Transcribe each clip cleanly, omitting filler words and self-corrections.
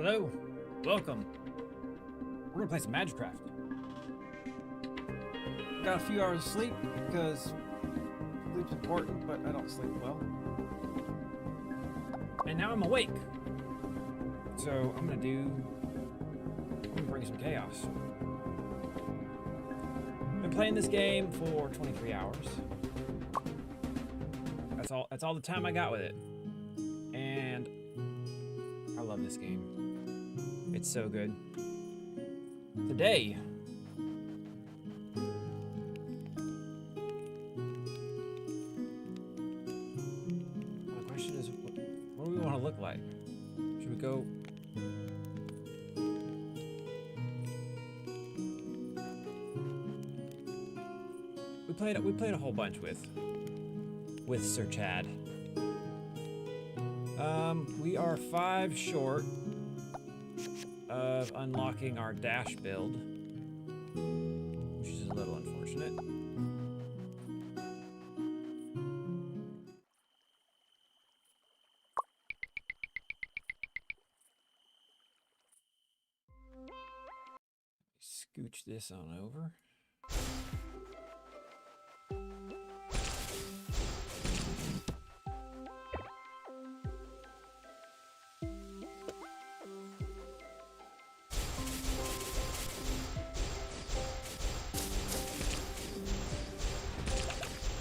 Hello, welcome. We're gonna play some Magicraft. Got a few hours of sleep because sleep's important, but I don't sleep well. And now I'm awake. So I'm gonna bring some chaos. Been playing this game for 23 hours. That's all the time I got with it. And I love this game. It's so good. Today, my question is, what do we want to look like? Should we go? We played a whole bunch with Sir Chad. We are 5 short of unlocking our dash build, which is a little unfortunate. Scooch this on over.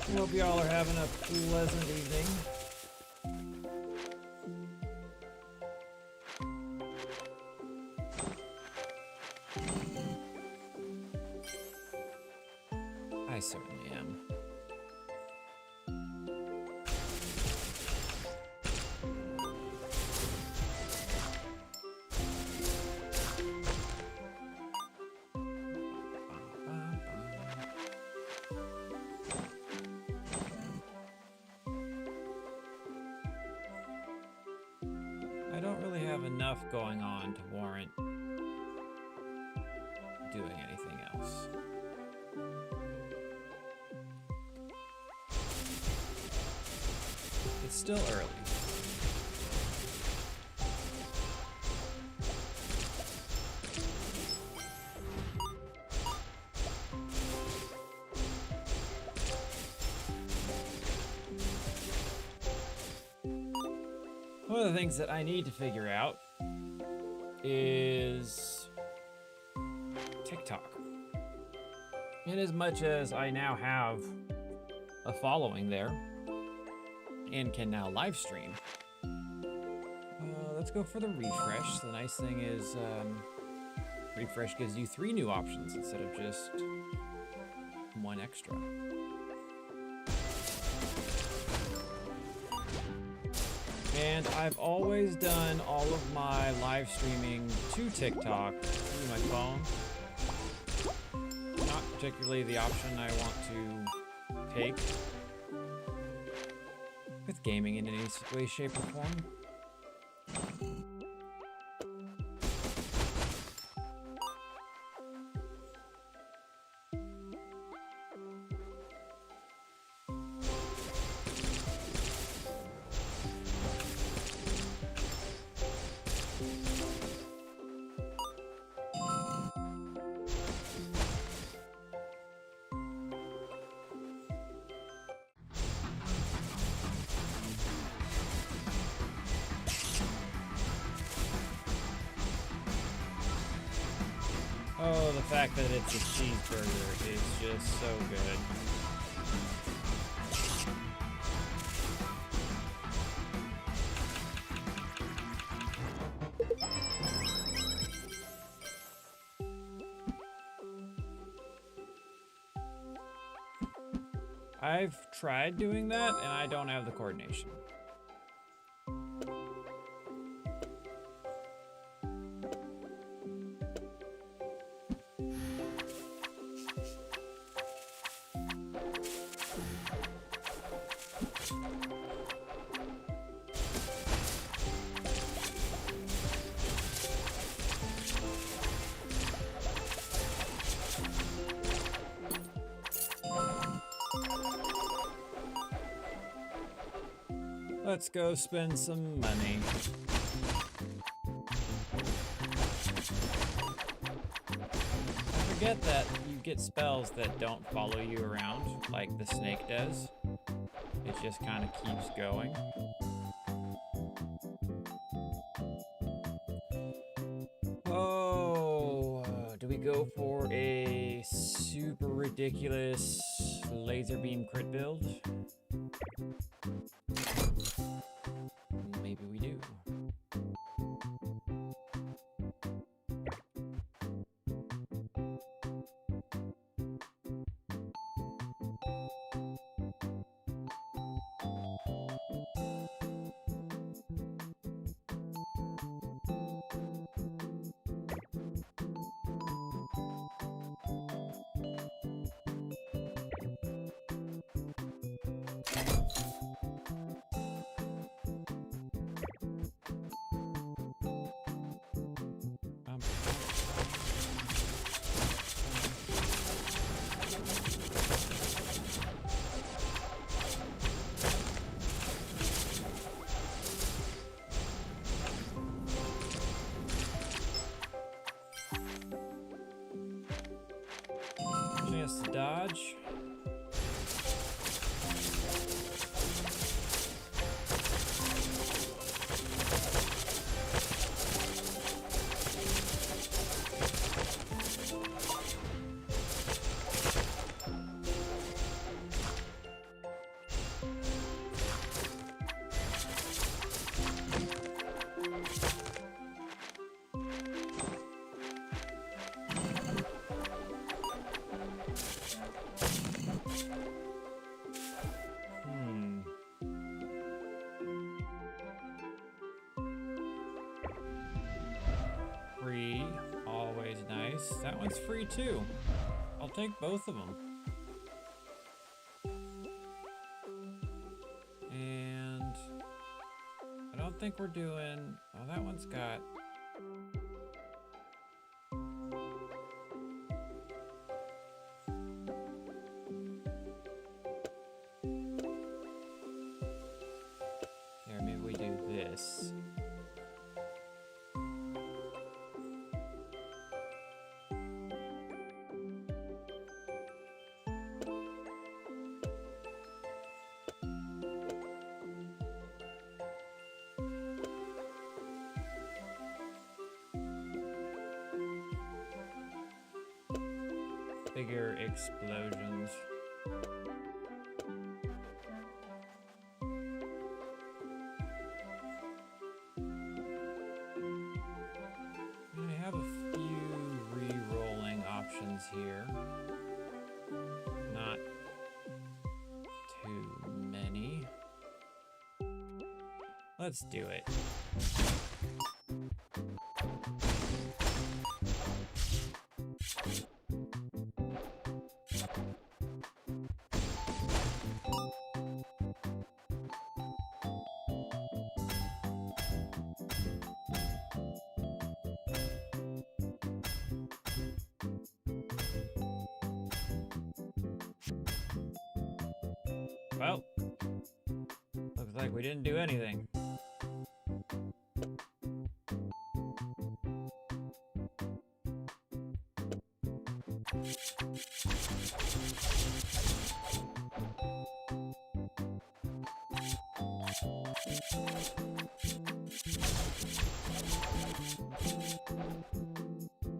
I hope y'all are having a pleasant evening. I certainly am. I don't really have enough going on to warrant doing anything else. It's still early. One of the things that I need to figure out is TikTok. In as much as I now have a following there and can now live stream, let's go for the refresh. The nice thing is refresh gives you 3 new options instead of just 1 extra. And I've always done all of my live streaming to TikTok through my phone. Not particularly the option I want to take with gaming in any way, shape, or form. Oh, the fact that it's a cheeseburger is just so good. I've tried doing that, and I don't have the coordination. Let's go spend some money. forget that you get spells that don't follow you around like the snake does. It just kind of keeps going. Oh, do we go for a super ridiculous laser beam crit build? Maybe we do. Chance to dodge. Free, always nice. That one's free too. I'll take both of them. And I don't think we're doing, oh, that one's got, here, maybe we do this. Bigger explosions. I have a few re-rolling options here. Not too many. Let's do it. Well, looks like we didn't do anything.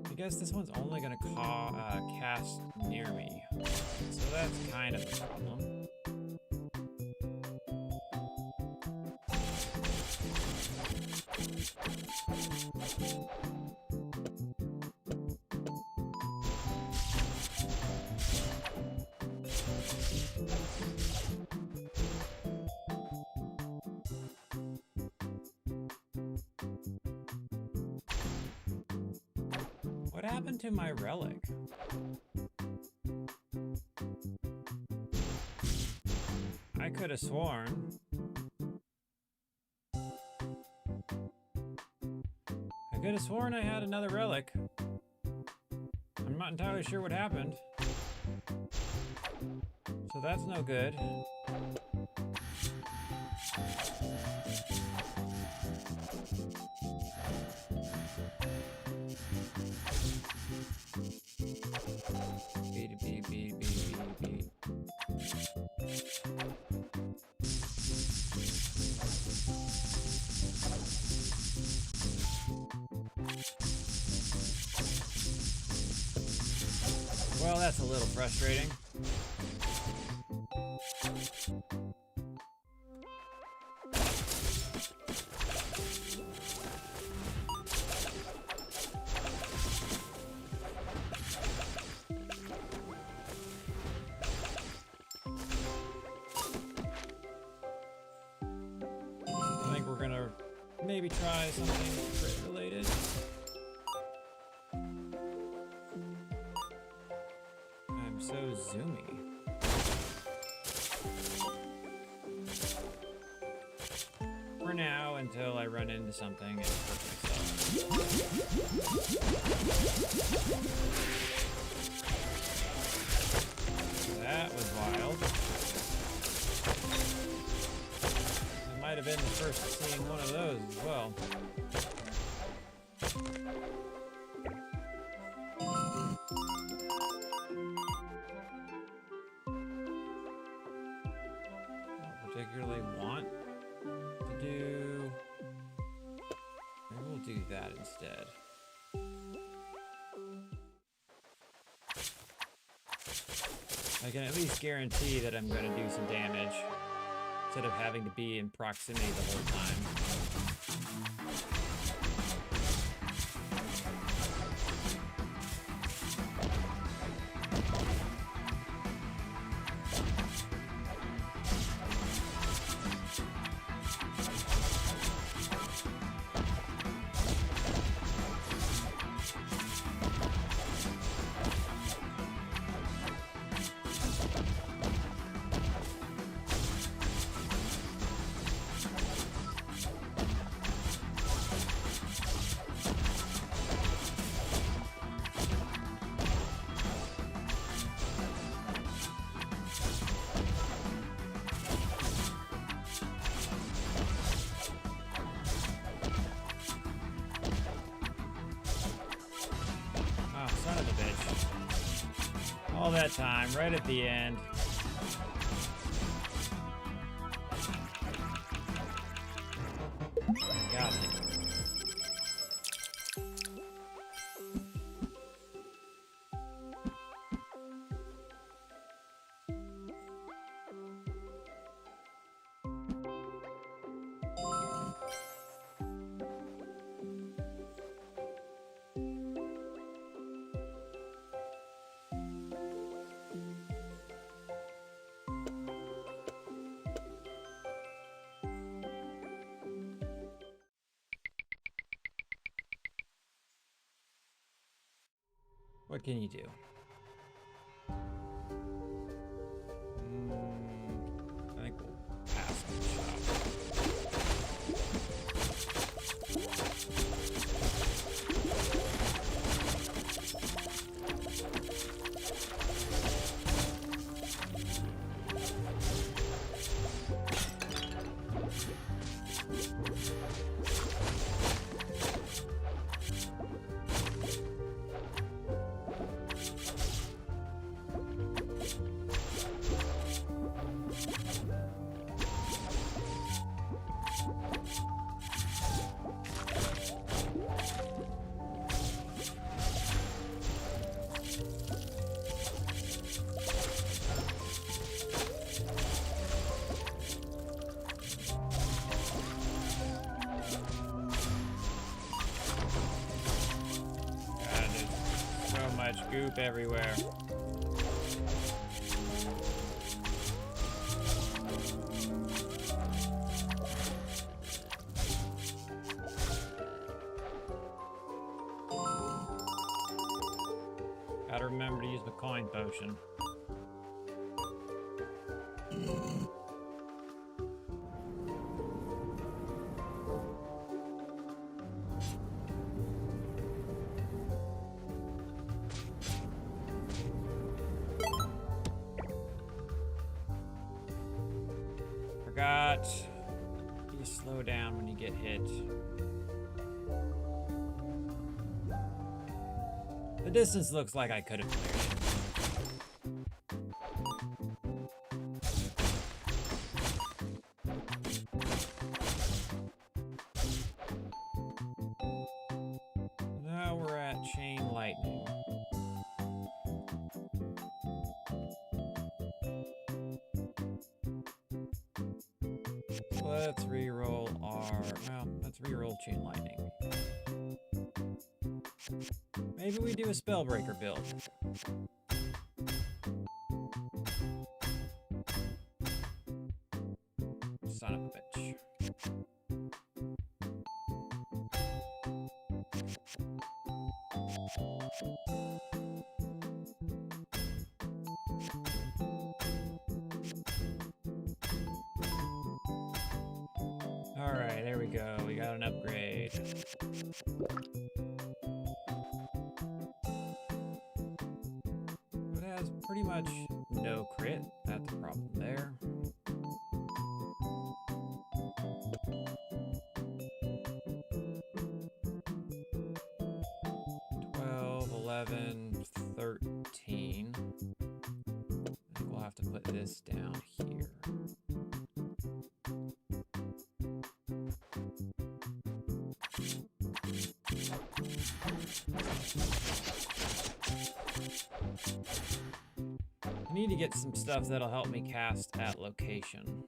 I guess this one's only gonna cast near me, so that's kind of a problem. What happened to my relic? I could have sworn. I could have sworn I had another relic. I'm not entirely sure what happened. So that's no good. Well, that's a little frustrating. I think we're gonna maybe try something crit related. I'm so zoomy. For now, until I run into something and hurt myself. That was wild. I might have been the first seeing one of those as well. Don't particularly want to do. Maybe we'll do that instead. I can at least guarantee that I'm going to do some damage instead of having to be in proximity the whole time. Son of a bitch. All that time, right at the end. Got it. What can you do? I think we'll pass on the shop. Goop everywhere. Gotta remember to use the coin potion. Forgot. You slow down when you get hit. The distance looks like I could have cleared it. Now we're at chain lightning. Let's reroll our. Well, let's reroll Chain Lightning. Maybe we do a Spellbreaker build. Son of a bitch. Alright, there we go. We got an upgrade. It has pretty much no crit. That's a problem there. 12, 11, 13. I think we'll have to put this down here. I need to get some stuff that'll help me cast at location.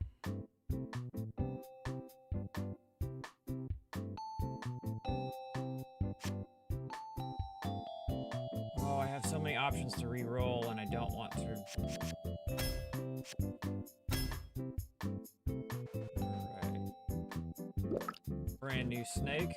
Oh, I have so many options to re-roll and I don't want to. Alright. Brand new snake.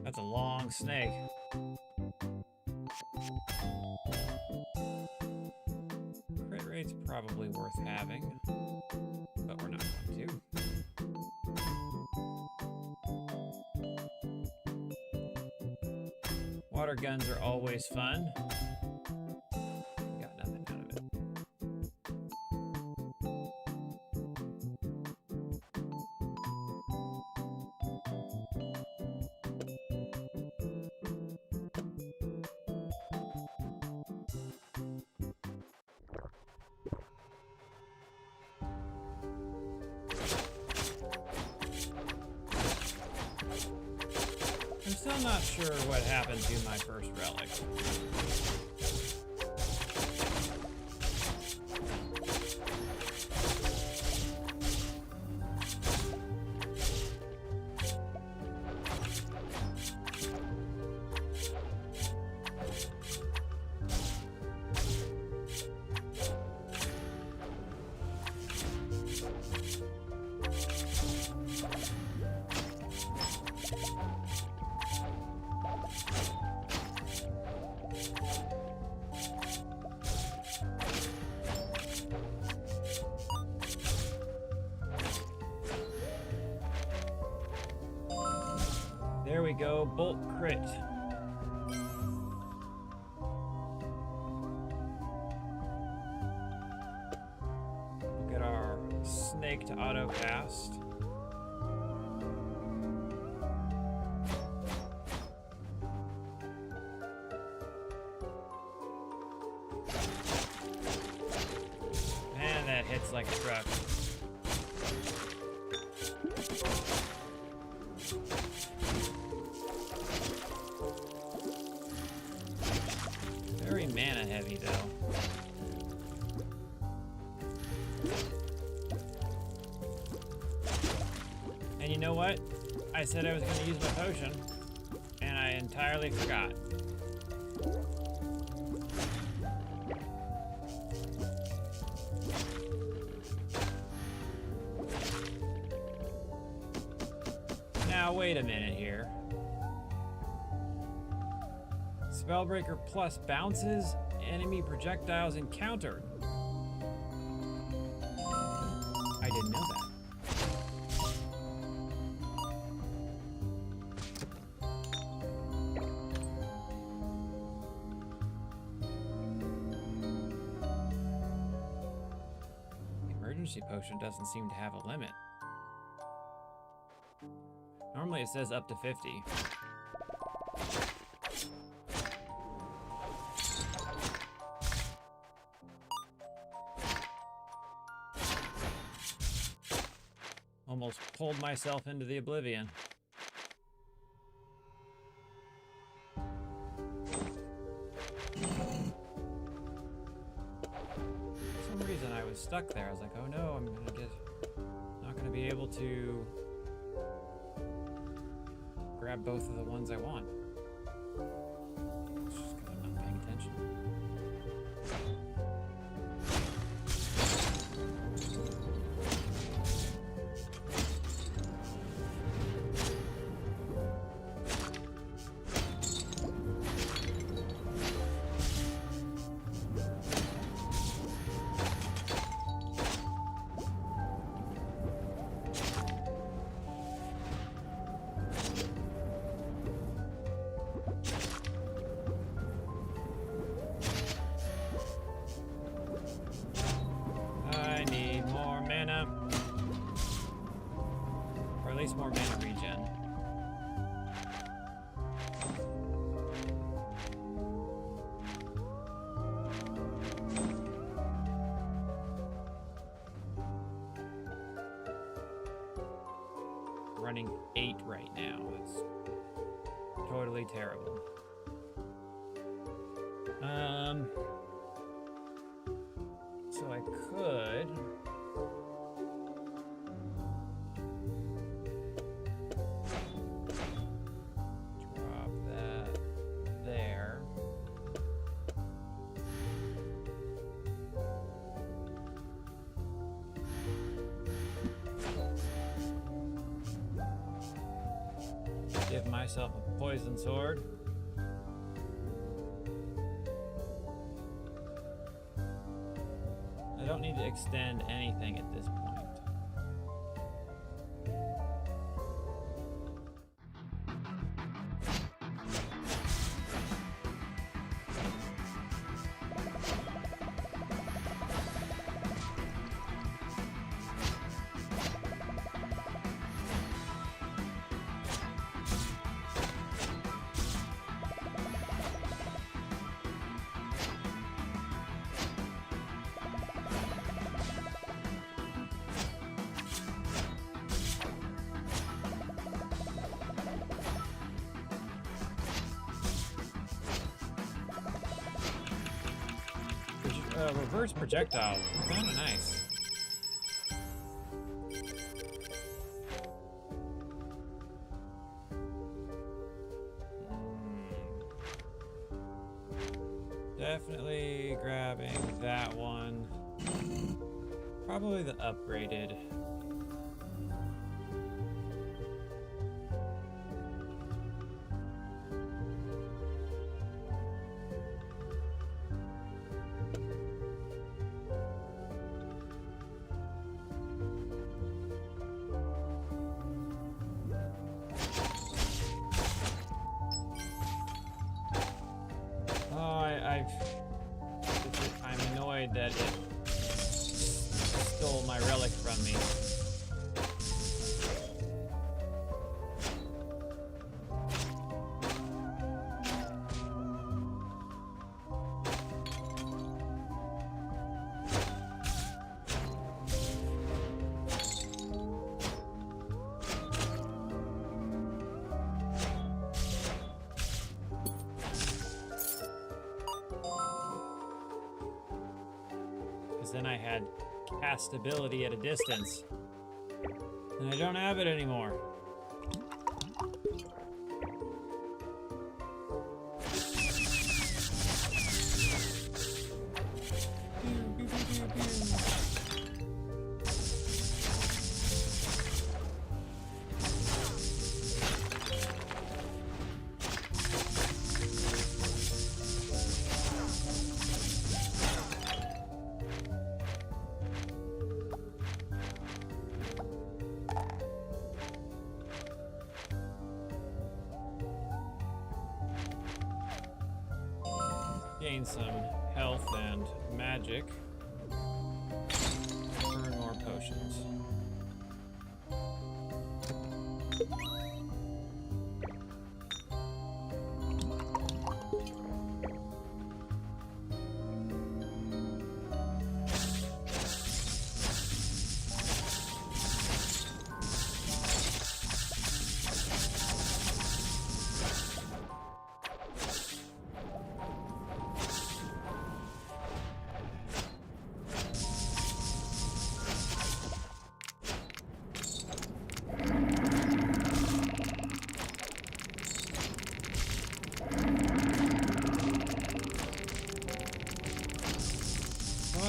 That's a long snake. Crit rate's probably worth having, but we're not going to. Water guns are always fun. Got nothing out of it. I'm still not sure what happened to my first relic. There we go, bolt crit. We'll get our snake to auto cast. Man, that hits like a truck. Very mana heavy though. And you know what? I said I was going to use my potion, and I entirely forgot. Now wait a minute here. Spellbreaker plus bounces, enemy projectiles encountered. I didn't know that. Emergency potion doesn't seem to have a limit. Normally it says up to 50. Almost pulled myself into the oblivion. For some reason I was stuck there. I was like, oh no, I'm not gonna be able to grab both of the ones I want. Just kind of not paying attention. More mana regen. Running 8 right now. It's totally terrible. So I could give myself a poison sword. I don't need to extend anything at this point. Reverse projectile, kind of nice. Definitely grabbing that one. Probably the upgraded. I'm annoyed that it stole my relic from me. Then I had cast ability at a distance, and I don't have it anymore. Gain some health and magic. Burn more potions.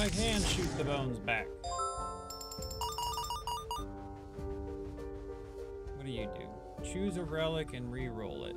I can shoot the bones back. What do you do? Choose a relic and re-roll it.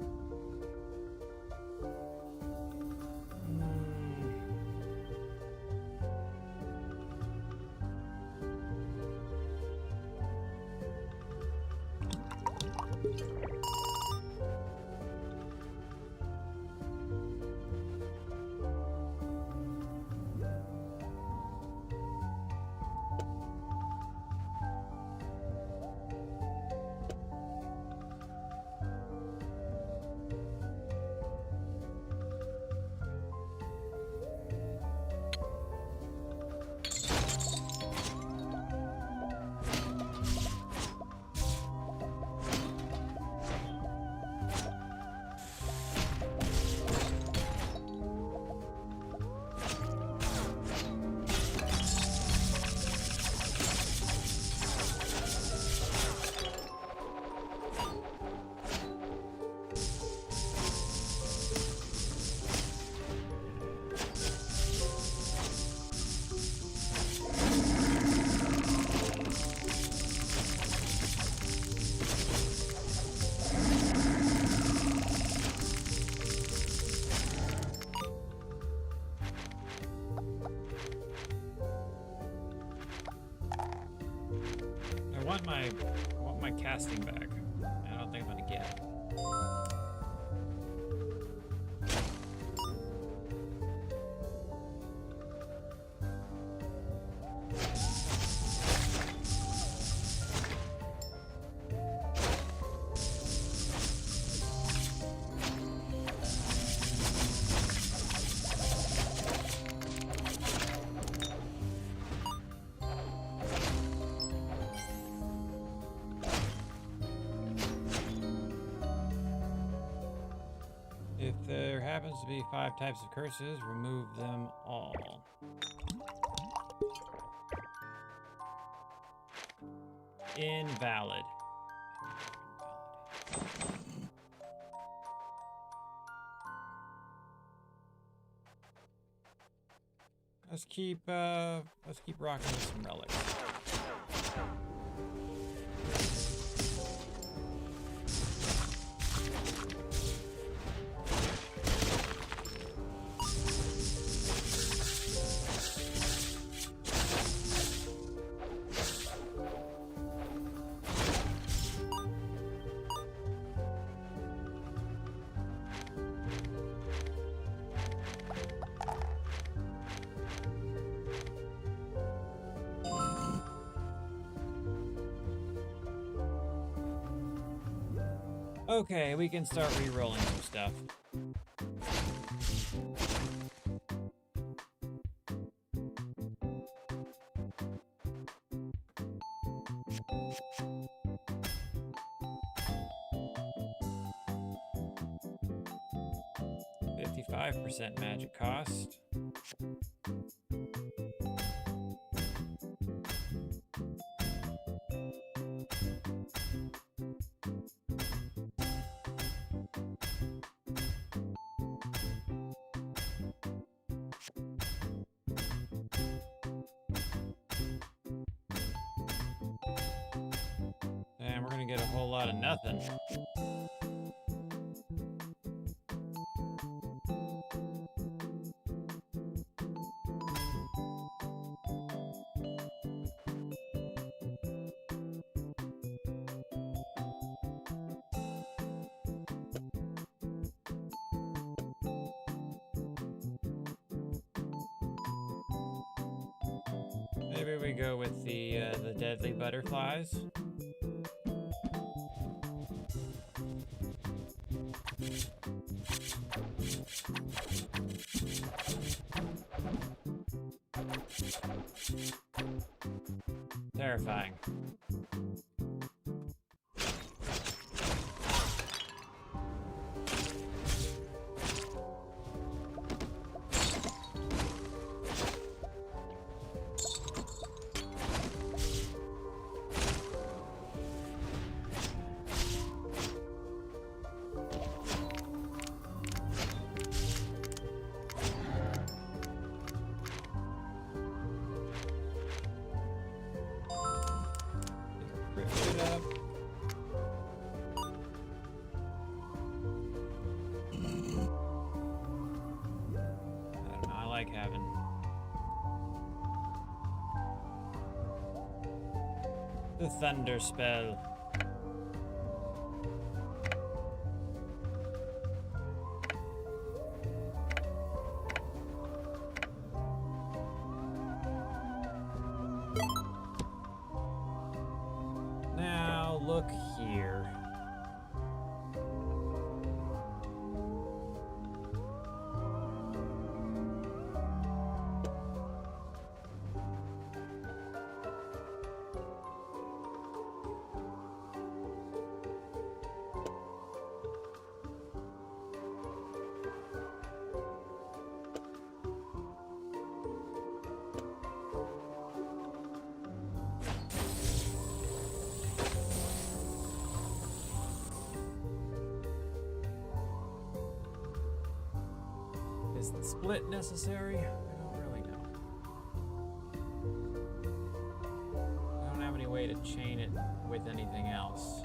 I want my casting back. I don't think I'm gonna get it. If there happens to be 5 types of curses, remove them all. Invalid. Let's keep rocking with some relics. Okay, we can start re-rolling some stuff. %, magic cost. And we're gonna get a whole lot of nothing. Maybe we go with the deadly butterflies. Terrifying. The thunder spell. Now look here. Is the split necessary? I don't really know. I don't have any way to chain it with anything else.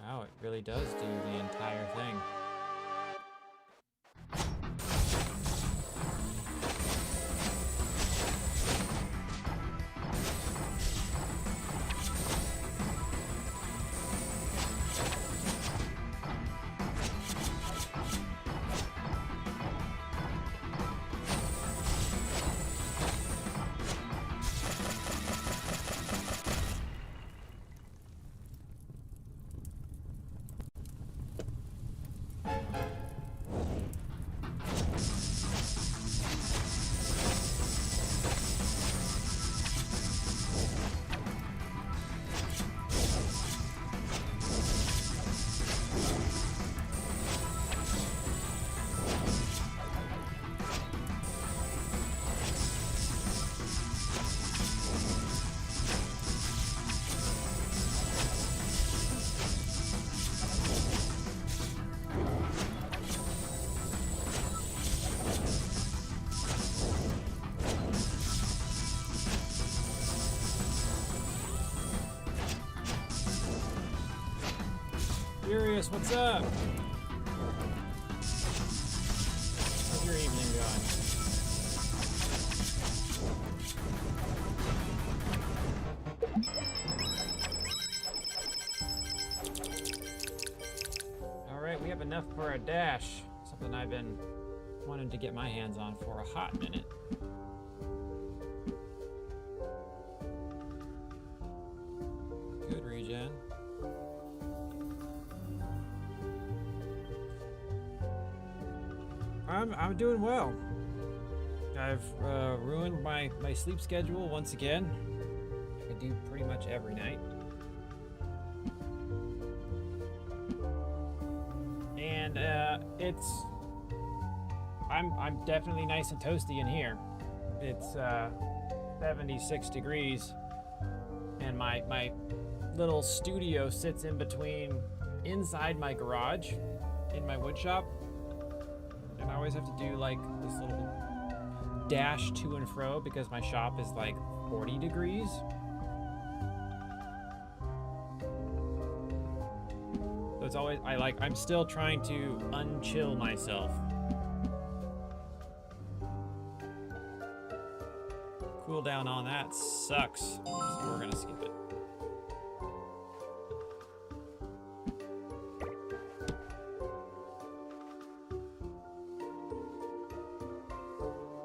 Oh, it really does do the entire thing. Furious, what's up? How's your evening going? Alright, we have enough for a dash. Something I've been wanting to get my hands on for a hot minute. Good regen. I'm doing well. I've ruined my sleep schedule once again. I do pretty much every night. And I'm definitely nice and toasty in here. It's 76 degrees, and my little studio sits in between inside my garage in my wood shop. And I always have to do like this little dash to and fro because my shop is like 40 degrees. So it's always, I'm still trying to unchill myself. Cooldown on that sucks, so we're gonna skip it.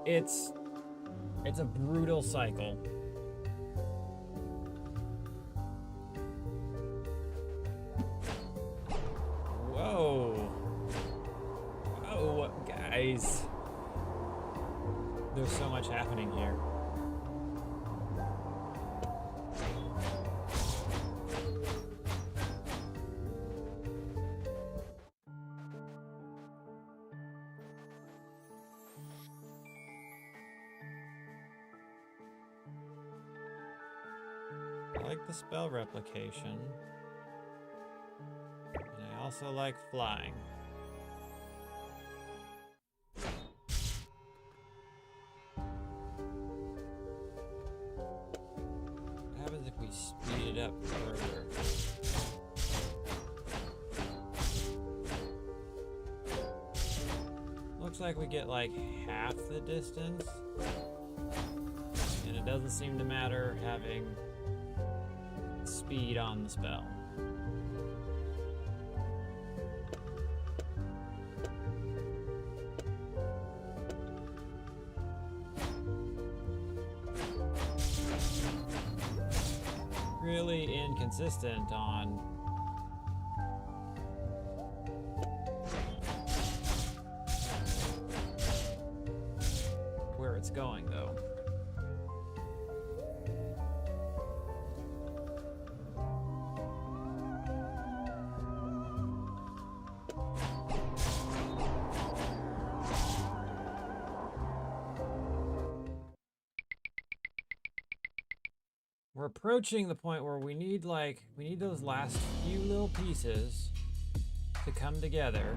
It's a brutal cycle. Whoa. Whoa, guys. There's so much happening here. I like the spell replication, and I also like flying. What happens if we speed it up further? like we get like half the distance. And it doesn't seem to matter having speed on the spell. Really inconsistent on where it's going, though. We're approaching the point where we need those last few little pieces to come together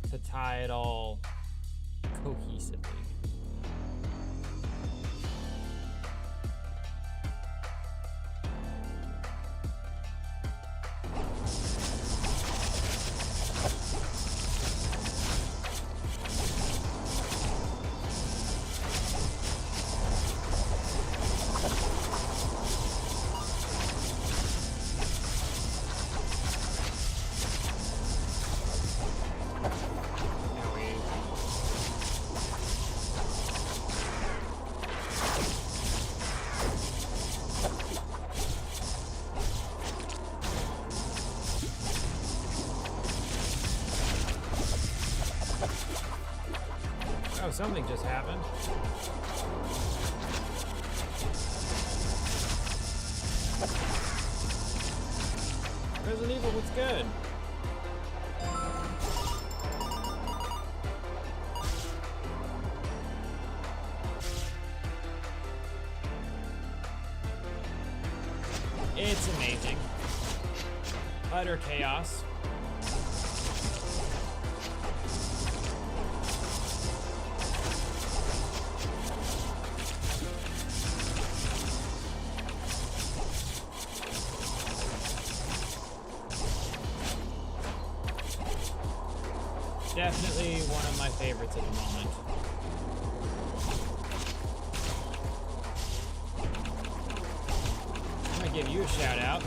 to tie it all cohesively. Oh, something just happened. Resident Evil, what's good? It's amazing. Utter chaos. Definitely one of my favorites at the moment. I'm gonna give you a shout out.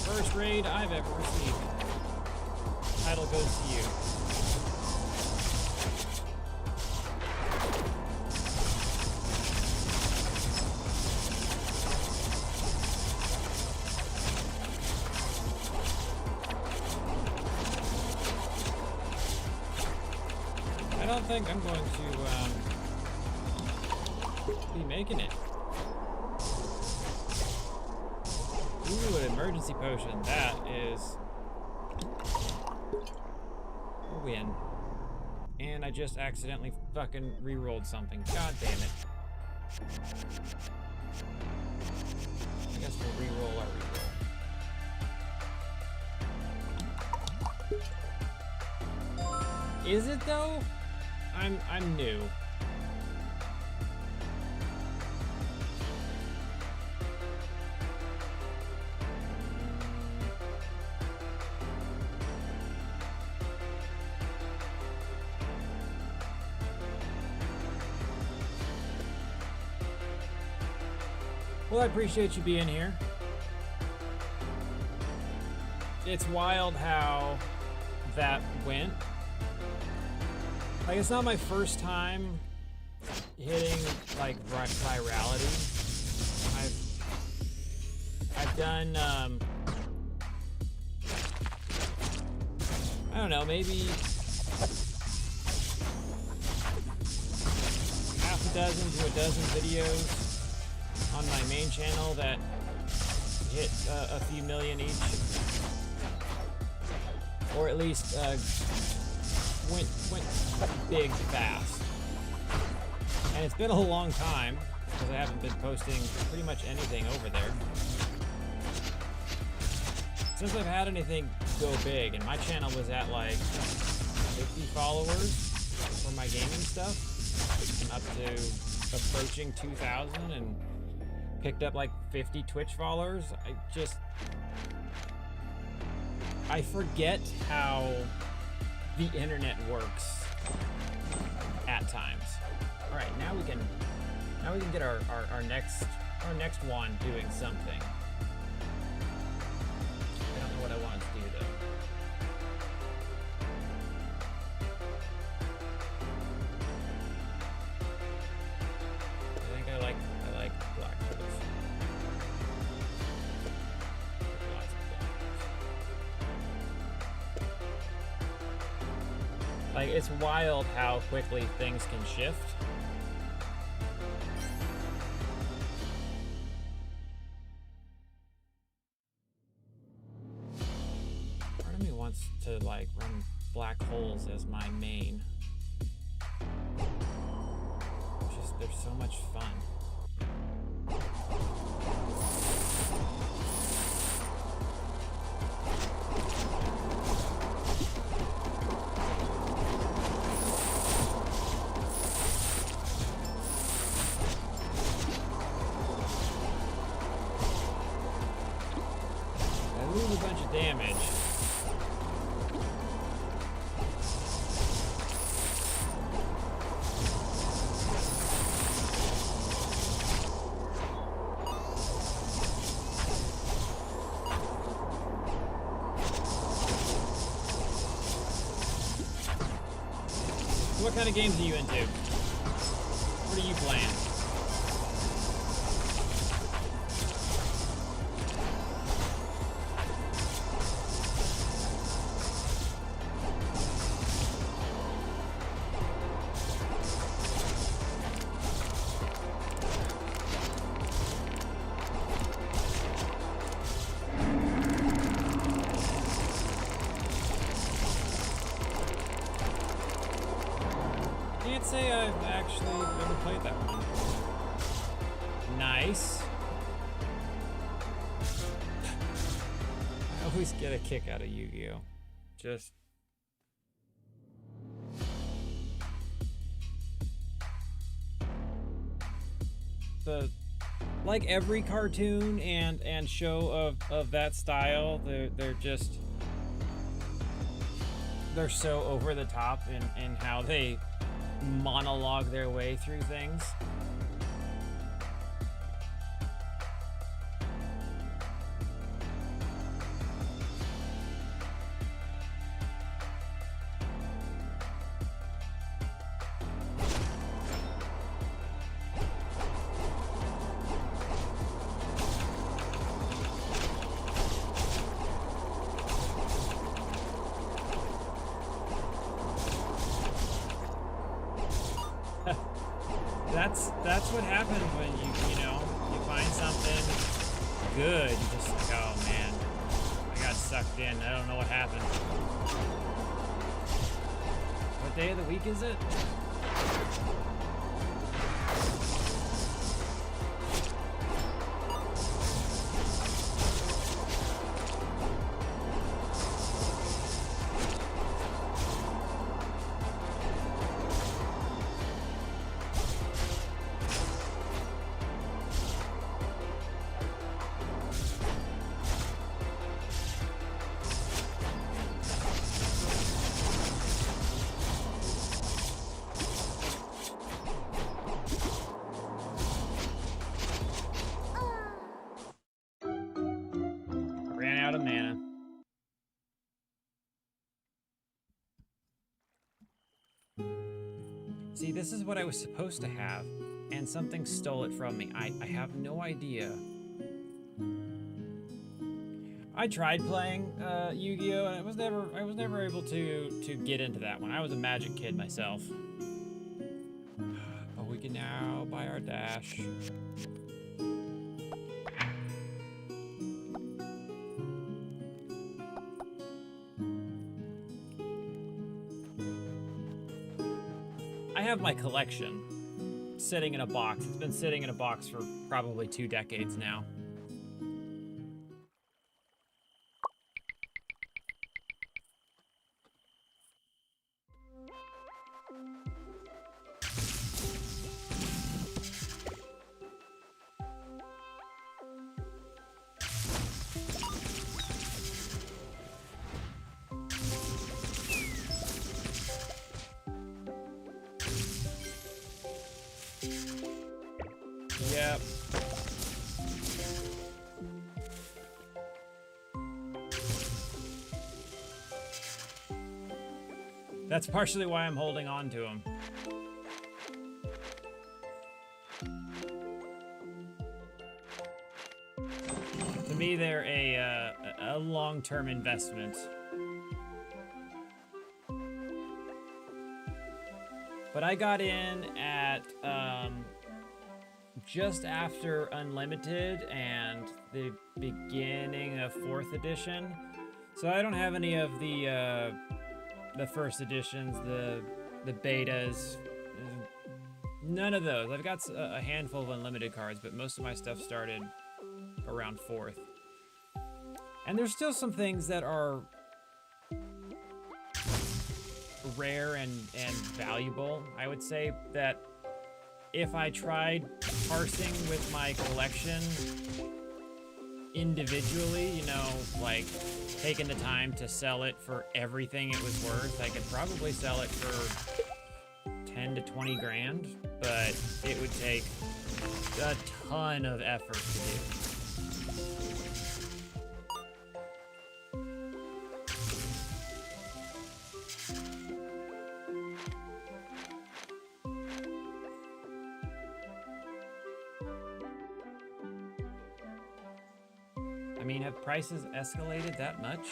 First raid I've ever received. Title goes to you. I don't think I'm going to be making it. Ooh, an emergency potion. That is a win. And I just accidentally fucking re-rolled something. God damn it. I guess we'll re-roll our re-roll. Is it though? I'm new. Well, I appreciate you being here. It's wild how that went. Like, it's not my first time hitting like virality. I've done I don't know, maybe half a dozen to a dozen videos on my main channel that hit a few million each, or at least went big fast. And it's been a long time because I haven't been posting pretty much anything over there since I've had anything go big. And my channel was at like 50 followers for my gaming stuff, and up to approaching 2,000, and picked up like 50 Twitch followers. I forget how the internet works at times. All right, now we can get our next one doing something. I don't know what I want to do though. I think I like black holes. Lots of black holes. Like, it's wild how quickly things can shift. Part of me wants to like run black holes as my main. They're so much fun. I lose a bunch of damage. What kind of games are you into? What are you playing? Can't say I've actually never played that one. Nice. I always get a kick out of Yu-Gi-Oh! Just like every cartoon and show of that style, they're so over the top in how they monologue their way through things. That's what happens when you find something good. You just like, oh man, I got sucked in. I don't know what happened. What day of the week is it? Out of mana. See, this is what I was supposed to have, and something stole it from me. I have no idea. I tried playing Yu-Gi-Oh! And I was never able to get into that one. I was a Magic kid myself. But we can now buy our dash. I have my collection sitting in a box. It's been sitting in a box for probably 2 decades now. That's partially why I'm holding on to them. To me, they're a long-term investment. But I got in at just after Unlimited and the beginning of 4th edition. So I don't have any of the first editions, the betas, none of those. I've got a handful of Unlimited cards, but most of my stuff started around 4th. And there's still some things that are rare and valuable. I would say that if I tried parsing with my collection individually, you know, like taking the time to sell it for everything it was worth, I could probably sell it for 10 to 20 grand, but it would take a ton of effort to do. I mean, have prices escalated that much?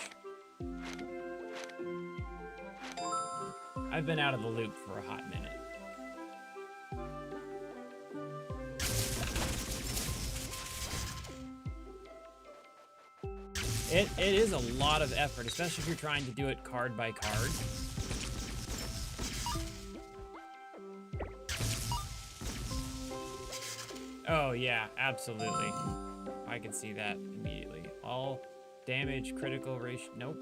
I've been out of the loop for a hot minute. It is a lot of effort, especially if you're trying to do it card by card. Oh yeah, absolutely. I can see that immediately. All damage, critical ratio, nope.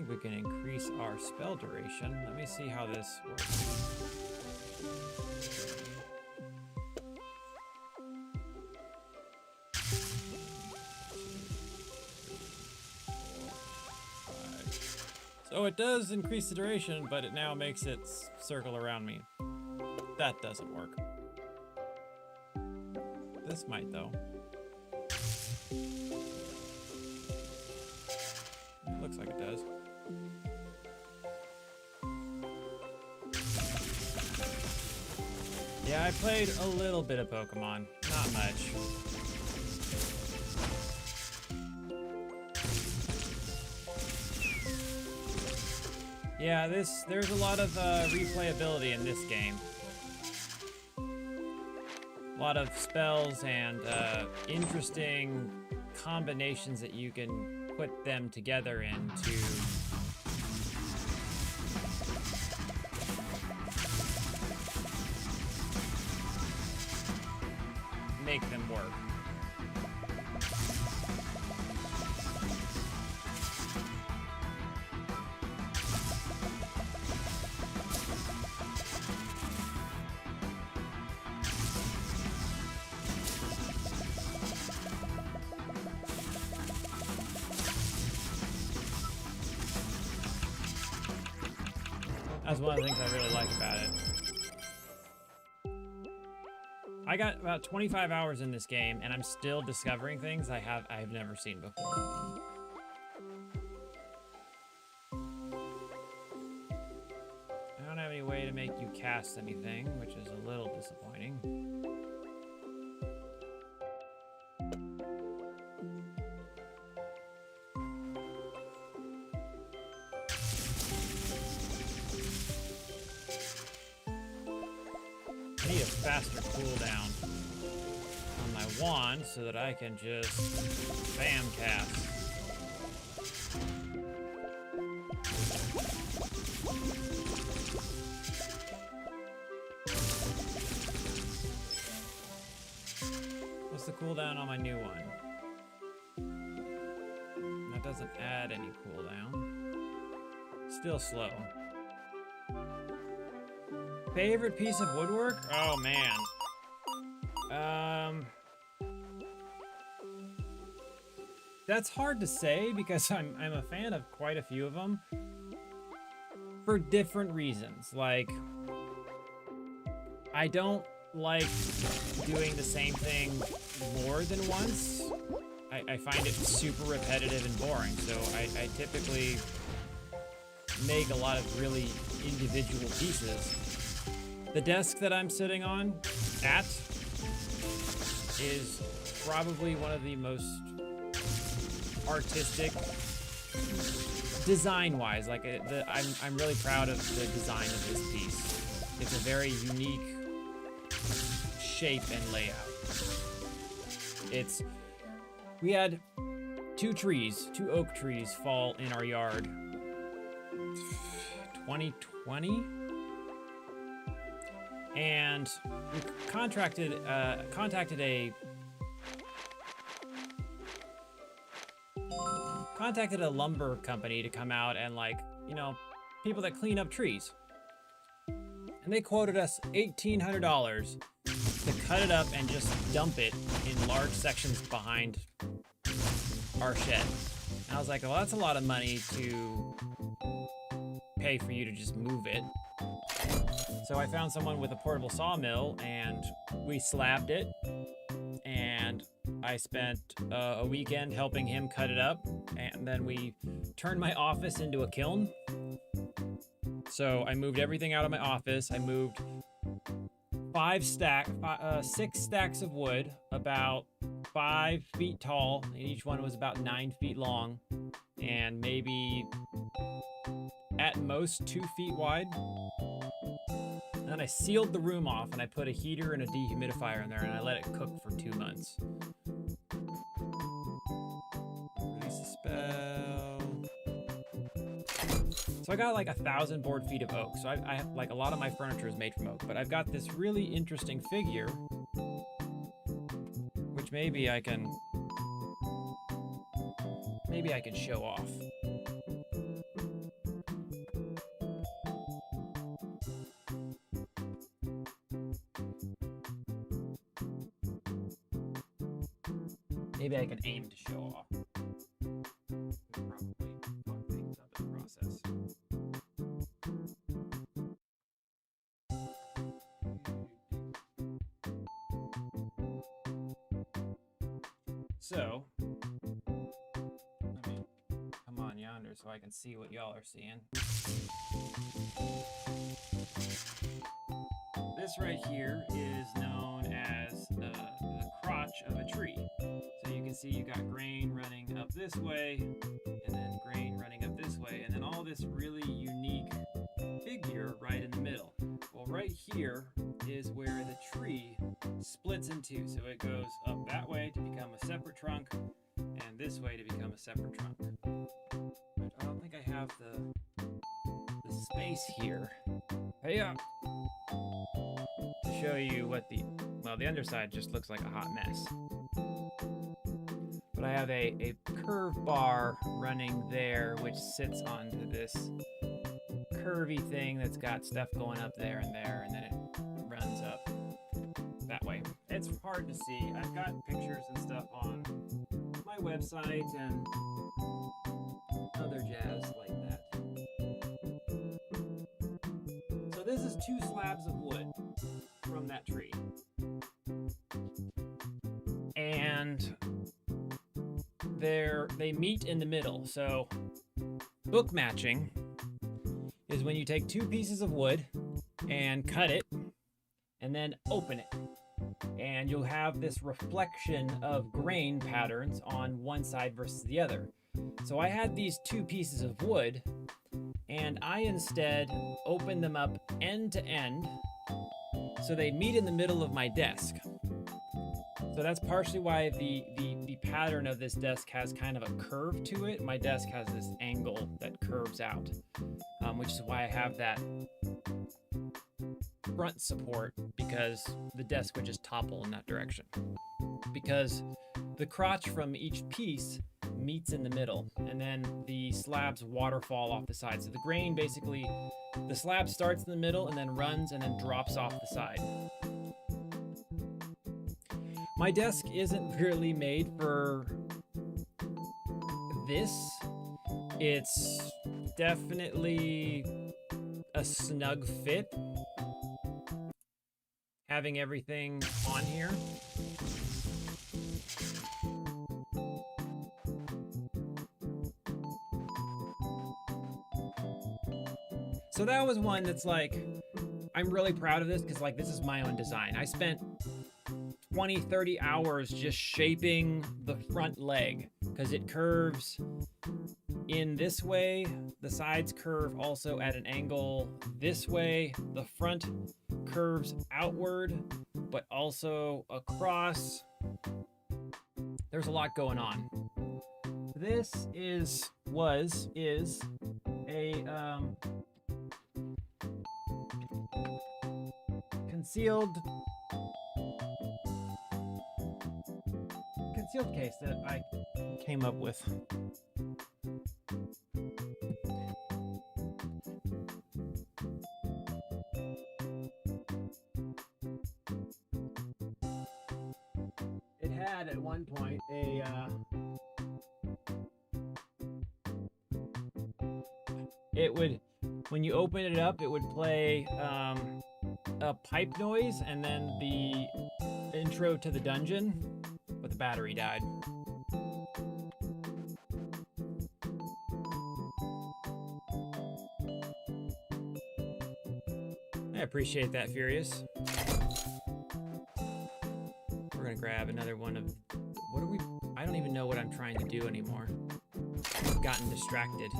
We can increase our spell duration. Let me see how this works. So it does increase the duration, but it now makes it circle around me. That doesn't work. This might, though. It looks like it does. Yeah, I played a little bit of Pokemon, not much. Yeah, there's a lot of replayability in this game. A lot of spells and interesting combinations that you can put them together into make them work. That's one of the things I really like about it. I got about 25 hours in this game, and I'm still discovering things I've never seen before. I don't have any way to make you cast anything, which is a little disappointing. I need a faster cooldown on my wand so that I can just spam cast. What's the cooldown on my new one? doesn't add any cooldown. Still slow. Favorite piece of woodwork? Oh man. That's hard to say because I'm a fan of quite a few of them for different reasons. Like, I don't like doing the same thing more than once. I find it super repetitive and boring, so I typically make a lot of really individual pieces. The desk that I'm sitting on is probably one of the most artistic design-wise. Like I'm really proud of the design of this piece. It's a very unique shape and layout. We had two oak trees fall in our yard 2020, and we contacted a lumber company to come out and, like, you know, people that clean up trees. And they quoted us $1,800 to cut it up and just dump it in large sections behind our shed. And I was like, well, that's a lot of money to pay for you to just move it. So I found someone with a portable sawmill and we slabbed it. And I spent a weekend helping him cut it up. And then we turned my office into a kiln. So I moved everything out of my office. I moved 6 stacks of wood, about 5 feet tall, and each one was about 9 feet long, and maybe at most 2 feet wide. And then I sealed the room off, and I put a heater and a dehumidifier in there, and I let it cook for 2 months. Release a spell. So I got like 1,000 board feet of oak. So I have, like, a lot of my furniture is made from oak, but I've got this really interesting figure, which maybe I can show off. Maybe I can aim to show off. Probably fuck things up in the process. So, let me come on yonder so I can see what y'all are seeing. This right here is known as the crotch of a tree. So you can see you got grain running up this way, and then grain running up this way, and then all this really unique figure right in the middle. Well, right here is where the tree splits in two. So it goes up that way to become a separate trunk, and this way to become a separate trunk. But I don't think I have the space here. Hey up! To show you what the underside just looks like a hot mess. But I have a curve bar running there, which sits onto this curvy thing that's got stuff going up there, and then it runs up that way. It's hard to see. I've got pictures and stuff on my website and other jazz like that. So this is 2 slabs of wood from that tree. And they meet in the middle. So book matching is when you take 2 pieces of wood and cut it and then open it. And you'll have this reflection of grain patterns on one side versus the other. So I had these 2 pieces of wood, and I instead opened them up end to end so they meet in the middle of my desk. So that's partially why the pattern of this desk has kind of a curve to it. My desk has this angle that curves out, which is why I have that front support, because the desk would just topple in that direction. Because the crotch from each piece meets in the middle, and then the slabs waterfall off the side. So the grain basically, the slab starts in the middle and then runs and then drops off the side. My desk isn't really made for this. It's definitely a snug fit, having everything on here. So that was one that's like, I'm really proud of this because like this is my own design. I spent 20, 30 hours just shaping the front leg because it curves in this way. The sides curve also at an angle this way. The front curves outward, but also across. There's a lot going on. This is a concealed case that I came up with. It had at one point when you open it up, it would play a pipe noise and then the intro to the dungeon, but the battery died. I appreciate that, Furious. We're gonna grab another one of, I don't even know what I'm trying to do anymore. I've gotten distracted.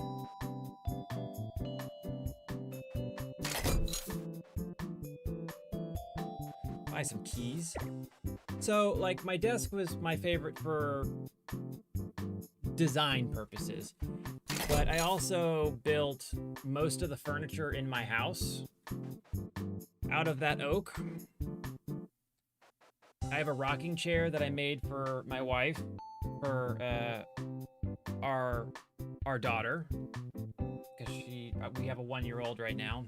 Buy some keys. So like my desk was my favorite for design purposes, but I also built most of the furniture in my house out of that oak. I have a rocking chair that I made for my wife for our daughter, because we have a 1-year-old right now,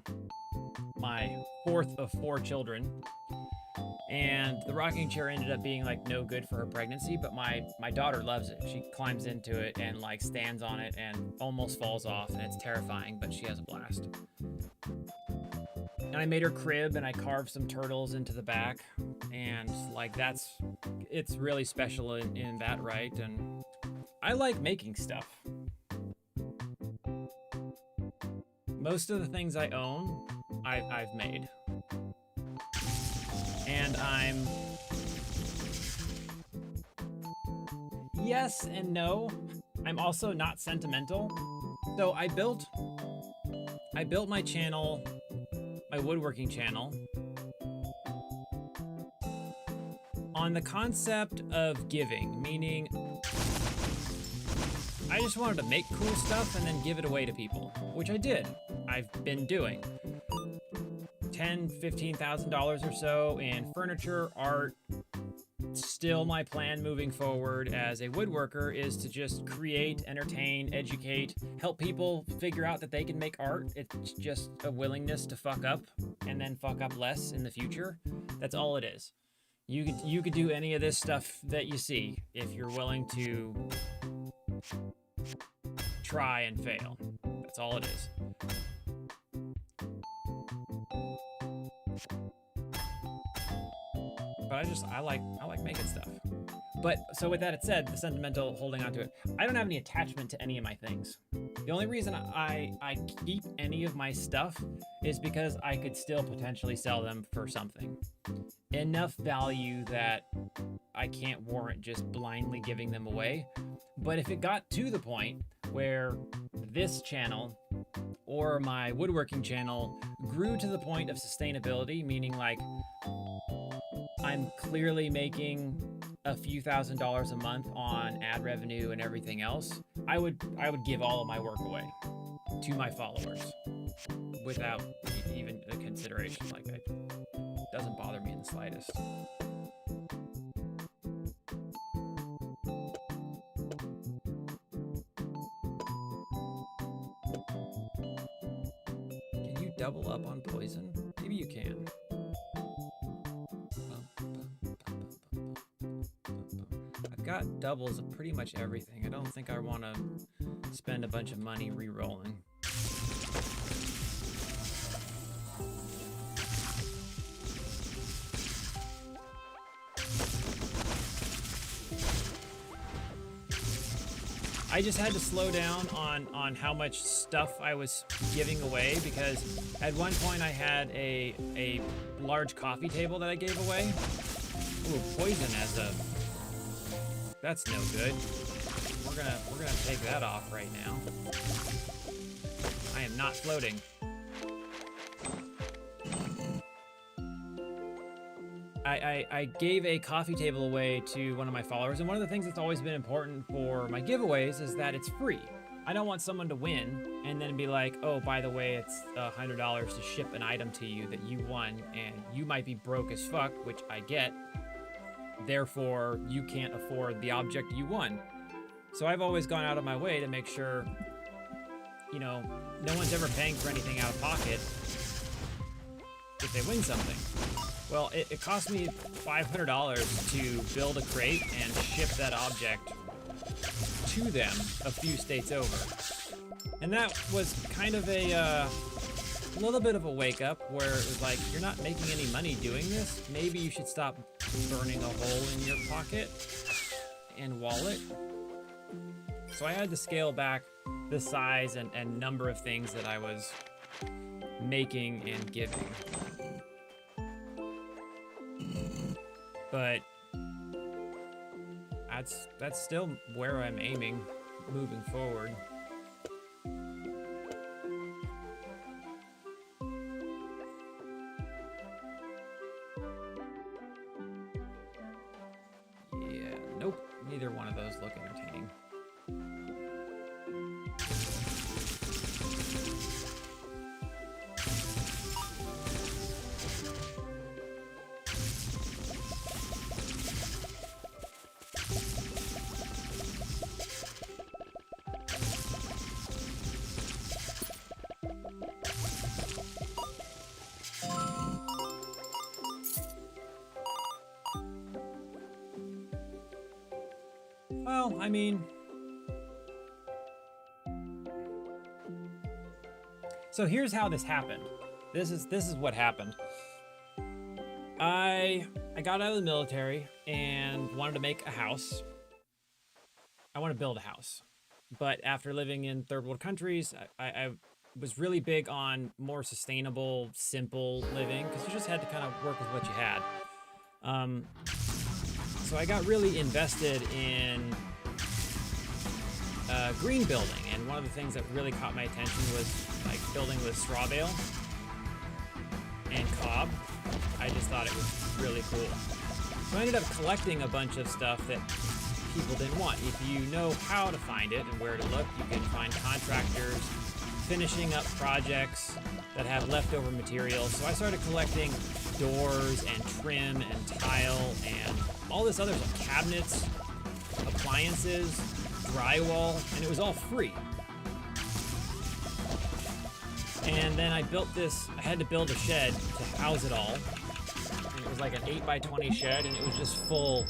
my fourth of 4 children. And the rocking chair ended up being like no good for her pregnancy, but my daughter loves it. She climbs into it and like stands on it and almost falls off, and it's terrifying, but she has a blast. And I made her crib and I carved some turtles into the back, and like it's really special in that right. And I like making stuff. Most of the things I own, I've made. And I'm yes and no. I'm also not sentimental. So I built my channel, my woodworking channel, on the concept of giving, meaning I just wanted to make cool stuff and then give it away to people, which I did. I've been doing $10,000, $15,000 or so in furniture, art. Still my plan moving forward as a woodworker is to just create, entertain, educate, help people figure out that they can make art. It's just a willingness to fuck up and then fuck up less in the future. That's all it is. You could do any of this stuff that you see if you're willing to try and fail. That's all it is. But I like making stuff. But so with that said, the sentimental holding on to it, I don't have any attachment to any of my things. The only reason I keep any of my stuff is because I could still potentially sell them for something. Enough value that I can't warrant just blindly giving them away. But if it got to the point where this channel or my woodworking channel grew to the point of sustainability, meaning like I'm clearly making a few $1,000s a month on ad revenue and everything else, I would give all of my work away to my followers without even a consideration. Like it doesn't bother me in the slightest. double up on poison? Maybe you can. I've got doubles of pretty much everything. I don't think I want to spend a bunch of money re-rolling. I just had to slow down on how much stuff I was giving away, because at one point I had a large coffee table that I gave away. Ooh, poison as a... That's no good. We're gonna take that off right now. I am not floating. I gave a coffee table away to one of my followers, and one of the things that's always been important for my giveaways is that it's free. I don't want someone to win and then be like, oh, by the way, it's $100 to ship an item to you that you won, and you might be broke as fuck, which I get. Therefore, you can't afford the object you won. So I've always gone out of my way to make sure, you know, no one's ever paying for anything out of pocket if they win something. Well, it cost me $500 to build a crate and ship that object to them a few states over. And that was kind of a little bit of a wake up, where it was like, you're not making any money doing this. Maybe you should stop burning a hole in your pocket and wallet. So I had to scale back the size and number of things that I was making and giving. But that's still where I'm aiming moving forward. Yeah, nope, neither one of those look entertaining. Well, I mean, so here's how this happened. This is what happened. I got out of the military and wanted to make a house. I want to build a house. But after living in third world countries, I was really big on more sustainable, simple living, because you just had to kind of work with what you had. So I got really invested in green building, and one of the things that really caught my attention was like building with straw bale and cob. I just thought it was really cool. So I ended up collecting a bunch of stuff that people didn't want. If you know how to find it and where to look, you can find contractors finishing up projects that have leftover materials. So I started collecting doors and trim and tile and all this other stuff, cabinets, appliances, drywall, and it was all free. And then I built this, I had to build a shed to house it all. And it was like an 8x20 shed, and it was just full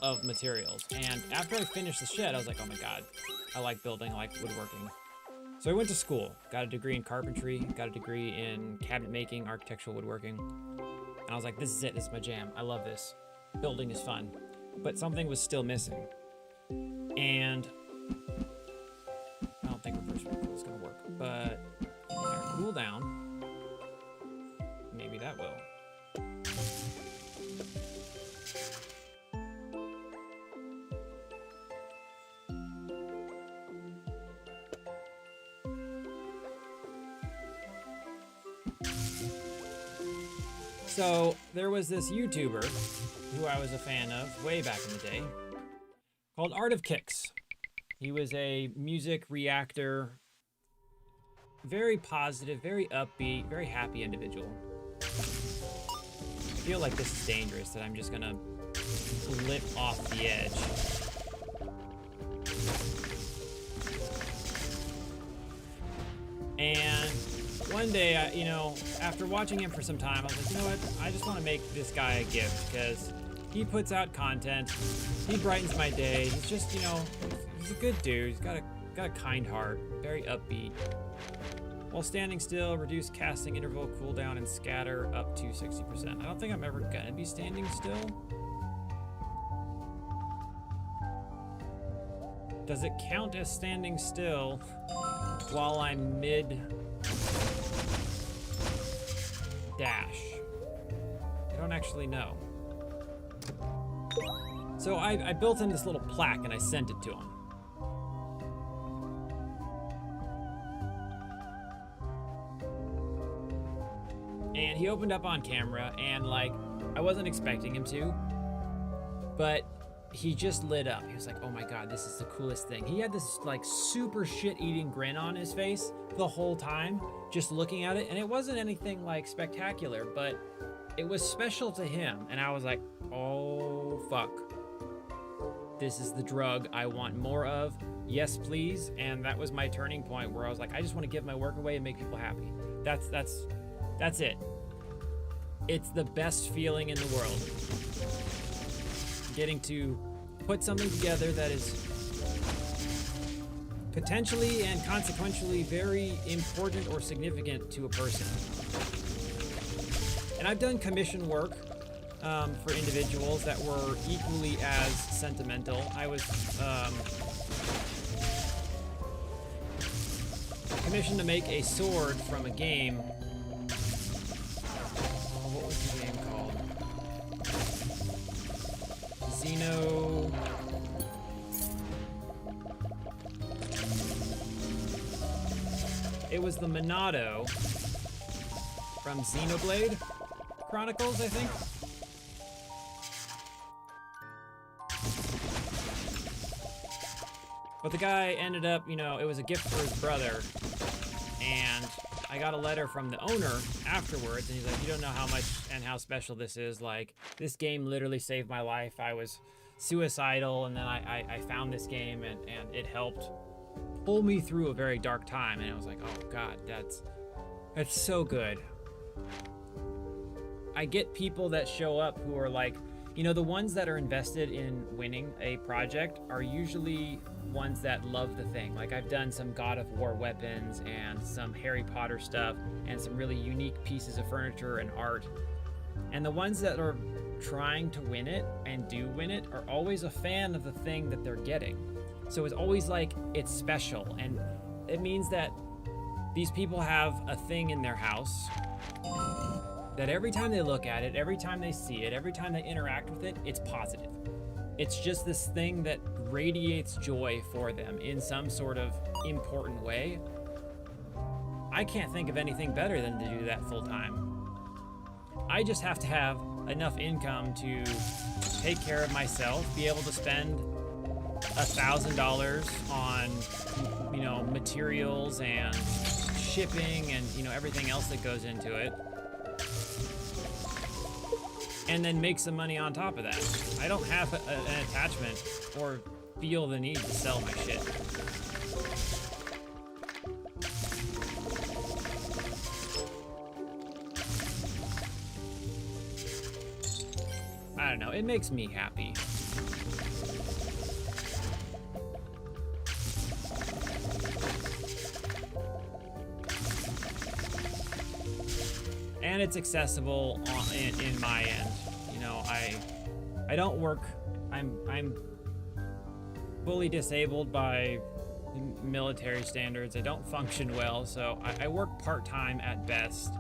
of materials. And after I finished the shed, I was like, oh my God, I like building, I like woodworking. So I went to school, got a degree in carpentry, got a degree in cabinet making, architectural woodworking. And I was like, this is it, this is my jam, I love this. Building is fun. But something was still missing. And I don't think reverse recoil is gonna work, but cool down. Maybe that will. So there was this YouTuber who I was a fan of way back in the day called Art of Kicks. He was a music reactor, very positive, very upbeat, very happy individual. I feel like this is dangerous, that I'm just gonna flip off the edge. And one day, after watching him for some time, I was like, you know what? I just want to make this guy a gift because he puts out content. He brightens my day. He's just, he's a good dude. He's got a kind heart, very upbeat. While standing still, reduce casting interval, cooldown, and scatter up to 60%. I don't think I'm ever gonna be standing still. Does it count as standing still while I'm mid dash? I don't actually know. So I built in this little plaque and I sent it to him. And he opened up on camera and I wasn't expecting him to, but he just lit up. He was like, oh my God, this is the coolest thing. He had this super shit-eating grin on his face the whole time, just looking at it. And it wasn't anything spectacular, but it was special to him. And I was like, oh fuck. This is the drug I want more of. Yes, please. And that was my turning point where I was like, I just want to give my work away and make people happy. That's it. It's the best feeling in the world. Getting to put something together that is potentially and consequentially very important or significant to a person. And I've done commission work for individuals that were equally as sentimental. I was commissioned to make a sword from a game. What was the game called? Xeno... It was the Monado from Xenoblade Chronicles, I think. But the guy ended up, it was a gift for his brother. And I got a letter from the owner afterwards, and he's like, you don't know how much and how special this is. This game literally saved my life. I was suicidal, and then I found this game, and it helped pull me through a very dark time. And I was like, oh God, that's so good. I get people that show up who are the ones that are invested in winning a project are usually ones that love the thing. I've done some God of War weapons and some Harry Potter stuff and some really unique pieces of furniture and art. And the ones that are trying to win it and do win it are always a fan of the thing that they're getting. So it's always it's special, and it means that these people have a thing in their house that every time they look at it, every time they see it, every time they interact with it, it's positive. It's just this thing that radiates joy for them in some sort of important way. I can't think of anything better than to do that full time. I just have to have enough income to take care of myself, be able to spend $1,000 on, materials and shipping and, everything else that goes into it. And then make some money on top of that. I don't have an attachment or feel the need to sell my shit. I don't know, it makes me happy. And it's accessible in my end. I don't work. I'm fully disabled by military standards. I don't function well, so I work part-time at best.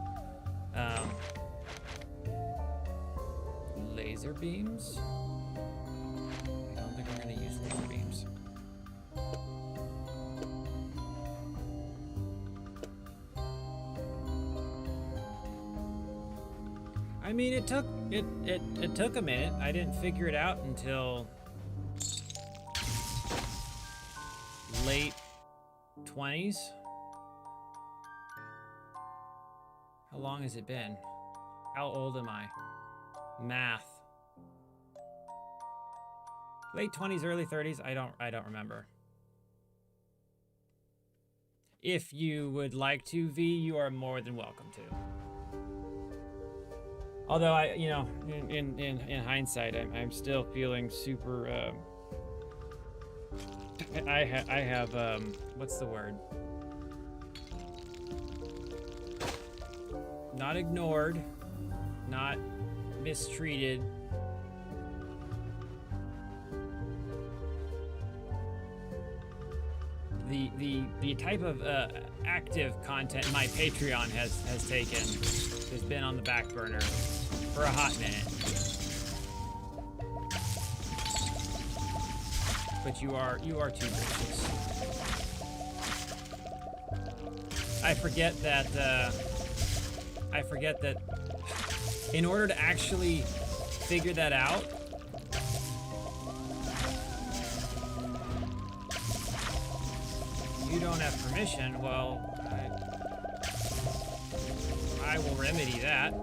Laser beams? I don't think I'm gonna use laser beams. I mean, it took a minute. I didn't figure it out until late 20s. How long has it been? How old am I? Math. Late 20s, early 30s. I don't remember. if you would like to, V, you are more than welcome to. Although in hindsight, I'm still feeling super. I have what's the word? Not ignored, not mistreated. The type of active content my Patreon has taken has been on the back burner for a hot minute. But you are too gracious. I forget that in order to actually figure that out, you don't have permission. Well, I will remedy that.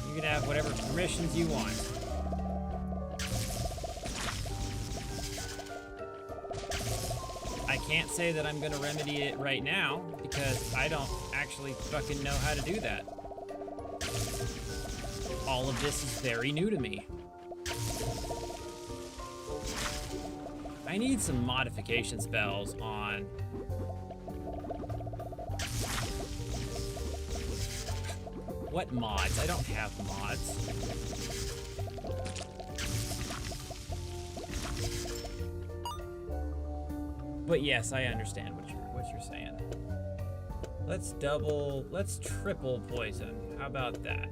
You can have whatever permissions you want. I can't say that I'm gonna remedy it right now because I don't actually fucking know how to do that. All of this is very new to me. I need some modification spells on what mods? I don't have mods. But yes, I understand what you're saying. Let's triple poison. How about that?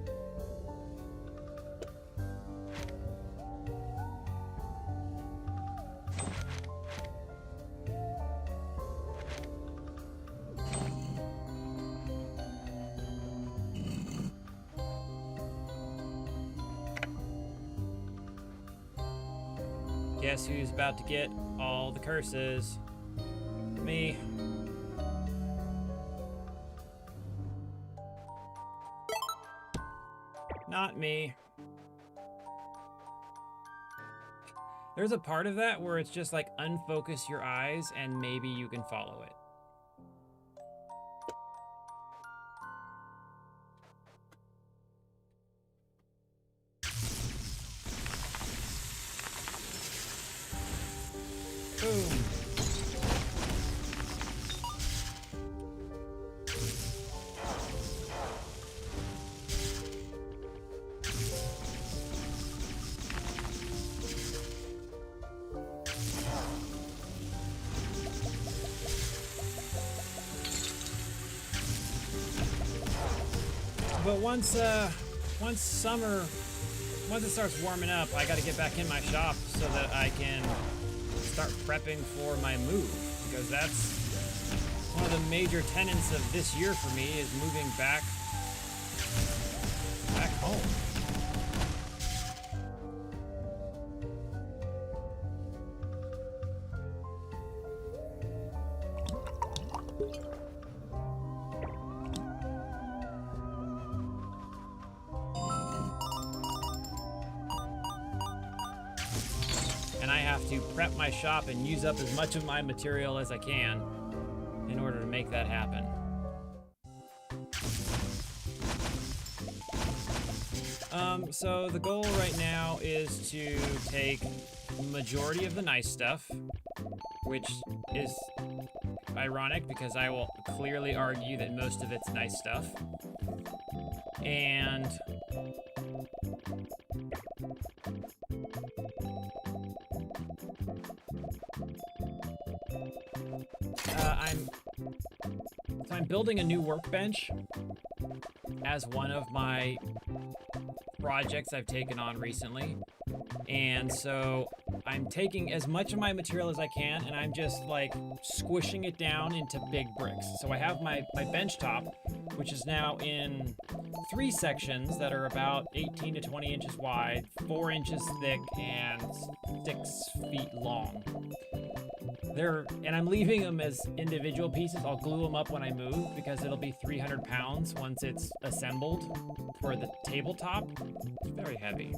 Guess who's about to get all the curses? Me. Not me. There's a part of that where it's just like unfocus your eyes and maybe you can follow it. Boom. But once it starts warming up, I got to get back in my shop so that I can start prepping for my move, because that's one of the major tenets of this year for me, is moving back home. And I have to prep my shop and use up as much of my material as I can in order to make that happen. So the goal right now is to take the majority of the nice stuff, which is ironic because I will clearly argue that most of it's nice stuff. And I'm building a new workbench as one of my projects I've taken on recently. And so I'm taking as much of my material as I can and I'm just like squishing it down into big bricks. So I have my bench top, which is now in 3 sections that are about 18 to 20 inches wide, 4 inches thick, and 6 feet long. and I'm leaving them as individual pieces. I'll glue them up when I move because it'll be 300 pounds once it's assembled for the tabletop. It's very heavy.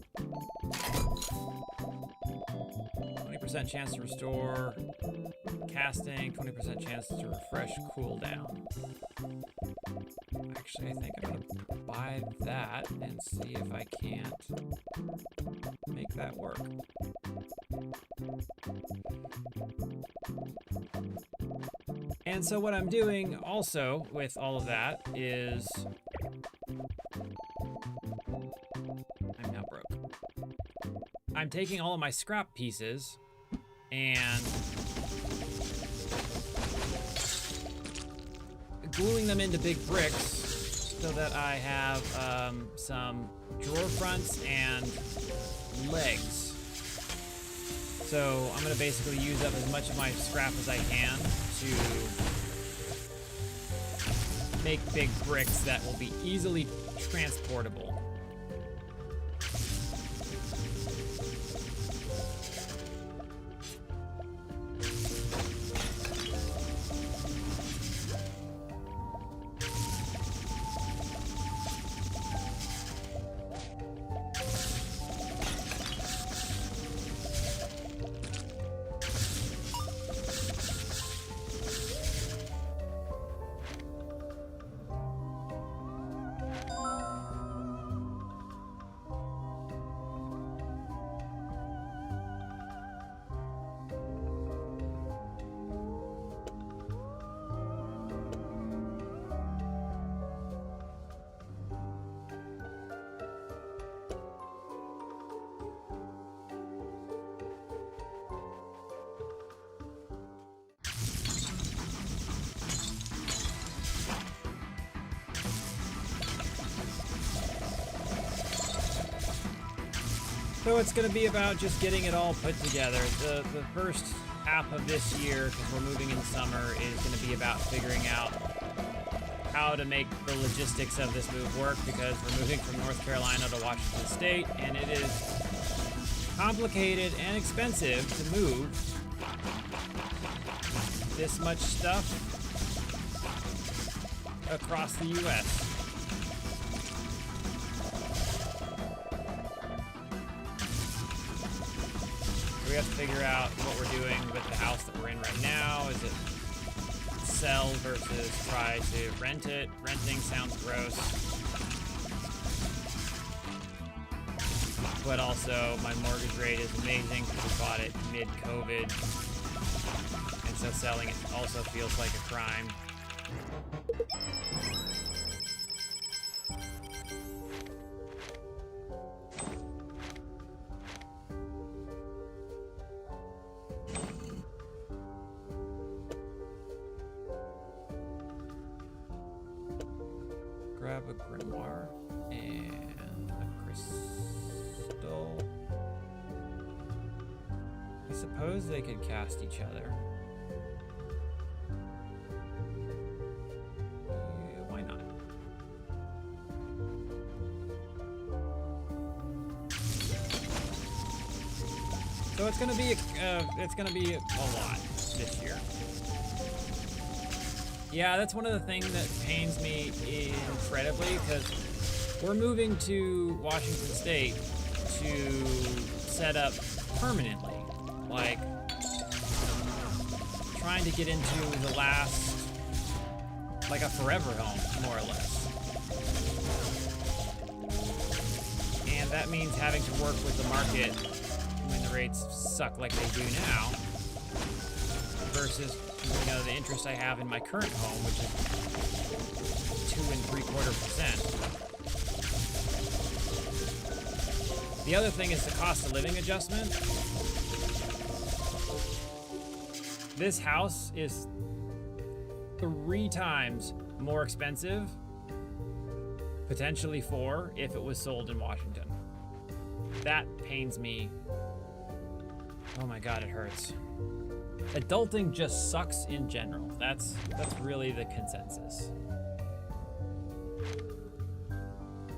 20% chance to restore casting, 20% chance to refresh cooldown. Actually, I think I'm gonna buy that and see if I can't make that work. And so what I'm doing also with all of that is I'm now broke. I'm taking all of my scrap pieces and gluing them into big bricks so that I have some drawer fronts and legs. So I'm gonna basically use up as much of my scrap as I can to make big bricks that will be easily transportable. So it's going to be about just getting it all put together. The first half of this year, because we're moving in summer, is going to be about figuring out how to make the logistics of this move work, because we're moving from North Carolina to Washington State, and it is complicated and expensive to move this much stuff across the U.S. We have to figure out what we're doing with the house that we're in right now. Is it sell versus try to rent it? Renting sounds gross. But also, my mortgage rate is amazing because we bought it mid-COVID. And so selling it also feels like a crime. Grab a grimoire and a crystal. I suppose they could cast each other. Yeah, why not? So it's gonna be a lot this year. Yeah, that's one of the things that pains me incredibly, because we're moving to Washington State to set up permanently. Like, trying to get into the last, like a forever home, more or less. And that means having to work with the market when the rates suck like they do now, versus, you know, the interest I have in my current home, which is 2 3/4%. The other thing is the cost of living adjustment. This house is 3 times more expensive, potentially 4, if it was sold in Washington. That pains me. Oh my God, it hurts. Adulting just sucks in general. That's really the consensus.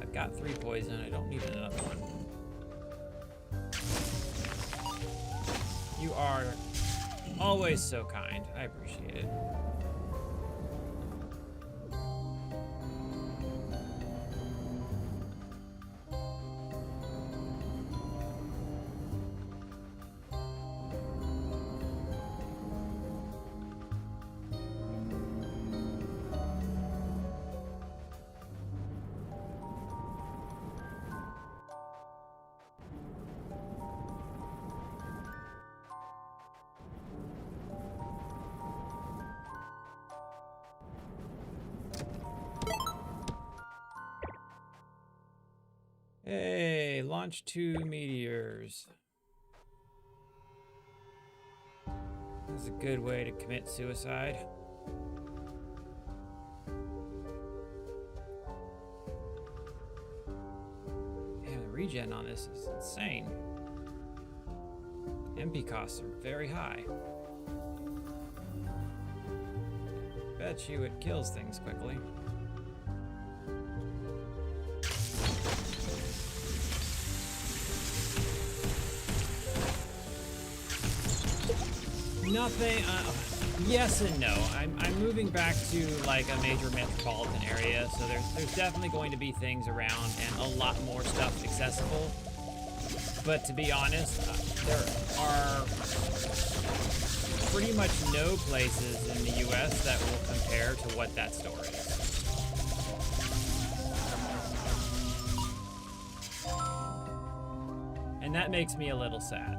I've got 3 poison. I don't need another one. You are Always so kind. I appreciate it. Hey, launch 2 meteors. This is a good way to commit suicide. Man, the regen on this is insane. MP costs are very high. Bet you it kills things quickly. Nothing, yes and no. I'm moving back to like a major metropolitan area, so there's definitely going to be things around and a lot more stuff accessible. But to be honest, there are pretty much no places in the US that will compare to what that store is. And that makes me a little sad.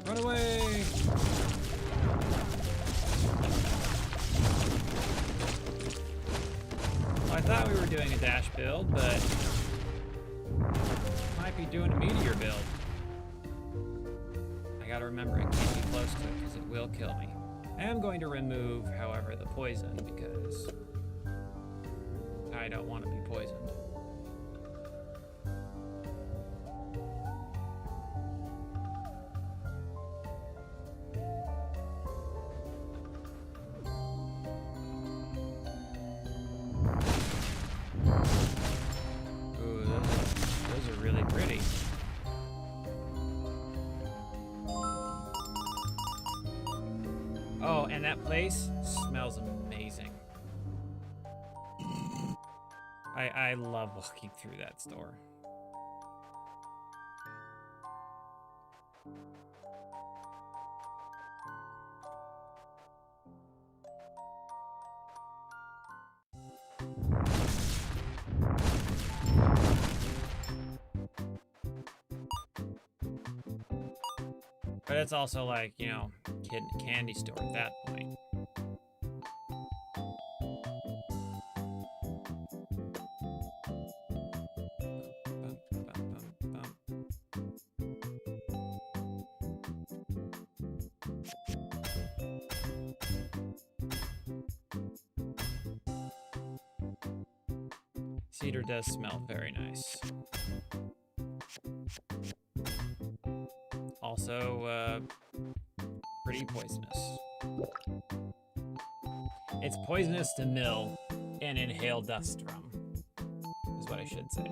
Run away! Well, I thought we were doing a dash build, but might be doing a meteor build. I gotta remember it can't be close to it because it will kill me. I am going to remove, however, the poison because I don't want to be poisoned. Oh, and that place smells amazing. I love walking through that store. But it's also like, you know, kid candy store at that point. Cedar does smell very nice. Also, pretty poisonous. It's poisonous to mill and inhale dust from, is what I should say.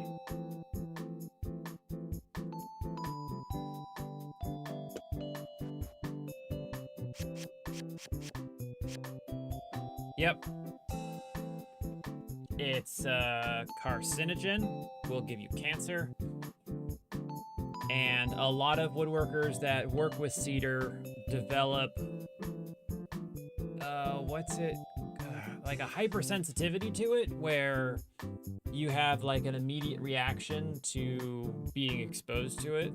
Yep. It's carcinogen, will give you cancer. And a lot of woodworkers that work with cedar develop, like a hypersensitivity to it, where you have like an immediate reaction to being exposed to it.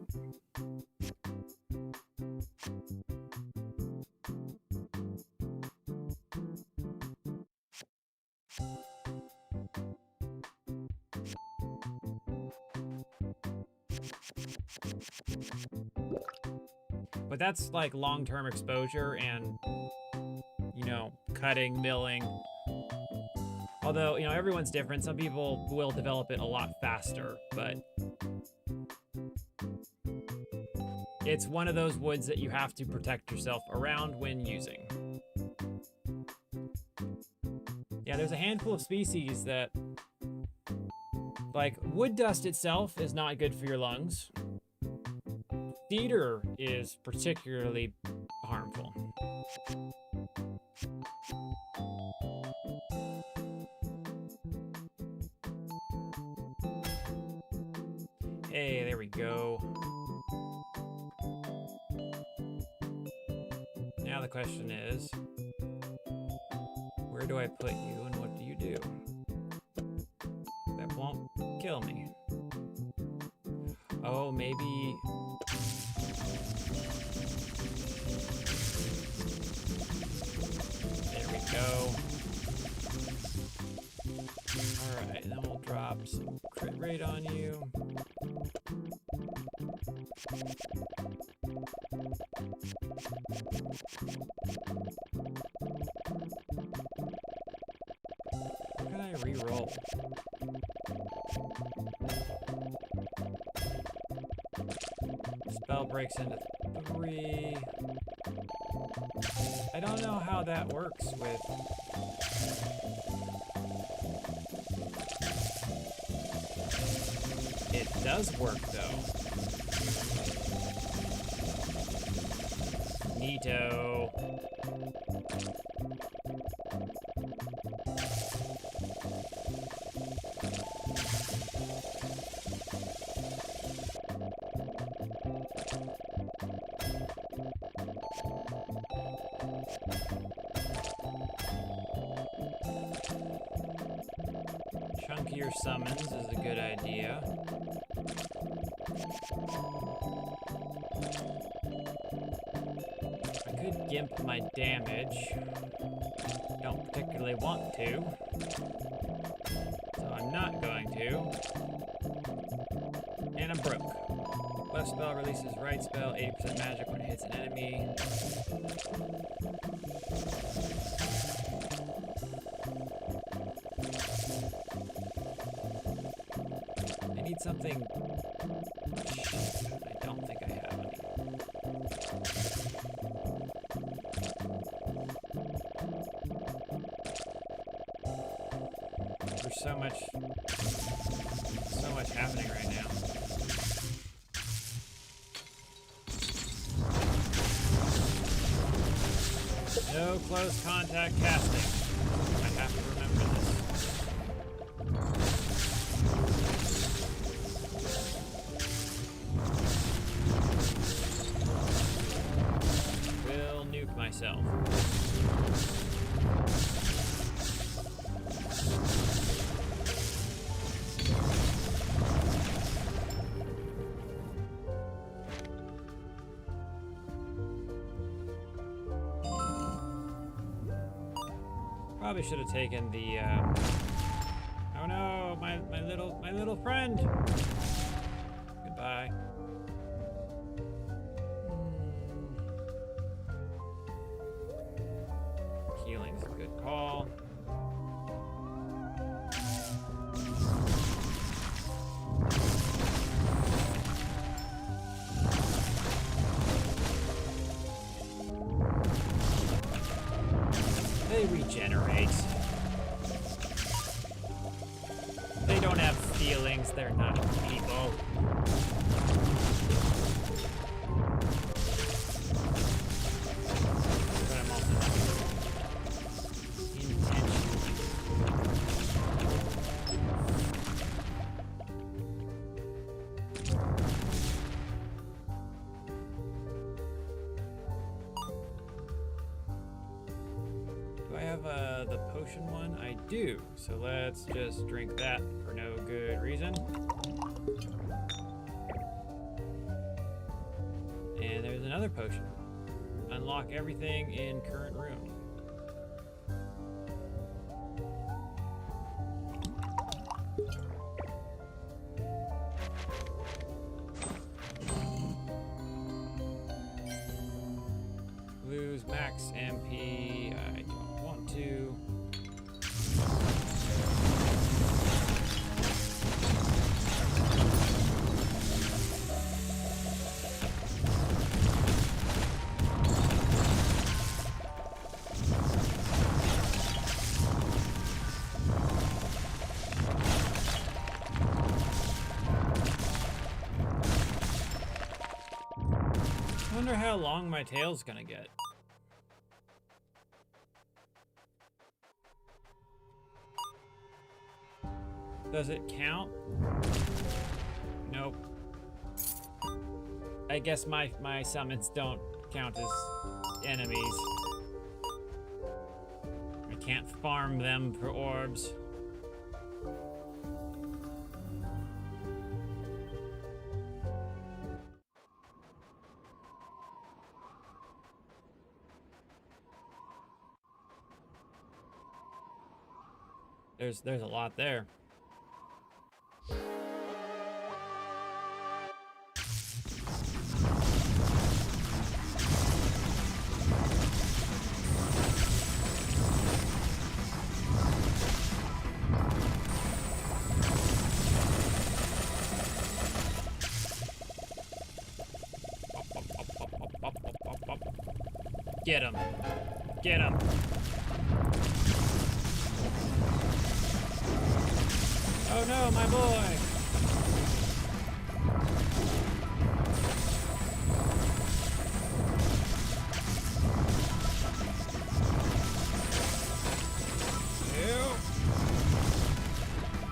But that's like long-term exposure and, you know, cutting, milling. Although, you know, everyone's different. Some people will develop it a lot faster, but it's one of those woods that you have to protect yourself around when using. Yeah, there's a handful of species that, like, wood dust itself is not good for your lungs. Cedar is particularly harmful. Hey, there we go. Now the question is, where do I put you and what do you do? That won't kill me. Oh, maybe... There we go. Alright, then we'll drop some crit rate on you. How can I re-roll? Spell breaks into 3. I don't know how that works with... It does work, though. Neato. Chunkier summons is a good idea. I could gimp my damage. Don't particularly want to. So I'm not going to. And I'm broke. Left spell releases right spell, 80% magic when it hits an enemy. I need something. I don't think I have any. There's so much happening right now. No close contact casting. I have to remember this. Will nuke myself. Probably should have taken the, oh no, my little friend. Goodbye. Healing's a good call. They regenerate. They don't have feelings, they're not people. But I'm also not intentionally. Do I have the potion one? I do. So let's just drink that for no good reason. And there's another potion. Unlock everything in current room. Lose max MP. I don't want to. wonder how long my tail's gonna get. Does it count? Nope. I guess my summons don't count as enemies. I can't farm them for orbs. There's a lot there. Get him. Get him. Oh no, my boy! Ew.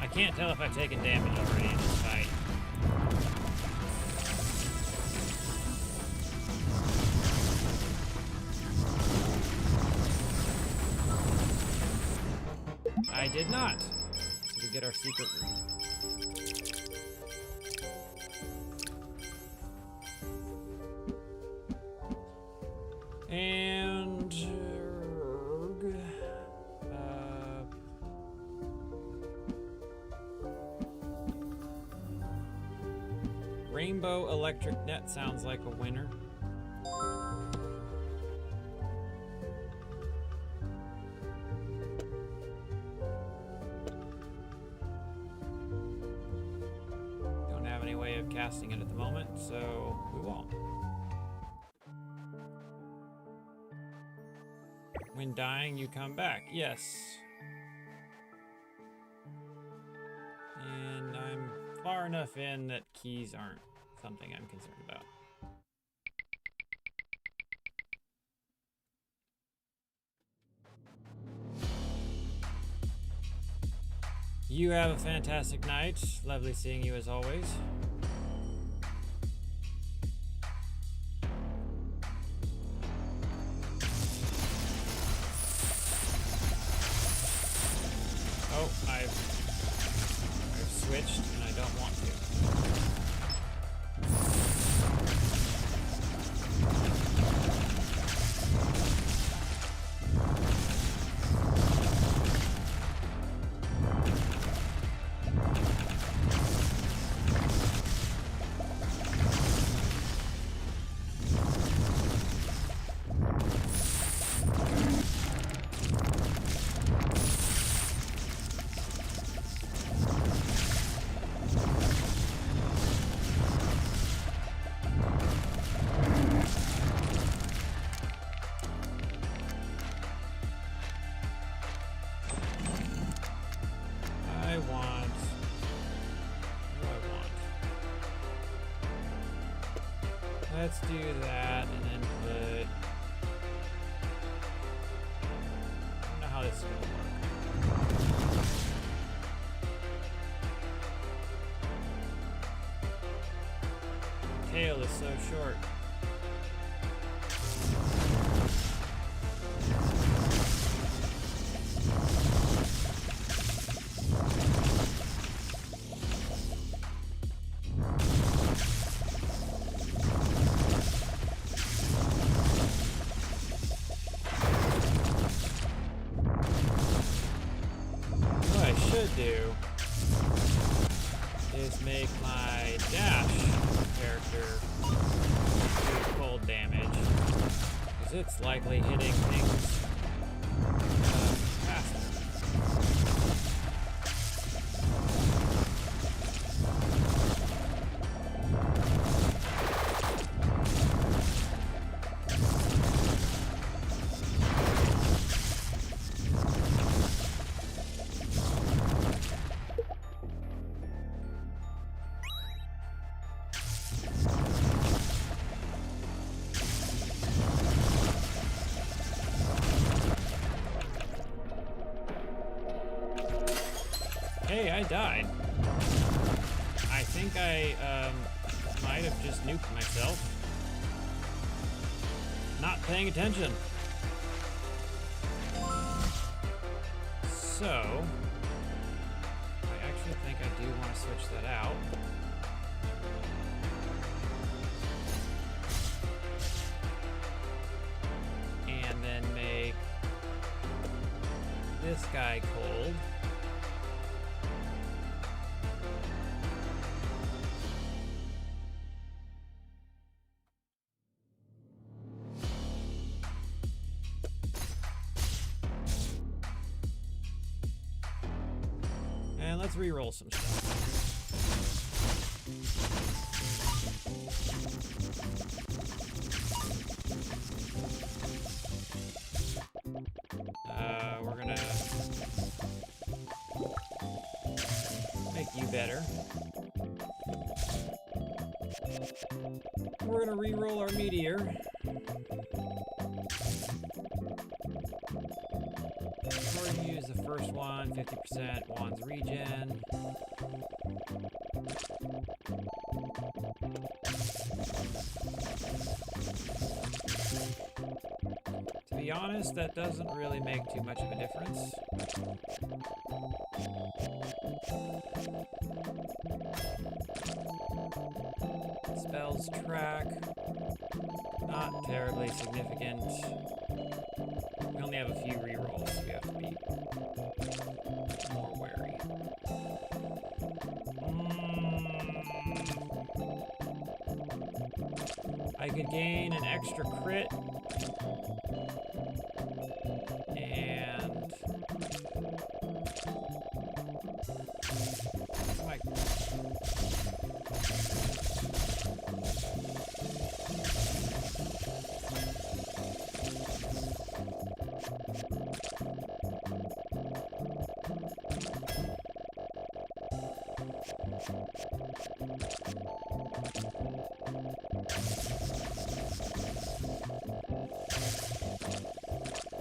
I can't tell if I've taken damage already in this fight. I did not. We get our secret room. And Rainbow Electric Net sounds like a winner. Casting it at the moment, so we won't. When dying, you come back. Yes. And I'm far enough in that keys aren't something I'm concerned about. You have a fantastic night. Lovely seeing you as always. Oh, I've switched and I don't want to. Let's do that and then put... I don't know how this is going to work. Tail is so short. Do is make my dash character do cold damage, because it's likely hitting things faster. died. I think I might have just nuked myself. Not paying attention. So, I actually think I do want to switch that out. And then make this guy cold. And let's re-roll some stuff. We're gonna make you better. We're gonna re-roll our meteor. We're gonna use the first one, 50% Juan's regen. To be honest, that doesn't really make too much of a difference. Spells track, not terribly significant. We only have a few rerolls, so we have to be more wary. I could gain an extra crit. And like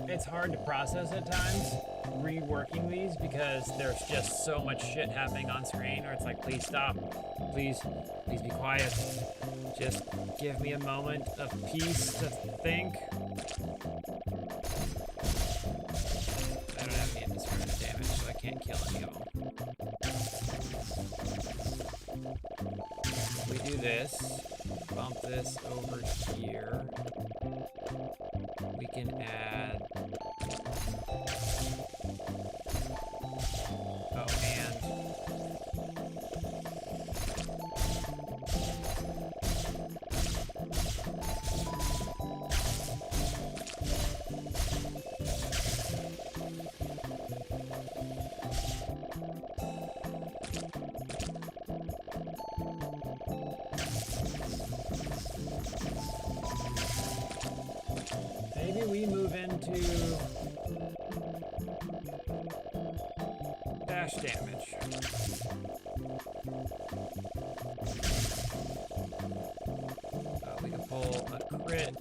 it's hard to process at times, reworking these, because there's just so much shit happening on screen where it's like, please stop, please be quiet, just give me a moment of peace to think. I don't have any indiscriminate damage, so I can't kill any of them. We do this, bump this over here. We can add, maybe we move into dash damage. We can pull a crit.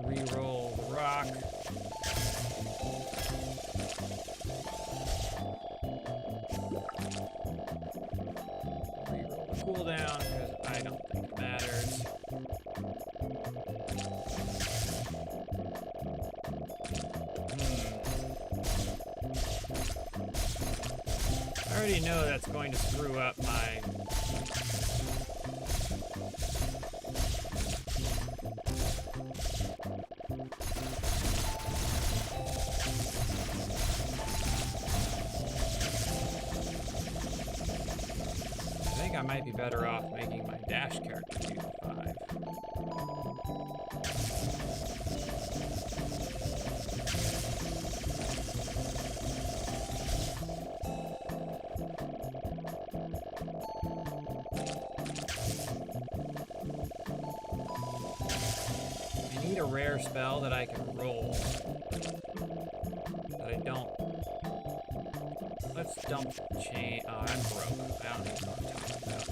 Reroll the rock. Reroll the cooldown, because I don't think it matters. I already know that's going to screw up my I might be better off making my dash character do 5. I need a rare spell that I can roll. But I don't. Let's dump the chain. Oh, that's broke. I don't know what I'm talking about.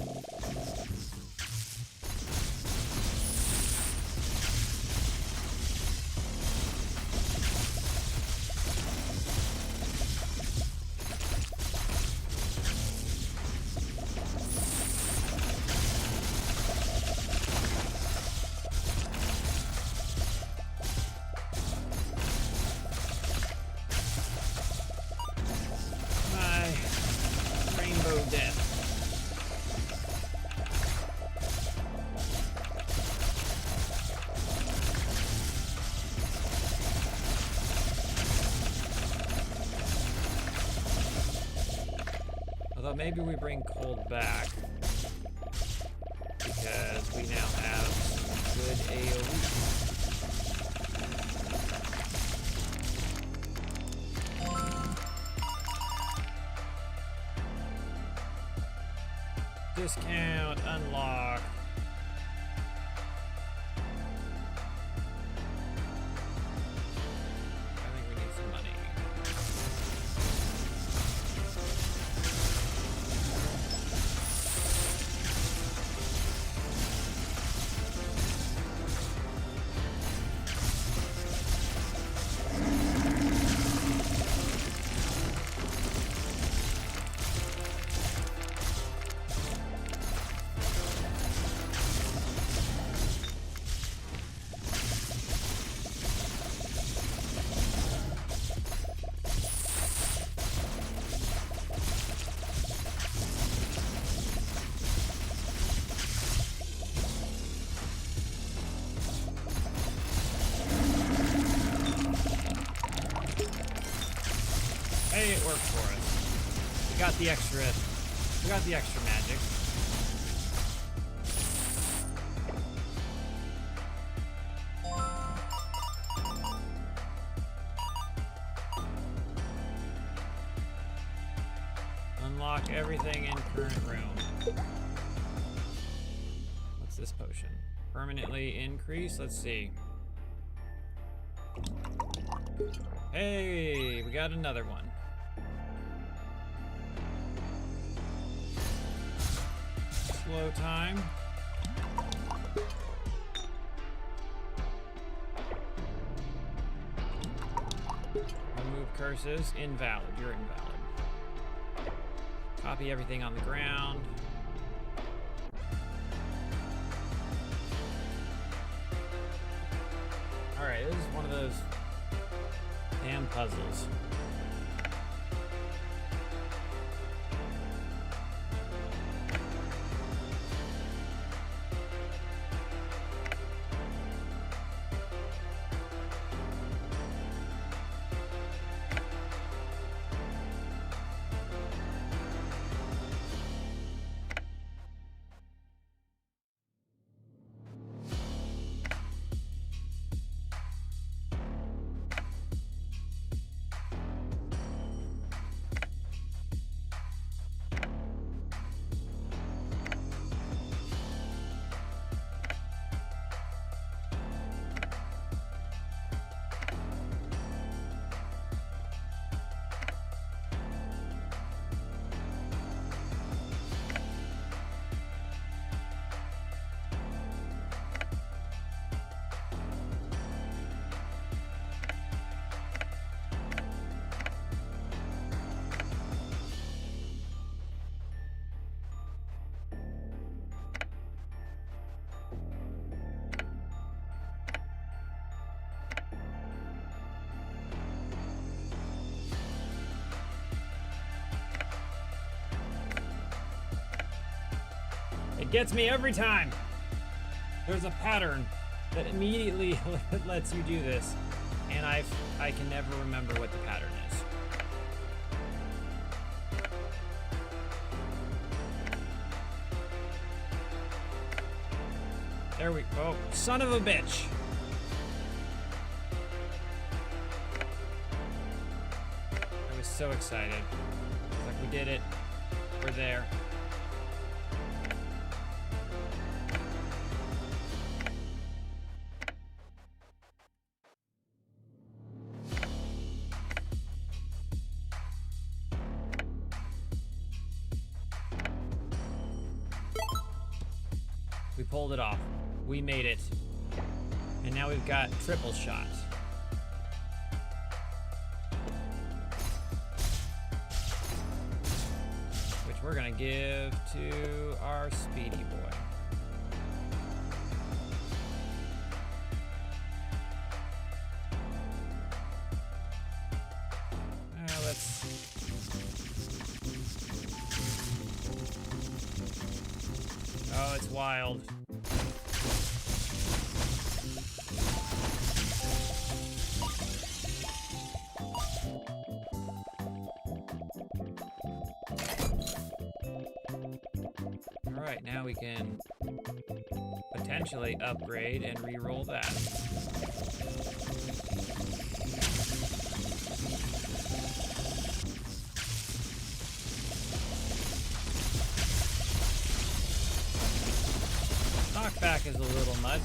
Maybe we bring cold back because we now have some good AoE. Discount, unlock. I think we need some money. Hey, it worked for us. We got the extra magic. Unlock everything in current room. What's this potion? Permanently increase? Let's see. Hey, we got another one. Slow time. Remove curses. Invalid. You're invalid. Copy everything on the ground. Alright, this is one of those damn puzzles. It gets me every time. There's a pattern that immediately lets you do this, and I can never remember what the pattern is. There we go. Son of a bitch. I was so excited. It's like, we did it. We're there. We pulled it off. We made it. And now we've got triple shot. Which we're gonna give to our speedy boy. Oh, it's wild. All right, now we can potentially upgrade and re-roll that. Knockback is a little much.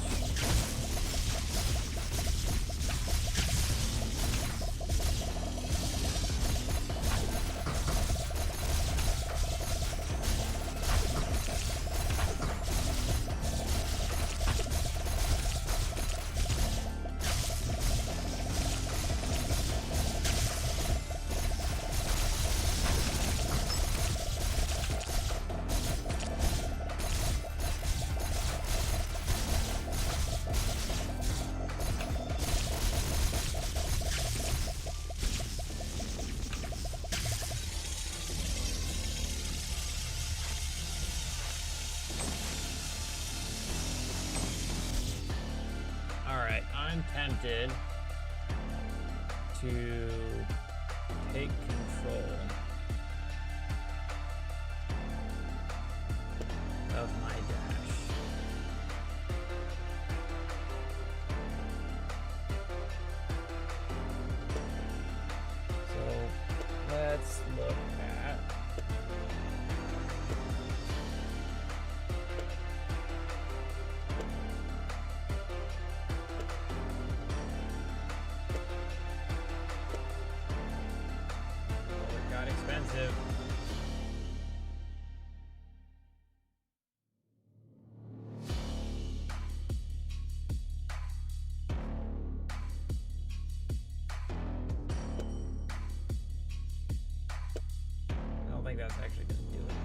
I'm tempted to take control of my dash. So let's look at expensive. I don't think that's actually going to do anything.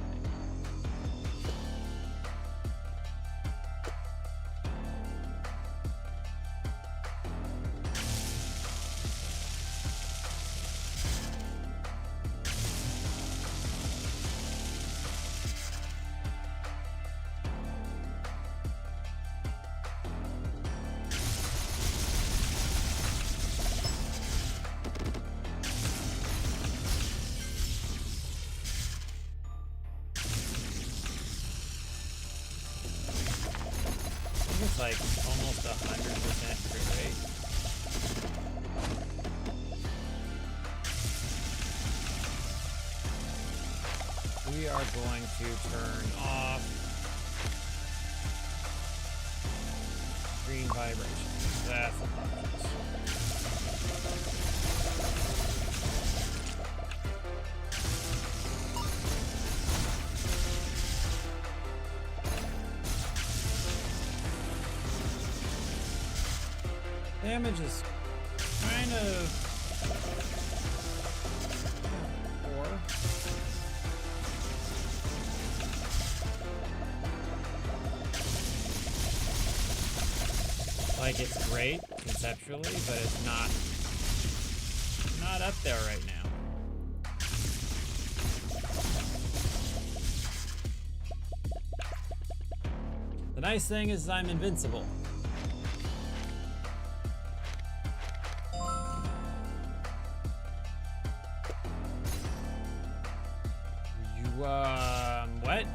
It's like almost 100% crit rate. We are going to turn off green vibration. That's obnoxious. Damage is kind of poor. Like, it's great conceptually, but it's not up there right now. The nice thing is I'm invincible. What?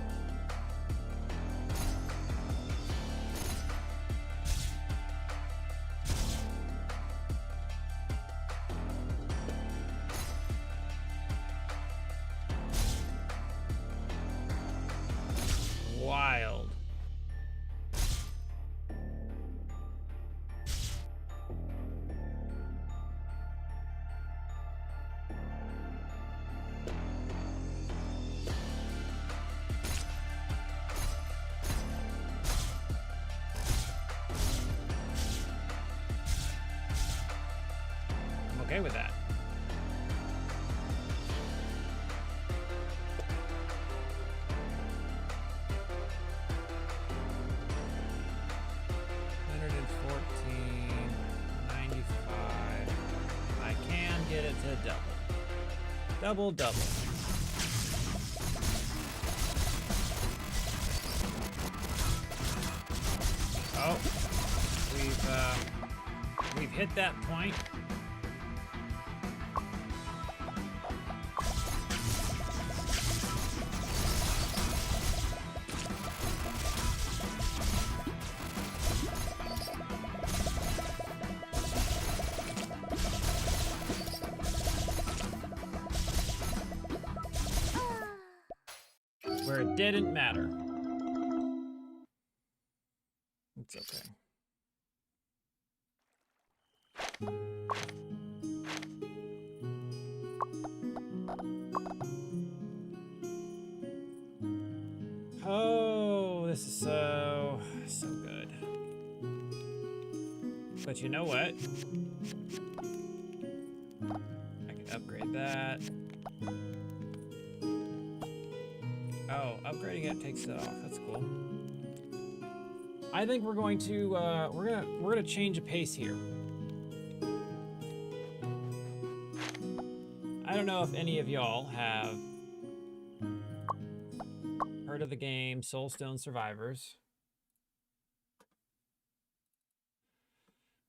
Wild. okay with that. I can get it to double. Double. Oh, we've hit that point. Where it didn't matter. It's okay. Oh, this is so good. But you know what? I can upgrade that. Oh, upgrading it takes it off. That's cool. I think we're going to we're gonna change a pace here. I don't know if any of y'all have heard of the game Soulstone Survivors,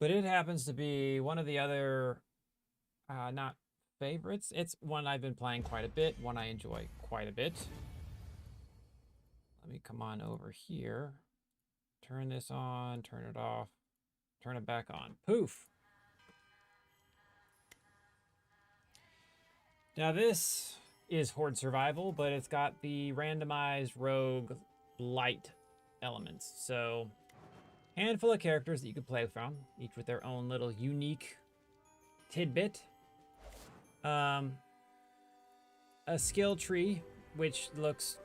but it happens to be one of the other not favorites. It's one I've been playing quite a bit, one I enjoy quite a bit. Let me come on over here. Turn this on, turn it off, turn it back on. Poof. Now this is Horde Survival, but it's got the randomized rogue light elements. So, handful of characters that you can play from, each with their own little unique tidbit. A skill tree, which looks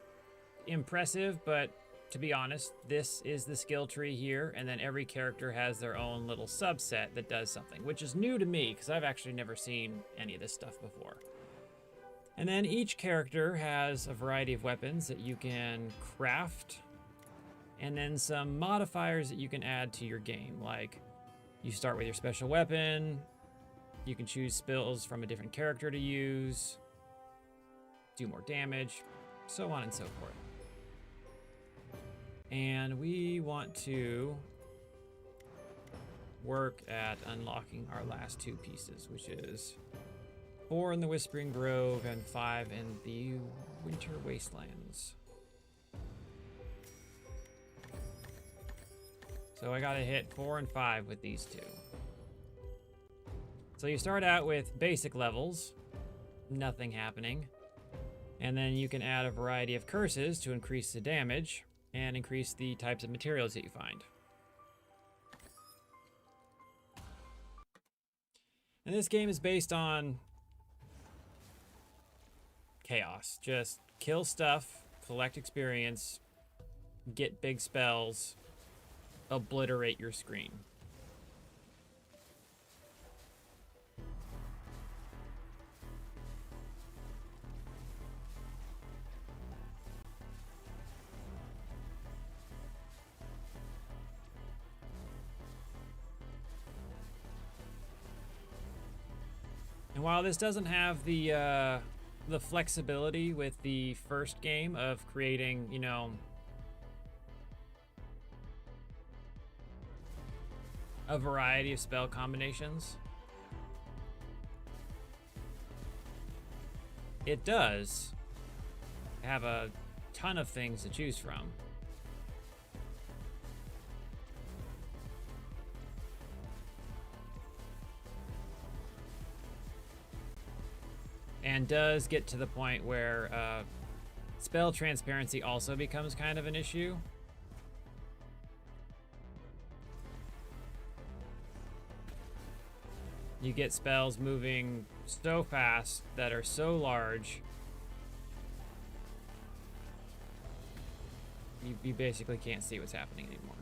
impressive, but to be honest, this is the skill tree here, and then every character has their own little subset that does something, which is new to me because I've actually never seen any of this stuff before. And then each character has a variety of weapons that you can craft, and then some modifiers that you can add to your game, like you start with your special weapon, you can choose spells from a different character to use, do more damage, so on and so forth. And we want to work at unlocking our last two pieces, which is 4 in the Whispering Grove and 5 in the Winter Wastelands. So I gotta hit 4 and 5 with these two. So you start out with basic levels, nothing happening. And then you can add a variety of curses to increase the damage and increase the types of materials that you find. And this game is based on chaos. Just kill stuff, collect experience, get big spells, obliterate your screen. And while this doesn't have the flexibility with the first game of creating, you know, a variety of spell combinations, it does have a ton of things to choose from. And does get to the point where spell transparency also becomes kind of an issue. You get spells moving so fast that are so large, you basically can't see what's happening anymore.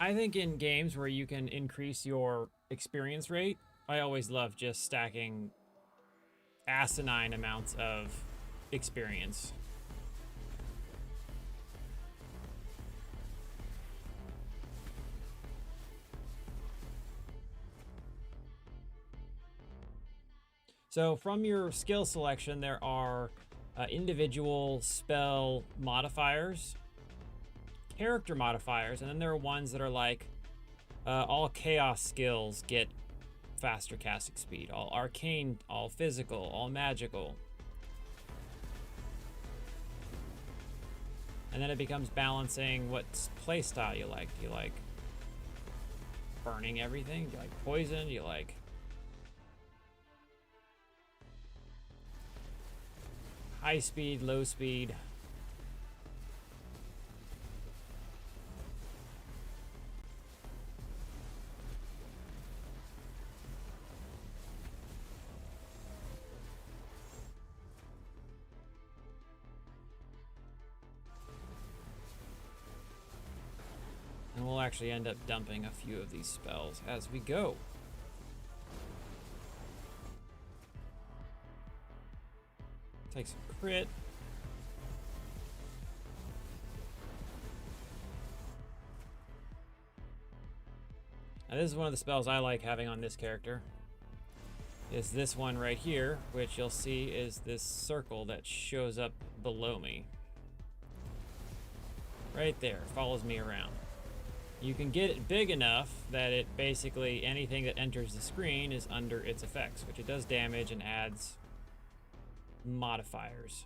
I think in games where you can increase your experience rate, I always love just stacking asinine amounts of experience. So from your skill selection, there are individual spell modifiers, character modifiers, and then there are ones that are like all chaos skills get faster casting speed, all arcane, all physical, all magical. And then it becomes balancing what playstyle you like. Do you like burning everything? Do you like poison? Do you like high speed, low speed? And we'll actually end up dumping a few of these spells as we go. Take some crit. Now this is one of the spells I like having on this character. Is this one right here, which you'll see is this circle that shows up below me. Right there, follows me around. You can get it big enough that it basically, anything that enters the screen is under its effects, which it does damage and adds modifiers.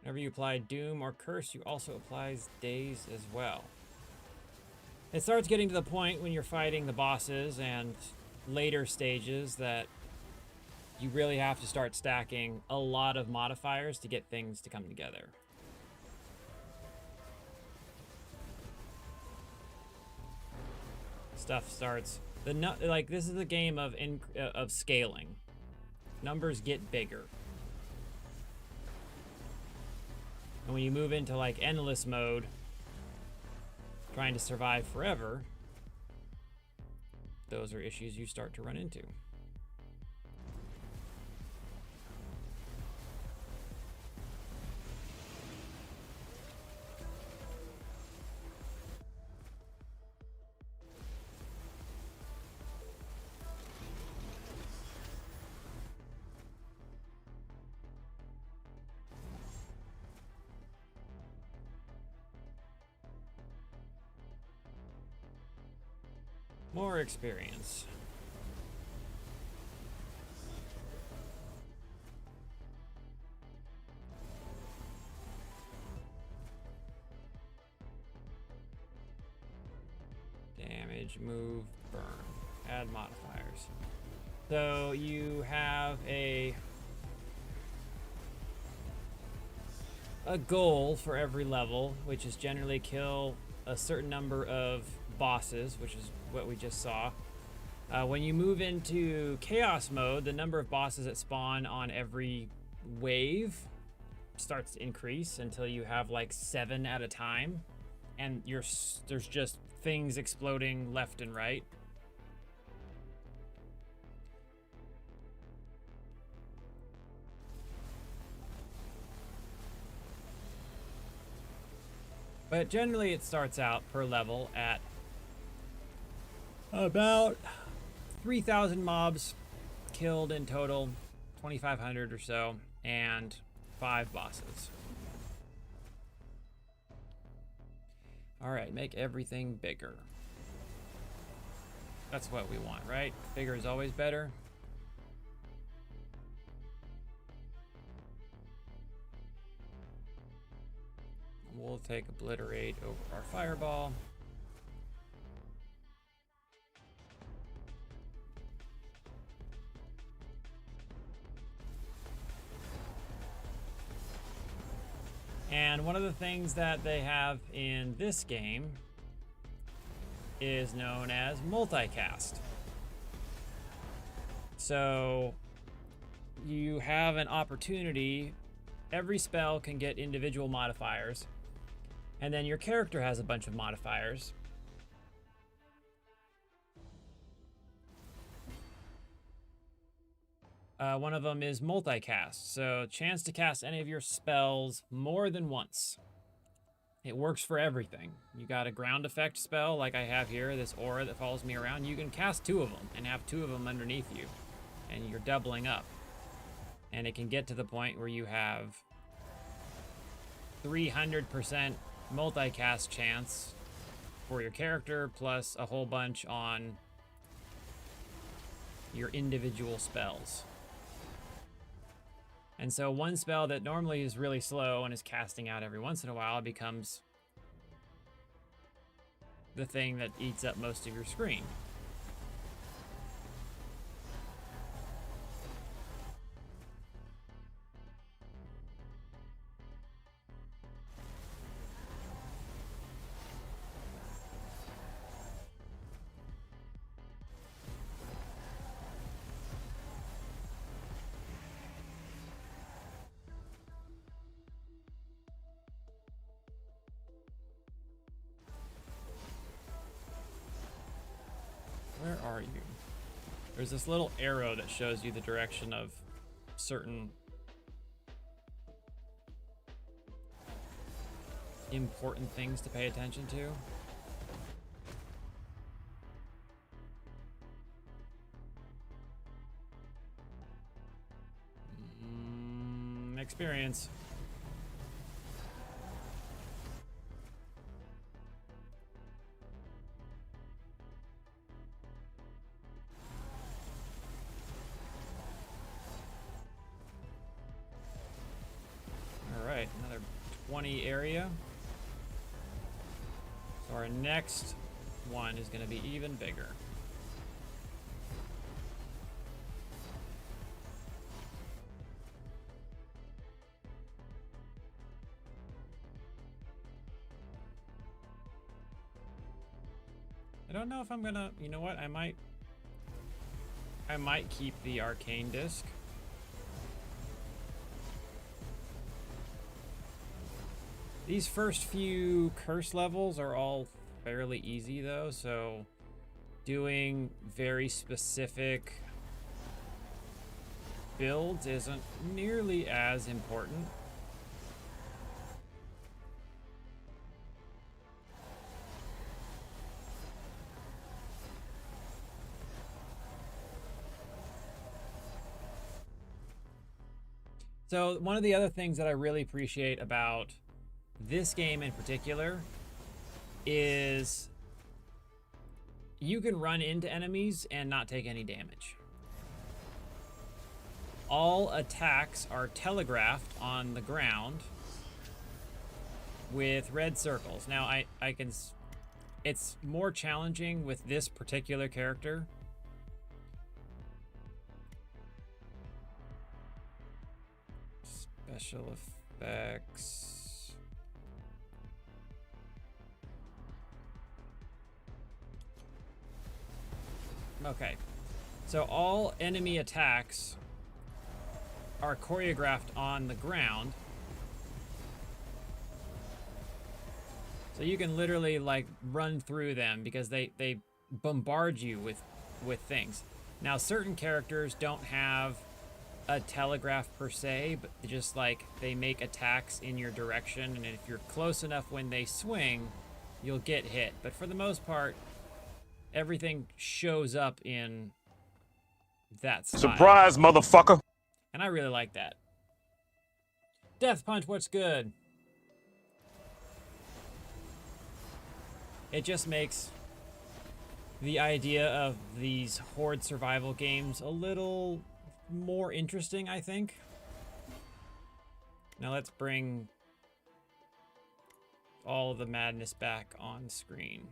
Whenever you apply Doom or Curse, you also apply Daze as well. It starts getting to the point when you're fighting the bosses and later stages that you really have to start stacking a lot of modifiers to get things to come together. Stuff starts... Like, this is a game of scaling. Numbers get bigger. And when you move into like endless mode, trying to survive forever, those are issues you start to run into. More experience. Damage, move, burn. Add modifiers. So you have a goal for every level, which is generally kill a certain number of bosses, which is what we just saw. When you move into chaos mode, the number of bosses that spawn on every wave starts to increase until you have like 7 at a time, and there's just things exploding left and right. But generally it starts out per level at about 3,000 mobs killed in total, 2,500 or so, and 5 bosses. Alright, make everything bigger. That's what we want, right? Bigger is always better. We'll take Obliterate over our Fireball. one of the things that they have in this game is known as multicast. So you have an opportunity, every spell can get individual modifiers, and then your character has a bunch of modifiers. One of them is multicast, so chance to cast any of your spells more than once. It works for everything. You got a ground effect spell like I have here, this aura that follows me around. You can cast 2 of them and have 2 of them underneath you, and you're doubling up. And it can get to the point where you have 300% multicast chance for your character, plus a whole bunch on your individual spells. And so one spell that normally is really slow and is casting out every once in a while becomes the thing that eats up most of your screen. Where are you? There's this little arrow that shows you the direction of certain important things to pay attention to. Experience. Alright, another 20 area. So our next one is going to be even bigger. I don't know if I'm gonna, you know what, I might keep the arcane disc. These first few curse levels are all fairly easy though, so doing very specific builds isn't nearly as important. So one of the other things that I really appreciate about this game in particular is you can run into enemies and not take any damage. All attacks are telegraphed on the ground with red circles. Now I can, it's more challenging with this particular character. Special effects. Okay, so all enemy attacks are choreographed on the ground. So you can literally like run through them because they bombard you with things. Now certain characters don't have a telegraph per se, but just like they make attacks in your direction, and if you're close enough when they swing, you'll get hit. But for the most part, everything shows up in that style. Surprise, motherfucker! And I really like that. Death Punch, what's good? It just makes the idea of these horde survival games a little more interesting, I think. Now let's bring all of the madness back on screen.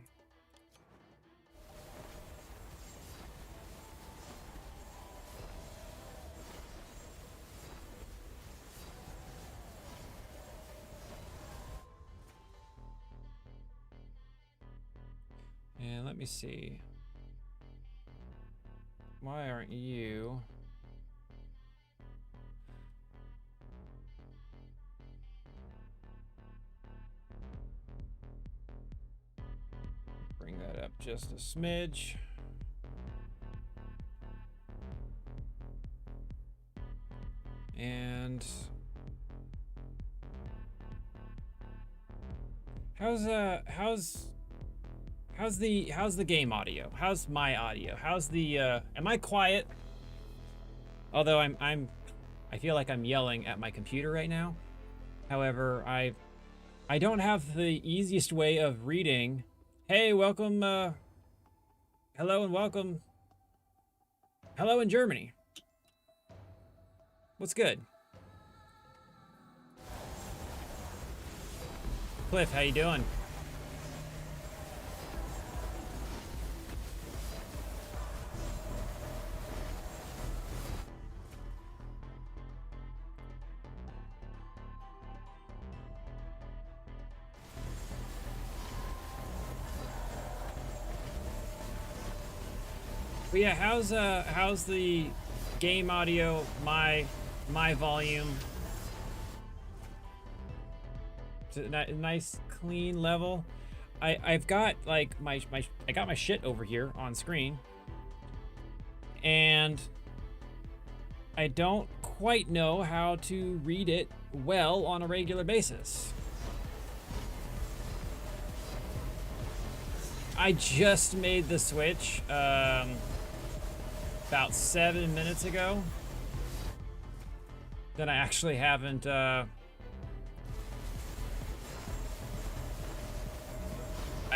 And let me see. Why aren't you? Bring that up just a smidge. And how's the game audio? How's my audio? How's the am I quiet? Although I feel like I'm yelling at my computer right now. However, I don't have the easiest way of reading. Hey, welcome hello and welcome. Hello in Germany. What's good? Cliff, how you doing? But yeah, how's the game audio, my volume? It's a nice clean level. I've got like I got my shit over here on screen, and I don't quite know how to read it well on a regular basis. I just made the switch about 7 minutes ago. Then I actually haven't I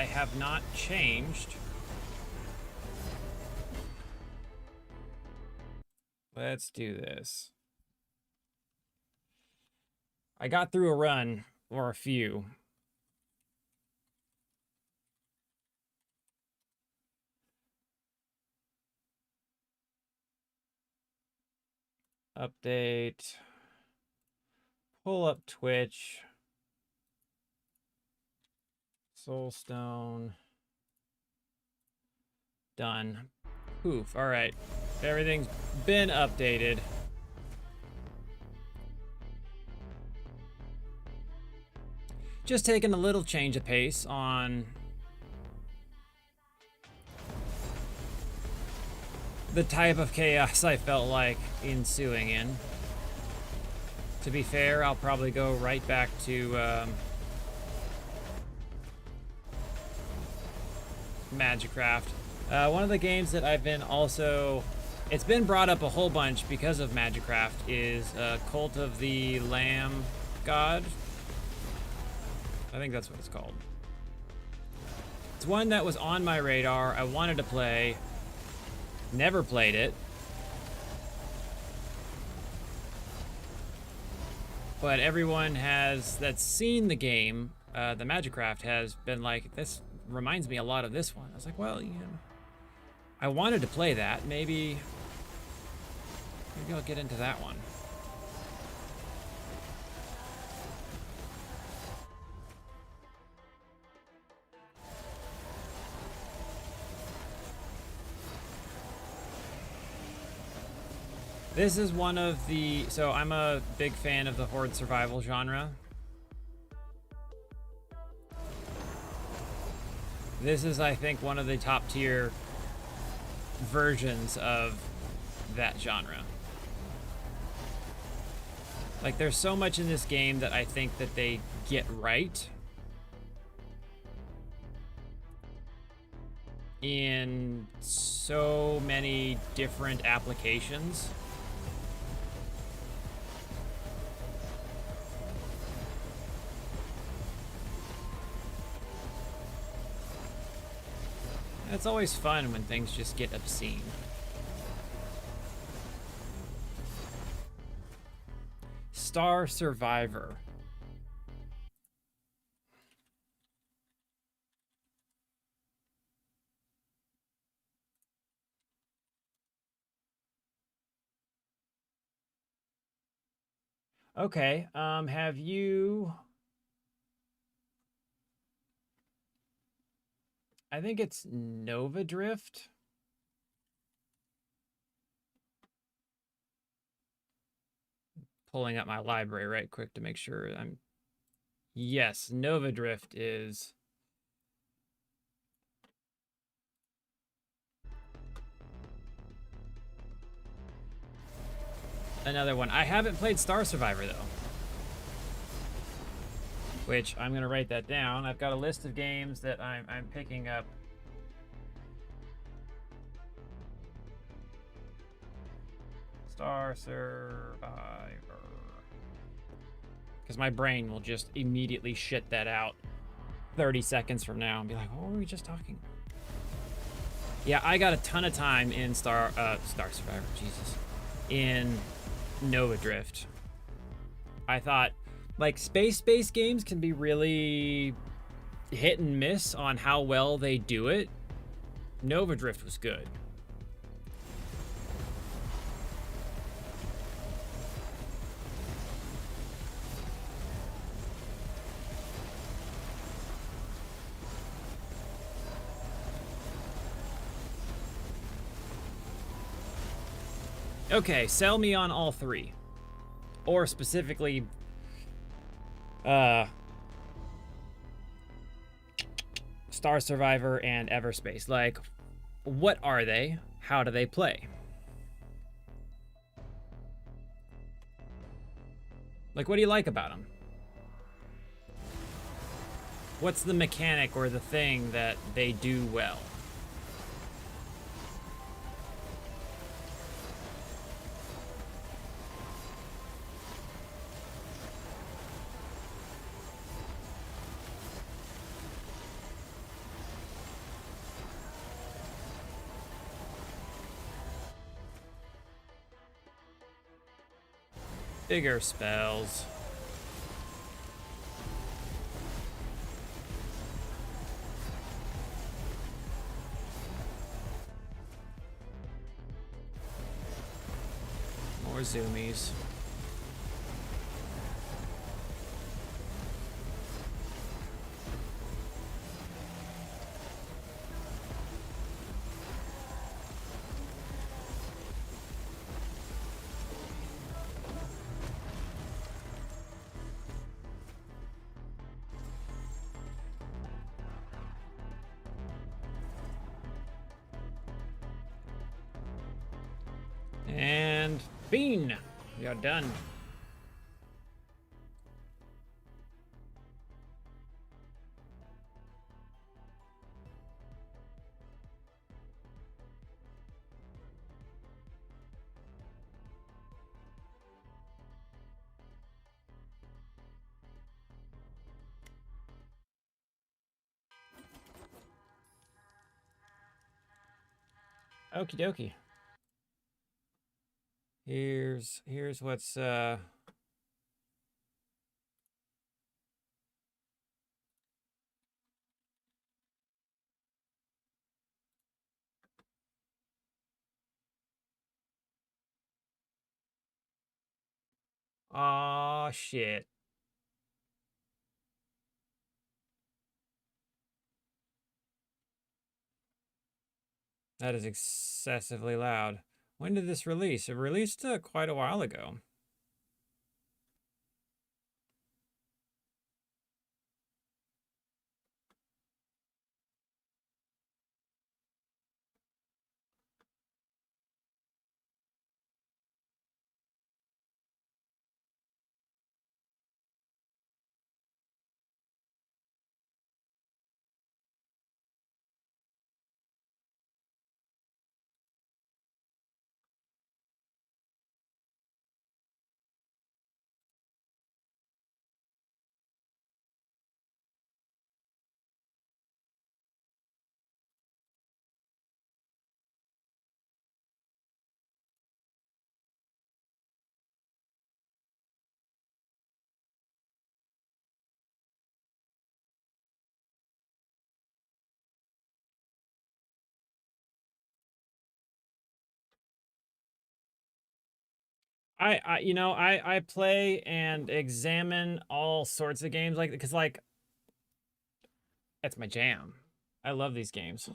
have not changed. Let's do this. I got through a run, or a few. Update. Pull up Twitch. Soulstone. Done. Poof. All right. Everything's been updated. Just taking a little change of pace on the type of chaos I felt like ensuing in. To be fair, I'll probably go right back to Magicraft. One of the games that I've been also... It's been brought up a whole bunch because of Magicraft is Cult of the Lamb God. I think that's what it's called. It's one that was on my radar. I wanted to play. Never played it. But everyone that's seen the game, the Magicraft, has been like, this reminds me a lot of this one. I was like, well, you know, I wanted to play that. Maybe I'll get into that one. This is one of the... So I'm a big fan of the Horde survival genre. This is, I think, one of the top tier versions of that genre. Like, there's so much in this game that I think that they get right in so many different applications. It's always fun when things just get obscene. Star Survivor. Okay, have you... I think it's Nova Drift. Pulling up my library right quick to make sure I'm... Yes, Nova Drift is... another one. I haven't played Star Survivor, though. Which, I'm going to write that down. I've got a list of games that I'm picking up. Star Survivor. Because my brain will just immediately shit that out 30 seconds from now and be like, what were we just talking about? Yeah, I got a ton of time in Star Survivor, Jesus. In Nova Drift. I thought, like, space-based games can be really hit and miss on how well they do it. Nova Drift was good. Okay, sell me on all three. Or specifically, Star Survivor and Everspace. Like, what are they? How do they play? Like, what do you like about them? What's the mechanic or the thing that they do well? Bigger spells. More zoomies. And Bean, we are done. Okie dokie. Here's what's aw, shit. That is excessively loud. When did this release? It released quite a while ago. I play and examine all sorts of games like, because like, it's my jam. I love these games.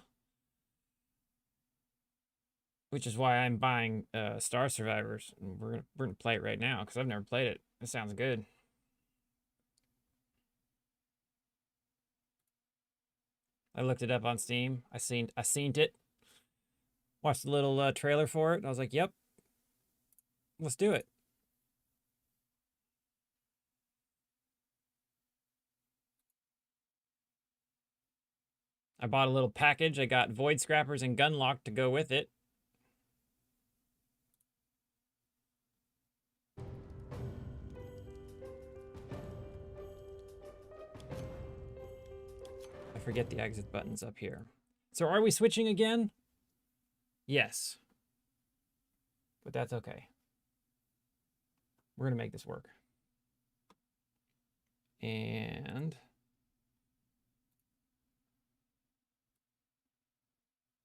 Which is why I'm buying Star Survivors. We're gonna play it right now because I've never played it. It sounds good. I looked it up on Steam. I seen it. Watched a little trailer for it. And I was like, "Yep, let's do it." I bought a little package. I got Void Scrappers and Gunlock to go with it. I forget the exit buttons up here. So are we switching again? Yes. But that's okay. We're going to make this work. And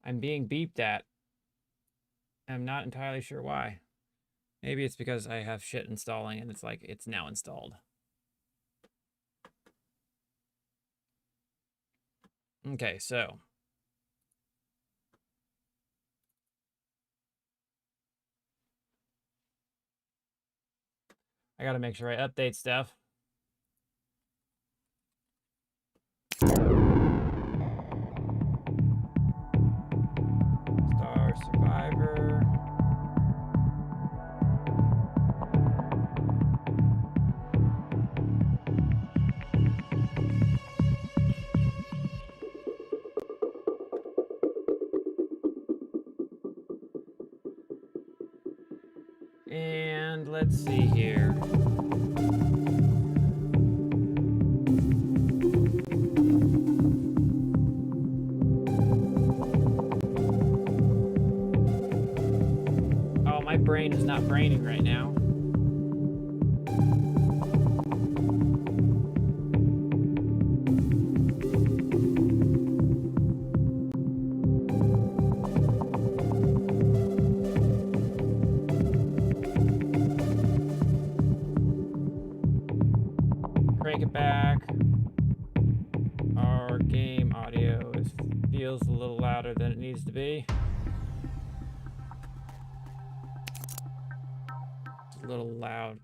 I'm being beeped at. I'm not entirely sure why. Maybe it's because I have shit installing and it's like it's now installed. Okay, so I got to make sure I update stuff. Star Survivor. And let's see here. Oh, my brain is not braining right now. Crank it back. Our game audio feels a little louder than it needs to be. It's a little loud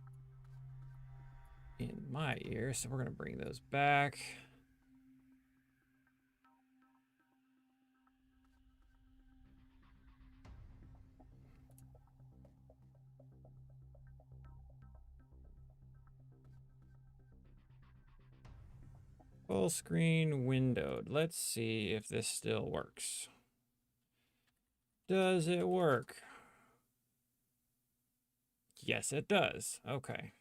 in my ear, so we're going to bring those back. Full screen windowed. Let's see if this still works. Does it work? Yes, it does. Okay.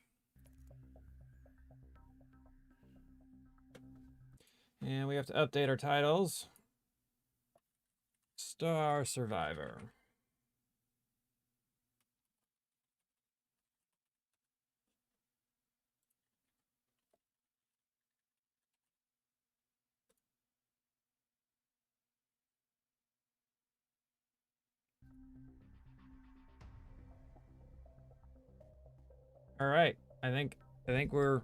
And we have to update our titles. Star Survivor. All right. I think we're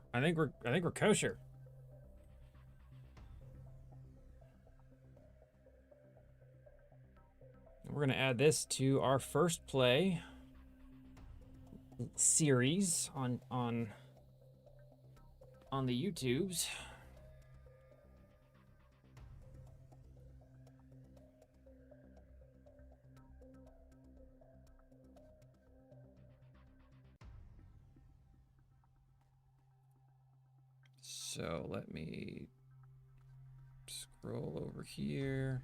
kosher. We're gonna add this to our first play series on the YouTubes. So let me scroll over here.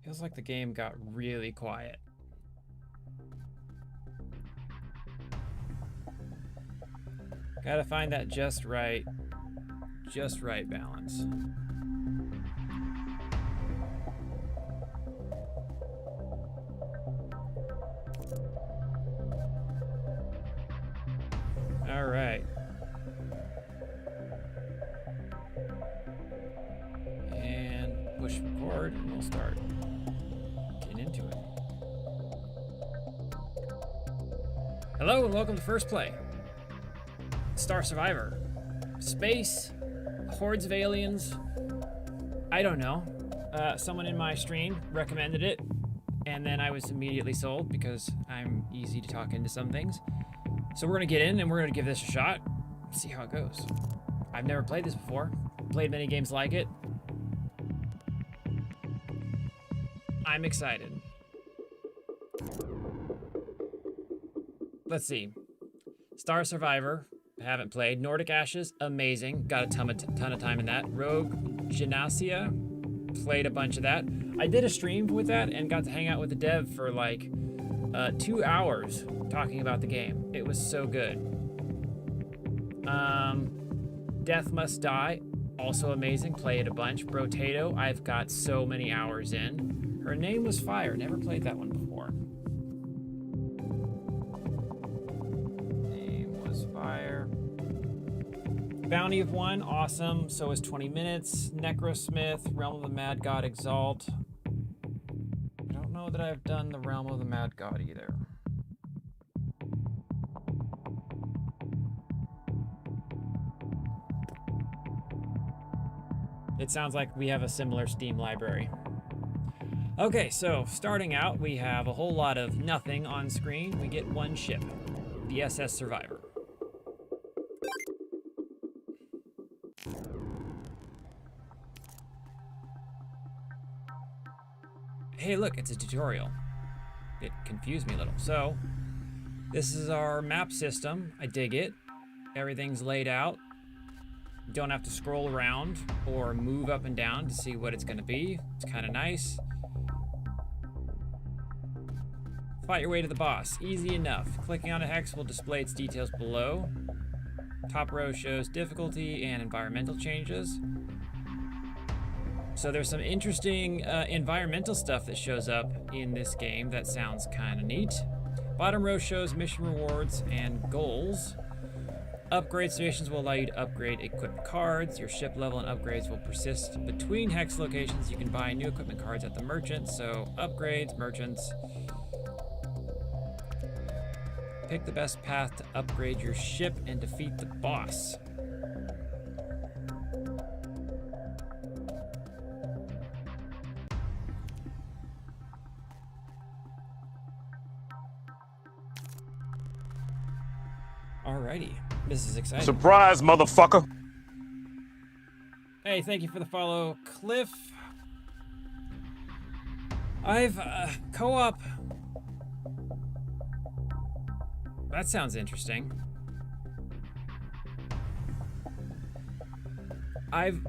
Feels like the game got really quiet. Gotta find that just right balance. All right. And push record and we'll start getting into it. Hello and welcome to First Play. Star Survivor. Space, hordes of aliens. I don't know. Someone in my stream recommended it, and then I was immediately sold because I'm easy to talk into some things. So we're gonna get in and we're gonna give this a shot, see how it goes. I've never played this before. Played many games like it. I'm excited. Let's see. Star Survivor, haven't played. Nordic Ashes, amazing. Got a ton of time in that. Rogue Genasia, played a bunch of that. I did a stream with that and got to hang out with the dev for like 2 hours talking about the game. It was so good. Death Must Die, also amazing. Played a bunch. Brotato, I've got so many hours in. Her Name Was Fire, never played that one before. Fire. Bounty of One, awesome. So is 20 Minutes. Necrosmith, Realm of the Mad God Exalt. I don't know that I've done the Realm of the Mad God either. It sounds like we have a similar Steam library. Okay, so starting out, we have a whole lot of nothing on screen. We get one ship, the SS Survivor. Hey, look, it's a tutorial. It confused me a little. So, this is our map system. I dig it. Everything's laid out. You don't have to scroll around or move up and down to see what it's gonna be. It's kind of nice. Fight your way to the boss. Easy enough. Clicking on a hex will display its details below. Top row shows difficulty and environmental changes. So there's some interesting environmental stuff that shows up in this game that sounds kind of neat. Bottom row shows mission rewards and goals. Upgrade stations will allow you to upgrade equipment cards. Your ship level and upgrades will persist between hex locations. You can buy new equipment cards at the merchant. So upgrades, merchants. Pick the best path to upgrade your ship and defeat the boss. Alrighty, this is exciting. Surprise, motherfucker! Hey, thank you for the follow, Cliff. I've co-op. That sounds interesting. I've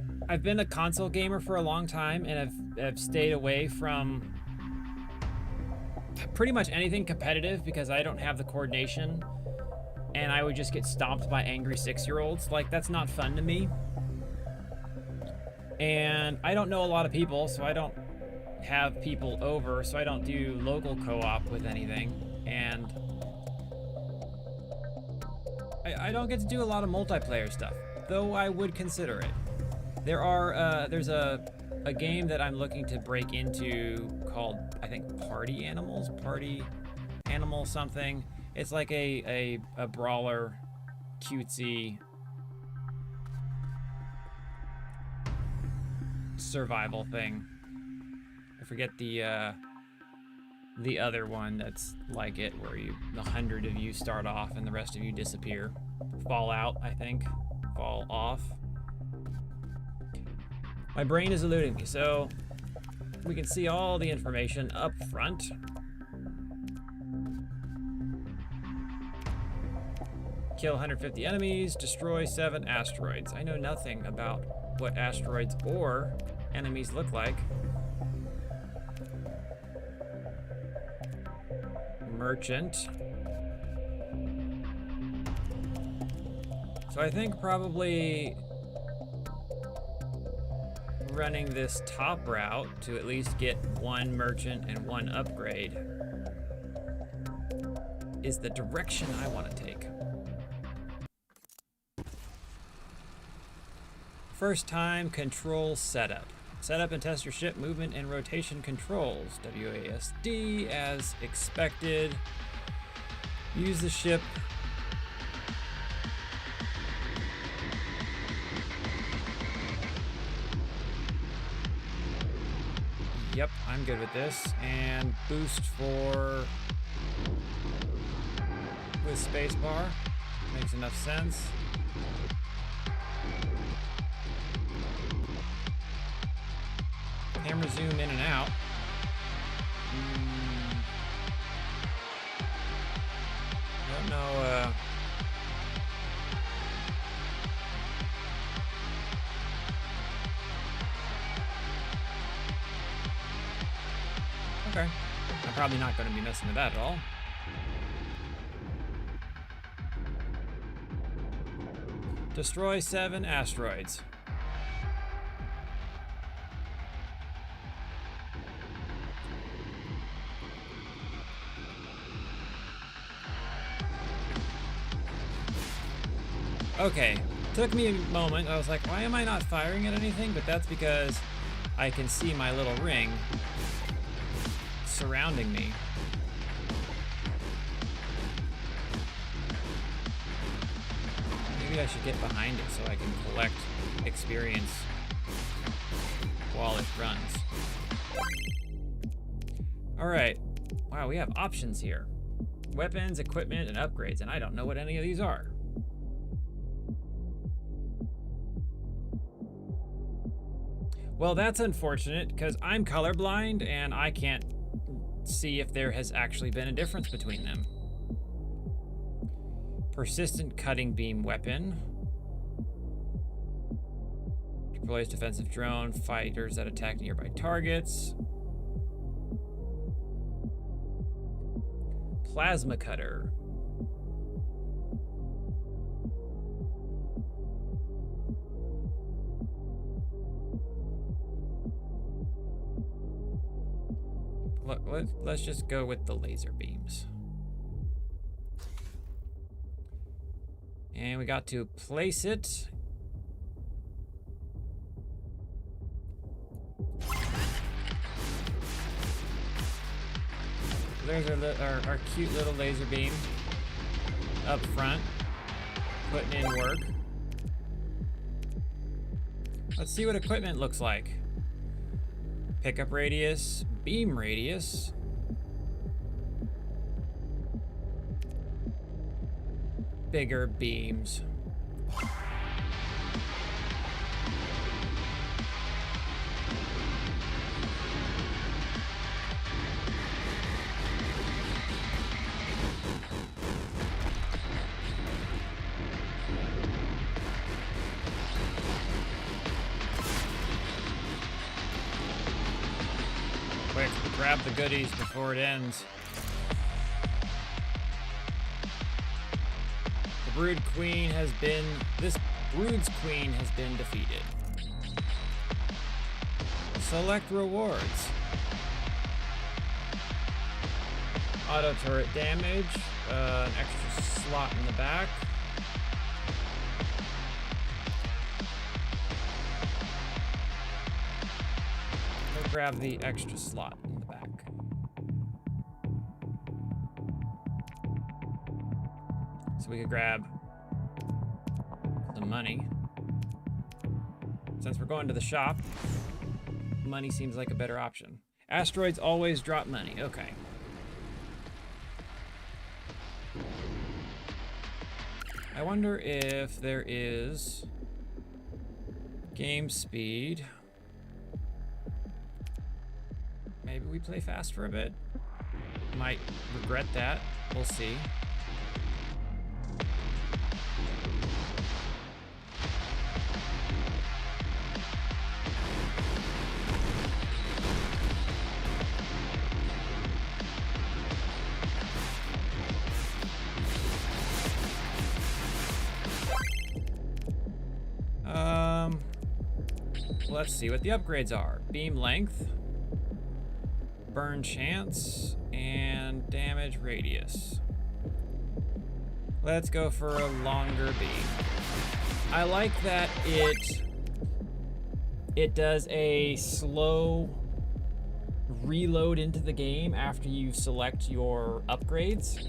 been a console gamer for a long time, and I've stayed away from pretty much anything competitive because I don't have the coordination. And I would just get stomped by angry 6-year-olds. Like, that's not fun to me. And I don't know a lot of people, so I don't have people over, so I don't do local co-op with anything. And I don't get to do a lot of multiplayer stuff, though I would consider it. There's a game that I'm looking to break into called, I think, Party Animal something. It's like a brawler, cutesy survival thing. I forget the other one that's like it, where 100 of you start off and the rest of you disappear. Fallout, I think. Fall off. My brain is eluding me, so we can see all the information up front. Kill 150 enemies, destroy 7 asteroids. I know nothing about what asteroids or enemies look like. Merchant. So I think probably running this top route to at least get 1 merchant and 1 upgrade is the direction I want to take. First time control setup. Set up and test your ship movement and rotation controls. WASD as expected. Use the ship. Yep, I'm good with this. And boost for with spacebar. Makes enough sense. Camera zoom in and out. Don't know. Okay. I'm probably not going to be messing with that at all. Destroy 7 asteroids. Okay, took me a moment. I was like, why am I not firing at anything? But that's because I can see my little ring surrounding me. Maybe I should get behind it so I can collect experience while it runs. All right. Wow, we have options here. Weapons, equipment, and upgrades, and I don't know what any of these are. Well, that's unfortunate because I'm colorblind and I can't see if there has actually been a difference between them. Persistent cutting beam weapon. Deploys defensive drone, fighters that attack nearby targets. Plasma cutter. Look, let's just go with the laser beams. And we got to place it. There's our cute little laser beam up front, putting in work. Let's see what equipment looks like. Pickup radius, beam radius. Bigger beams. Quick, grab the goodies before it ends. The Brood's Queen has been defeated. Select rewards. Auto turret damage, an extra slot in the back. We'll grab the extra slot in the back. So we could grab some money. Since we're going to the shop, money seems like a better option. Asteroids always drop money. Okay. I wonder if there is game speed. Maybe we play fast for a bit. Might regret that. We'll see. Let's see what the upgrades are. Beam length, burn chance, and damage radius. Let's go for a longer beam. I like that it does a slow reload into the game after you select your upgrades.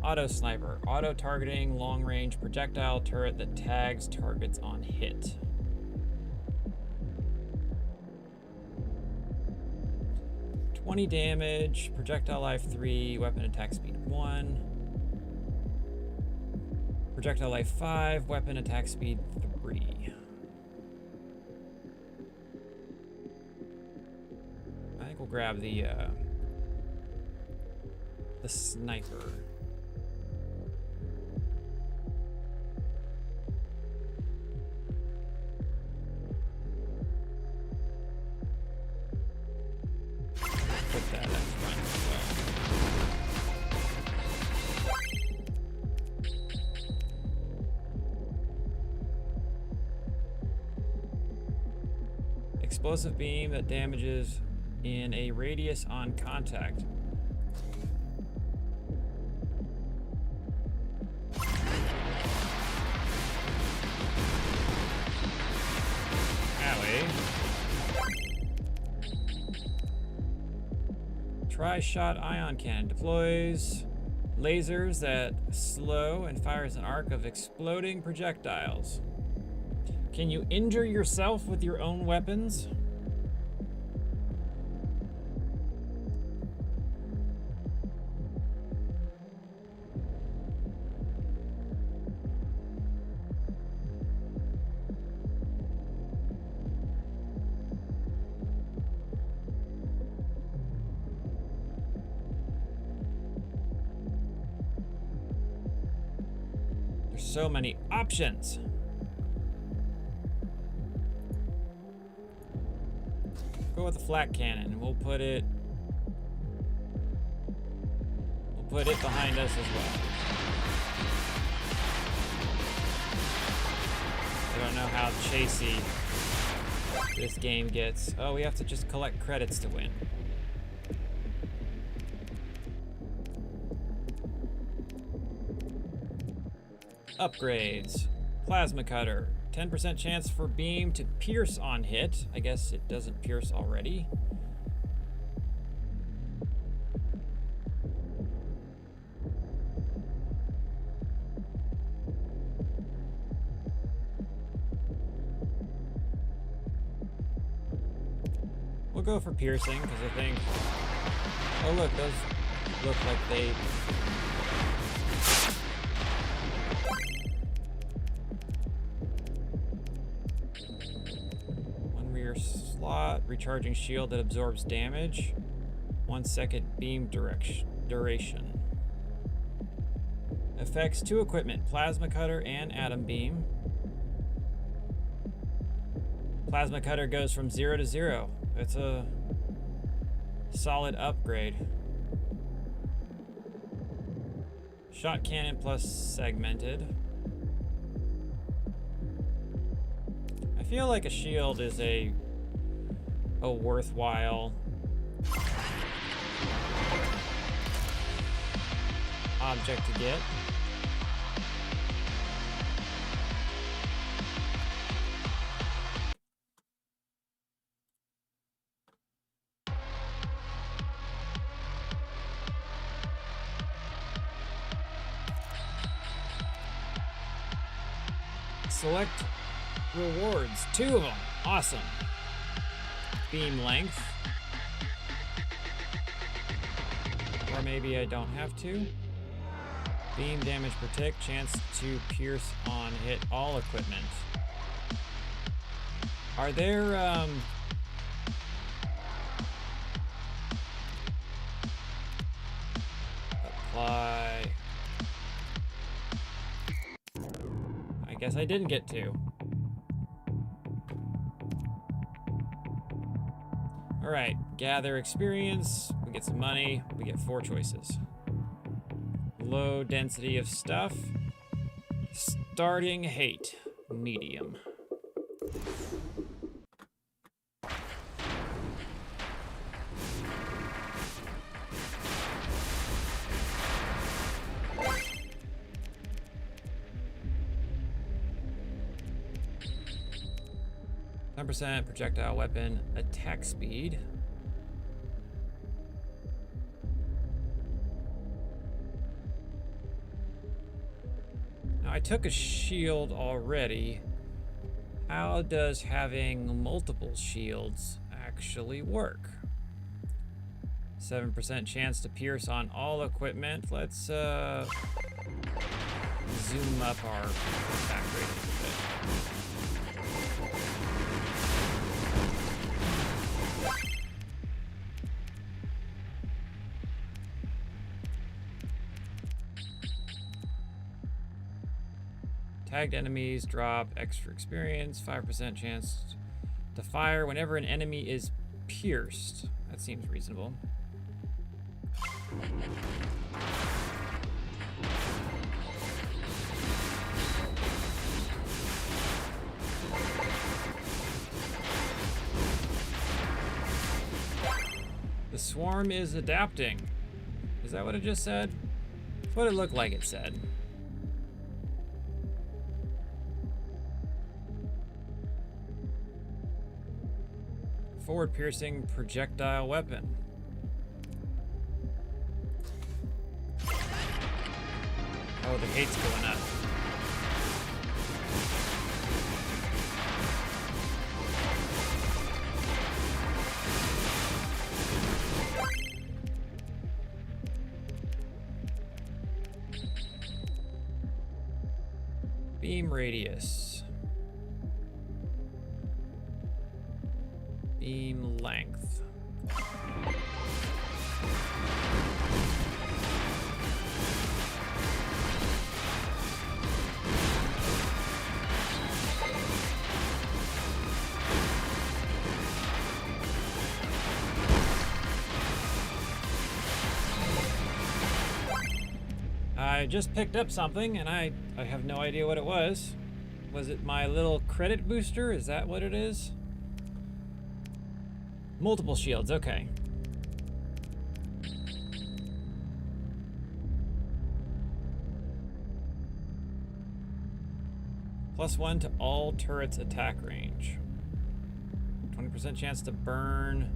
Auto sniper. Auto targeting long range projectile turret that tags targets on hit. $20 damage, projectile life 3, weapon attack speed 1. Projectile life 5, weapon attack speed 3. I think we'll grab the sniper. Put that up front as well. Explosive beam that damages in a radius on contact. Tri-shot ion cannon deploys lasers that slow and fires an arc of exploding projectiles. Can you injure yourself with your own weapons? So many options. Go with the flak cannon. We'll put it behind us as well. I don't know how chasey this game gets. Oh, we have to just collect credits to win. Upgrades. Plasma cutter. 10% chance for beam to pierce on hit. I guess it doesn't pierce already. We'll go for piercing because I think... Oh look, those look like they... Slot, recharging shield that absorbs damage. 1 second beam duration. Affects 2 equipment, plasma cutter and atom beam. Plasma cutter goes from 0 to 0. It's a solid upgrade. Shot cannon plus segmented. I feel like a shield is a worthwhile object to get. Select rewards, 2 of them, awesome. Beam length. Or maybe I don't have to. Beam damage per tick, chance to pierce on hit all equipment. Are there, apply. I guess I didn't get to. All right, gather experience, we get some money, we get 4 choices. Low density of stuff, starting hate, medium. % projectile weapon attack speed. Now, I took a shield already. How does having multiple shields actually work? 7% chance to pierce on all equipment. Let's zoom up our attack rate a bit. Tagged enemies drop extra experience, 5% chance to fire whenever an enemy is pierced. That seems reasonable. The swarm is adapting. Is that what it just said? That's what it looked like it said. Forward piercing projectile weapon. Oh, the hate's going up. Beam radius. Beam length. I just picked up something and I have no idea what it was. Was it my little credit booster? Is that what it is? Multiple shields, okay. +1 to all turrets attack range. 20% chance to burn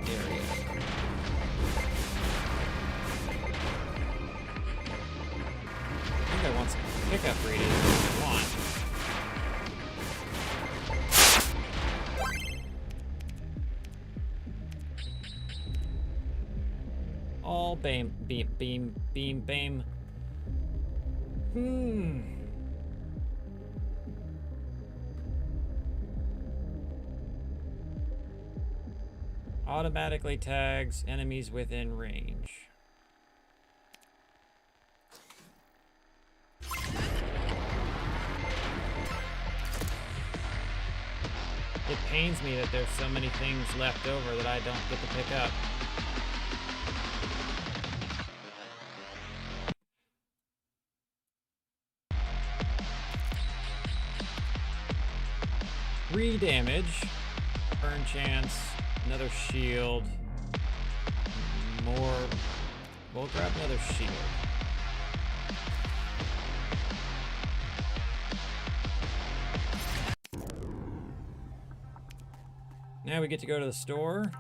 area. I think I want some pickup radius if I want. All beam. Automatically tags enemies within range. It pains me that there's so many things left over that I don't get to pick up. Three damage, burn chance, another shield, more. We'll grab another shield. Now we get to go to the store.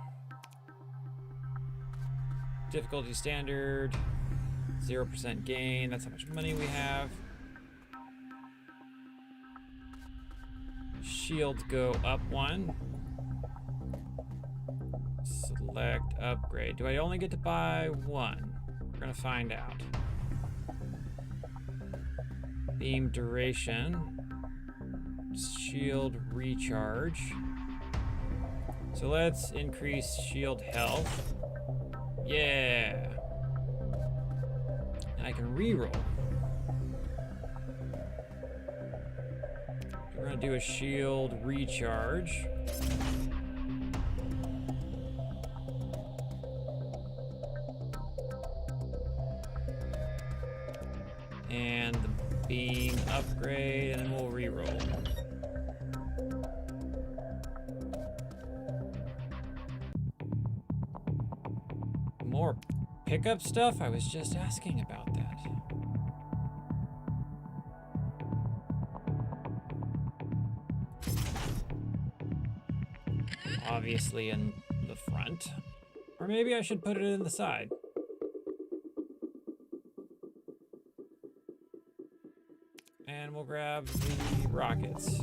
Difficulty standard, 0% gain. That's how much money we have. Shields go up 1. Select upgrade. Do I only get to buy 1? We're gonna find out. Beam duration. Shield recharge. So let's increase shield health. Yeah. And I can reroll. We're gonna do a shield recharge. And the beam upgrade, and then we'll reroll. More pickup stuff? I was just asking about that. Obviously in the front. Or maybe I should put it in the side. grab the rockets.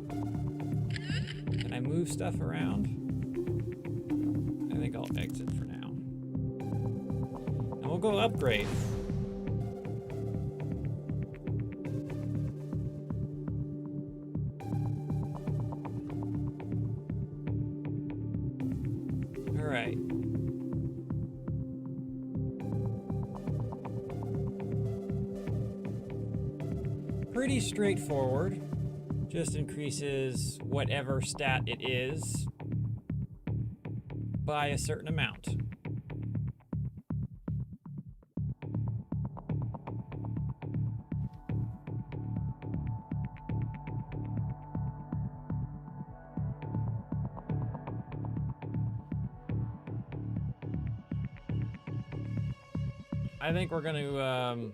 Can I move stuff around? I think I'll exit for now. And we'll go upgrade. All right. Pretty straightforward. Just increases whatever stat it is by a certain amount. I think we're going to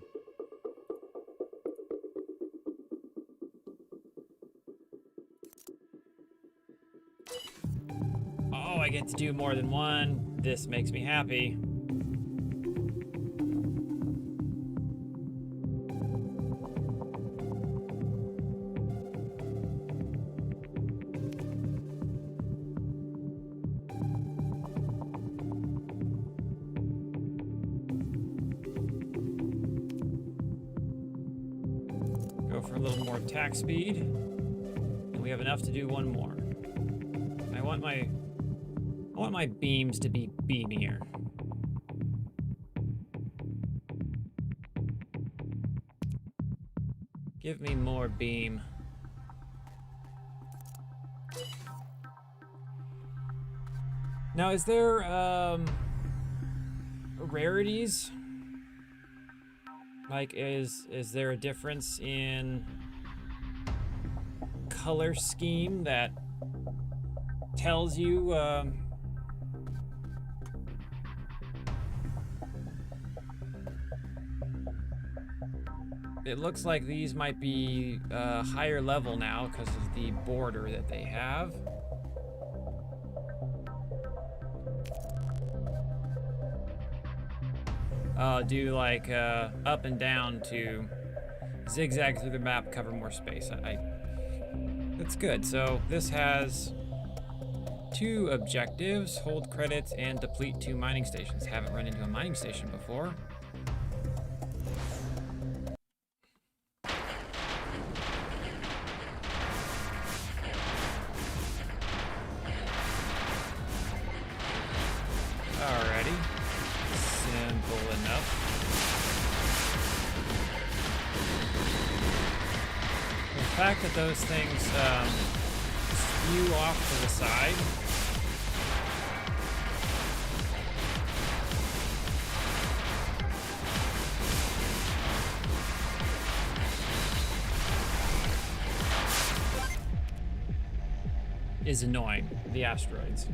I get to do more than one. This makes me happy. Go for a little more attack speed. And we have enough to do one more. I want my beams to be beamier. Give me more beam. Now, is there rarities? Like, is there a difference in color scheme that tells you it looks like these might be higher level now because of the border that they have. Do like up and down to zigzag through the map, cover more space. That's good. So this has 2 objectives: hold credits and deplete 2 mining stations. Haven't run into a mining station before. Alrighty. Simple enough. The fact that those things spew off to the side is annoying. The asteroids.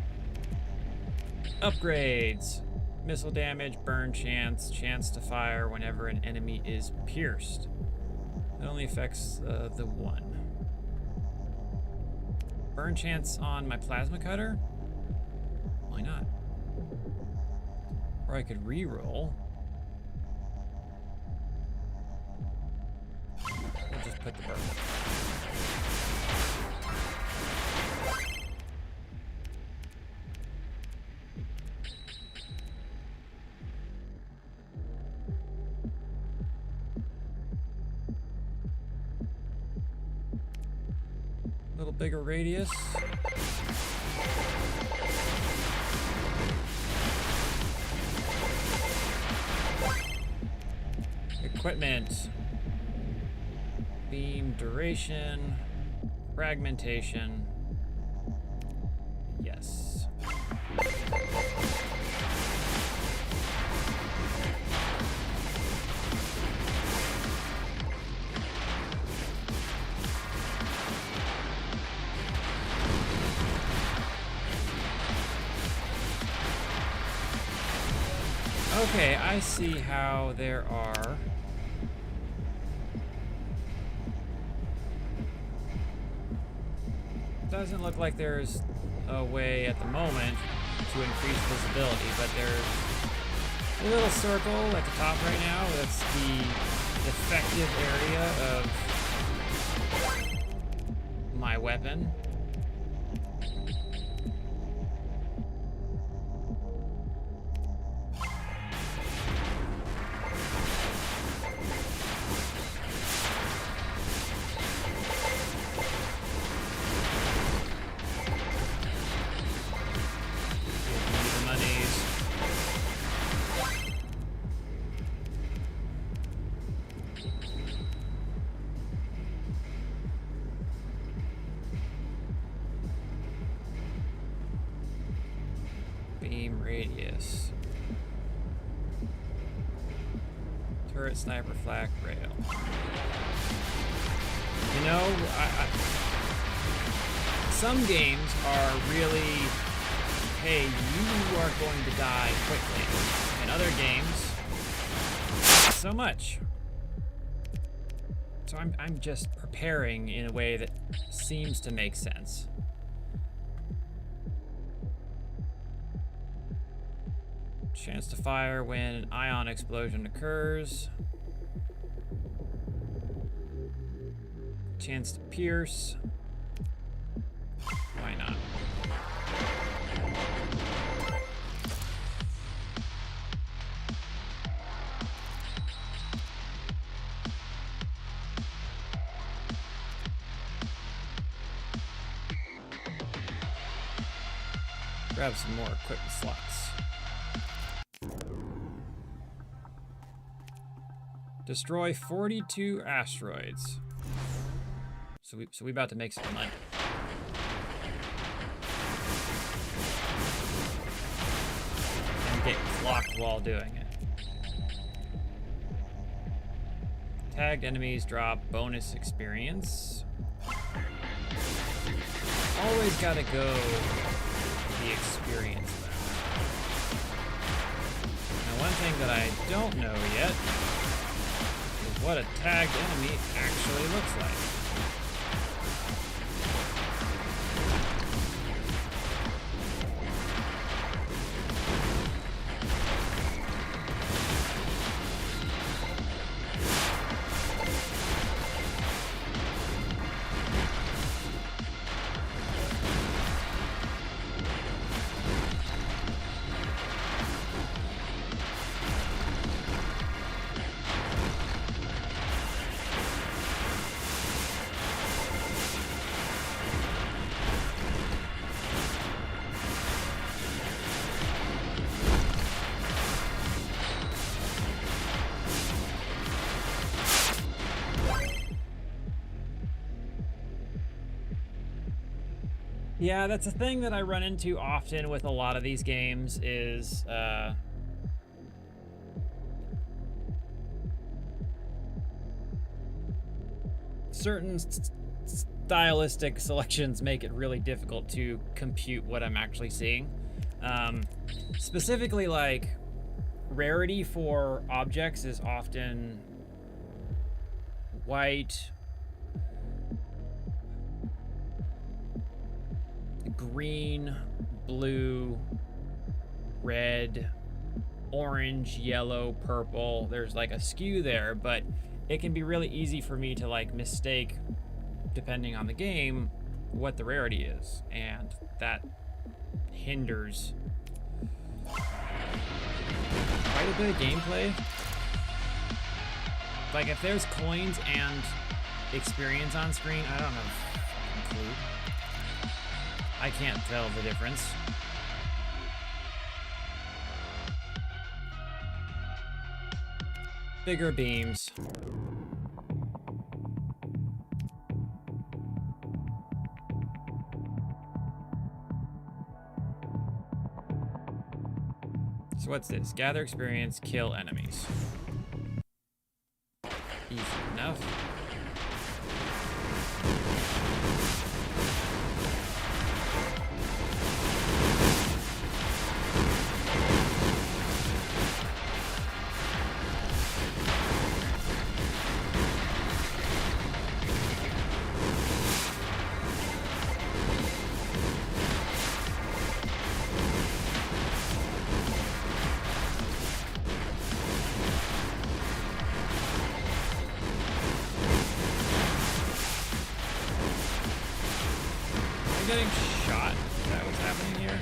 Upgrades. Missile damage, burn chance, chance to fire whenever an enemy is pierced. It only affects the one. Burn chance on my plasma cutter? Why not? Or I could re-roll. We'll just put the burn. Bigger radius. Equipment. Beam duration. Fragmentation. Yes. Okay, I see how there are doesn't look like there's a way at the moment to increase visibility, but there's a little circle at the top right now. That's the effective area of weapon. Beam radius. Turret, sniper, flak, rail. You know, some games are really, hey, you are going to die quickly. In other games, not so much. So I'm just preparing in a way that seems to make sense. Chance to fire when an ion explosion occurs. Chance to pierce. Why not? Grab some more equipment slots. Destroy 42 asteroids. So we about to make some money. And get clocked while doing it. Tagged enemies drop bonus experience. Always gotta go the experience route. Now one thing that I don't know yet is what a tagged enemy actually looks like. Yeah, that's a thing that I run into often with a lot of these games is certain stylistic selections make it really difficult to compute what I'm actually seeing. Specifically, like, rarity for objects is often white, green, blue, red, orange, yellow, purple. There's like a skew there, but it can be really easy for me to like mistake, depending on the game, what the rarity is, and that hinders quite a bit of gameplay. Like if there's coins and experience on screen, I don't have a clue. I can't tell the difference. Bigger beams. So what's this? Gather experience, kill enemies. Easy enough. I'm getting shot. Is that what's happening here?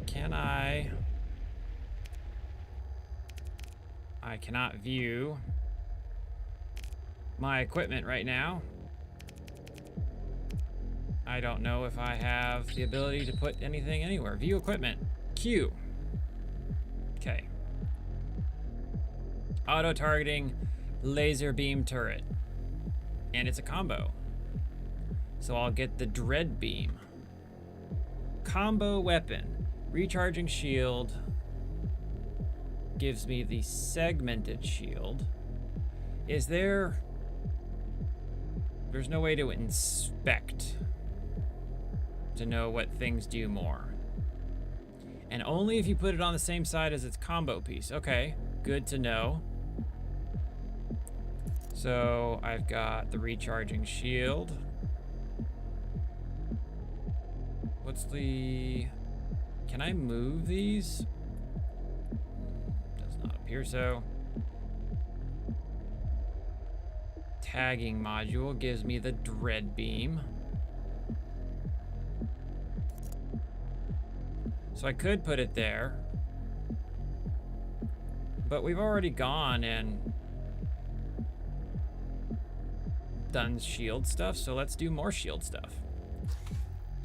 Can I cannot view my equipment right now. I don't know if I have the ability to put anything anywhere. View equipment. Q. Okay. Auto-targeting laser beam turret. And it's a combo. So I'll get the Dread Beam. Combo weapon. Recharging shield. Gives me the segmented shield. Is there... There's no way to inspect to know what things do more. And only if you put it on the same side as its combo piece. Okay, good to know. So I've got the recharging shield. What's the... Can I move these? Does not appear so. Tagging module gives me the Dread Beam. So I could put it there. But we've already gone and done shield stuff, so let's do more shield stuff.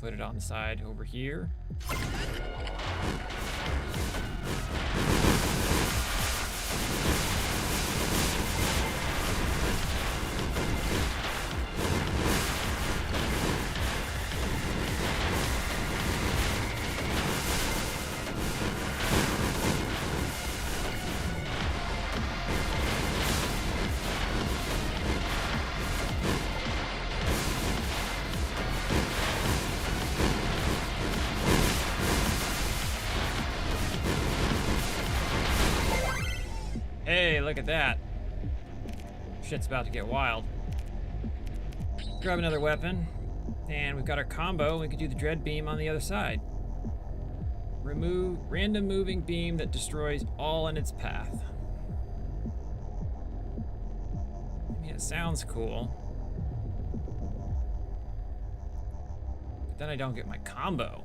Put it on the side over here. Hey, look at that. Shit's about to get wild. Grab another weapon, and we've got our combo. We could do the Dread Beam on the other side. Remove random moving beam that destroys all in its path. I mean, it sounds cool. But then I don't get my combo.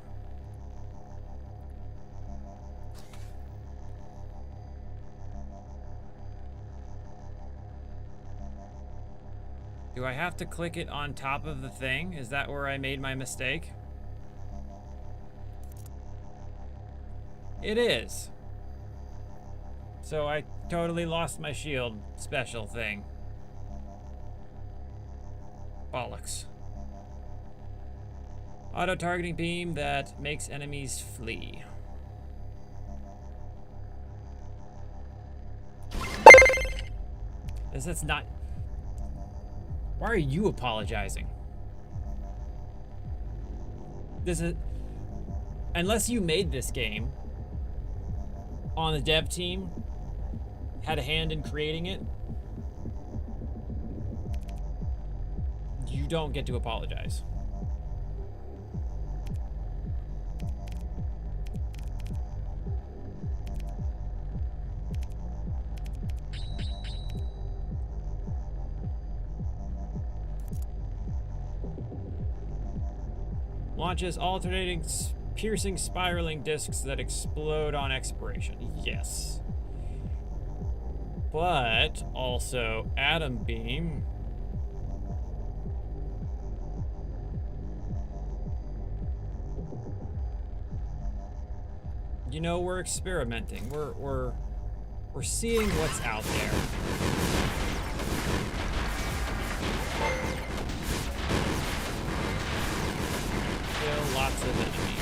Do I have to click it on top of the thing? Is that where I made my mistake? It is. So I totally lost my shield special thing. Bollocks. Auto-targeting beam that makes enemies flee. That's not... Why are you apologizing? This is... Unless you made this game on the dev team, had a hand in creating it, you don't get to apologize. Launches alternating piercing spiraling discs that explode on expiration. Yes. But also atom beam. You know, we're experimenting. We're seeing what's out there. Still lots of enemies.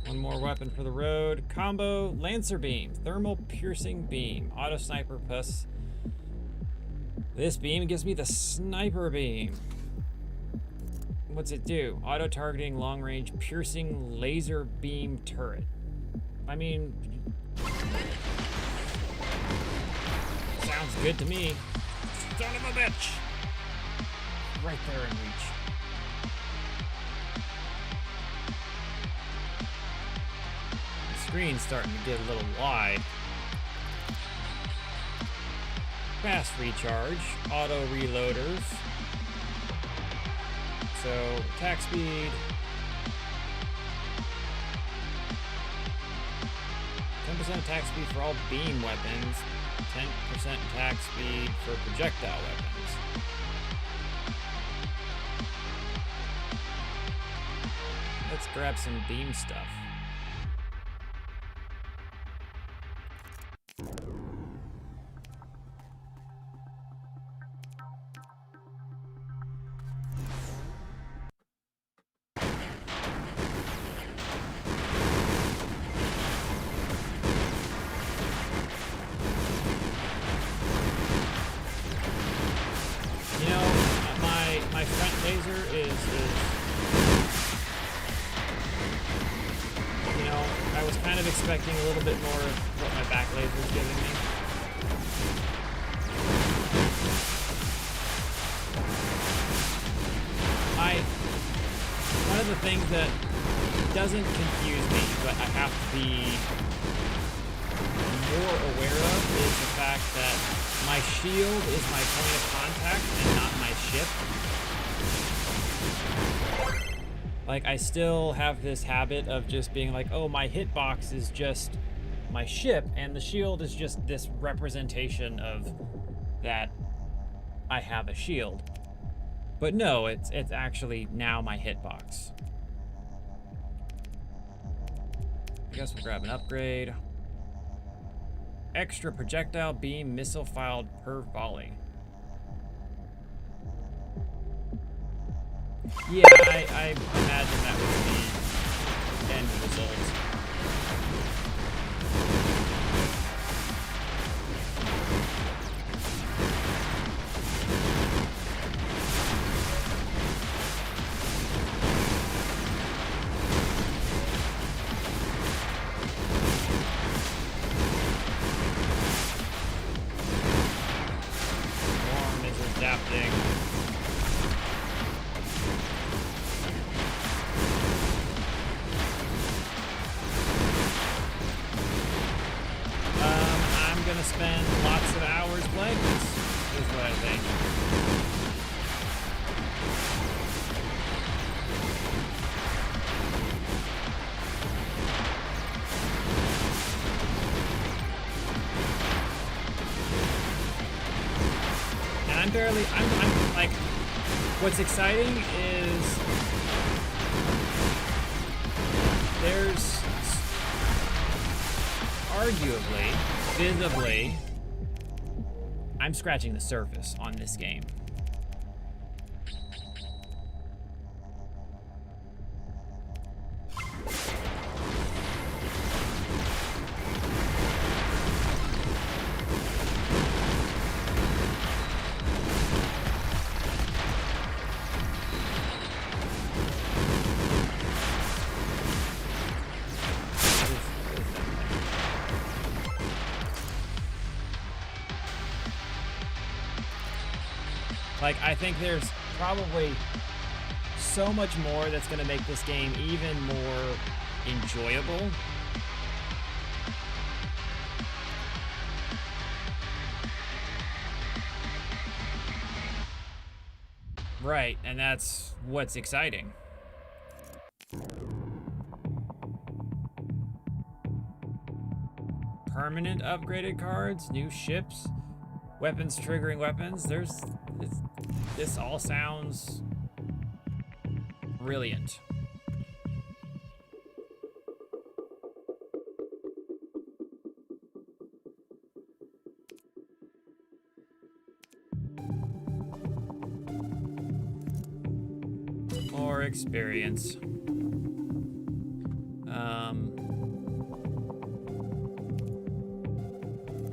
One more weapon for the road. Combo Lancer Beam, Thermal Piercing Beam, Auto Sniper plus. This beam gives me the Sniper Beam. What's it do? Auto-targeting, long-range, piercing laser beam turret. I mean, sounds good to me. Son of a bitch! Right there in reach. The screen's starting to get a little wide. Fast recharge, auto reloaders. So, attack speed. 10% attack speed for all beam weapons. 10% attack speed for projectile weapons. Let's grab some beam stuff. My front laser is, you know, I was kind of expecting a little bit more of what my back laser is giving me. One of the things that doesn't confuse me, but I have to be more aware of, is the fact that my shield is my point of contact and not my ship. Like, I still have this habit of just being like, oh, my hitbox is just my ship, and the shield is just this representation of that I have a shield. But no, it's actually now my hitbox. I guess we'll grab an upgrade. Extra projectile beam missile fired per volley. Yeah, I imagine that was the end result. Swarm is adapting. I'm gonna spend lots of hours playing this, is what I think. And I'm like, what's exciting is there's arguably, visibly, I'm scratching the surface on this game. Like, I think there's probably so much more that's going to make this game even more enjoyable. Right, and that's what's exciting. Permanent upgraded cards, new ships, weapons triggering weapons. This all sounds brilliant. More experience.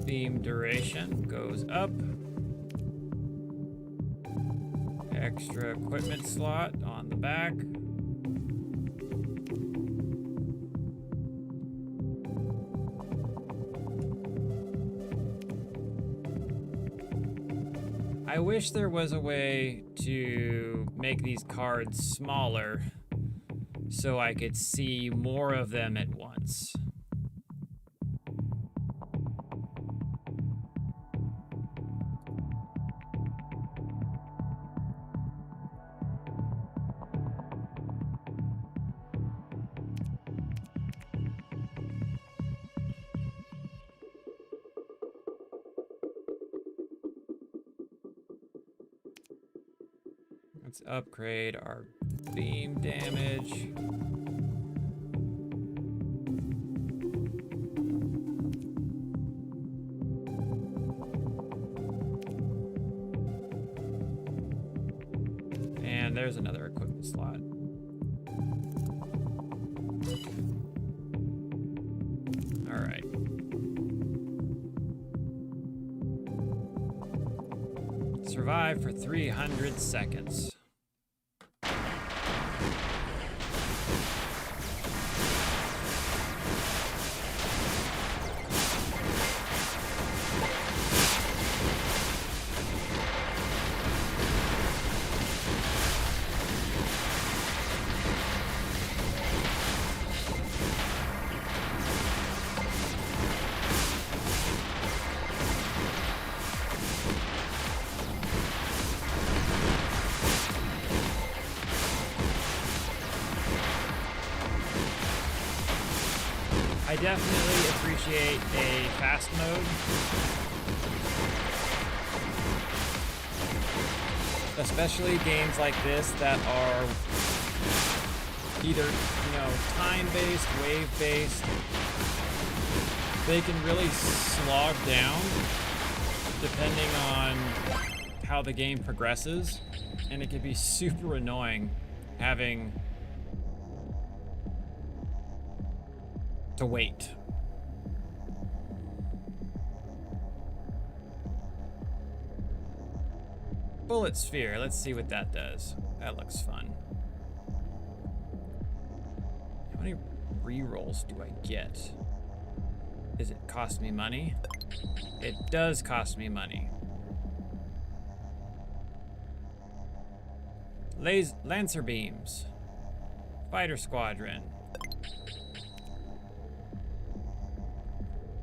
Beam duration goes up. Extra equipment slot on the back. I wish there was a way to make these cards smaller so I could see more of them at once. Let's upgrade our beam damage. And there's another equipment slot. All right. Survive for 300 seconds. I definitely appreciate a fast mode, especially games like this that are either, time-based, wave-based. They can really slog down depending on how the game progresses, and it can be super annoying having to wait. Bullet sphere, let's see what that does. That looks fun. How many rerolls do I get? Does it cost me money? It does cost me money. Lancer beams. Fighter squadron.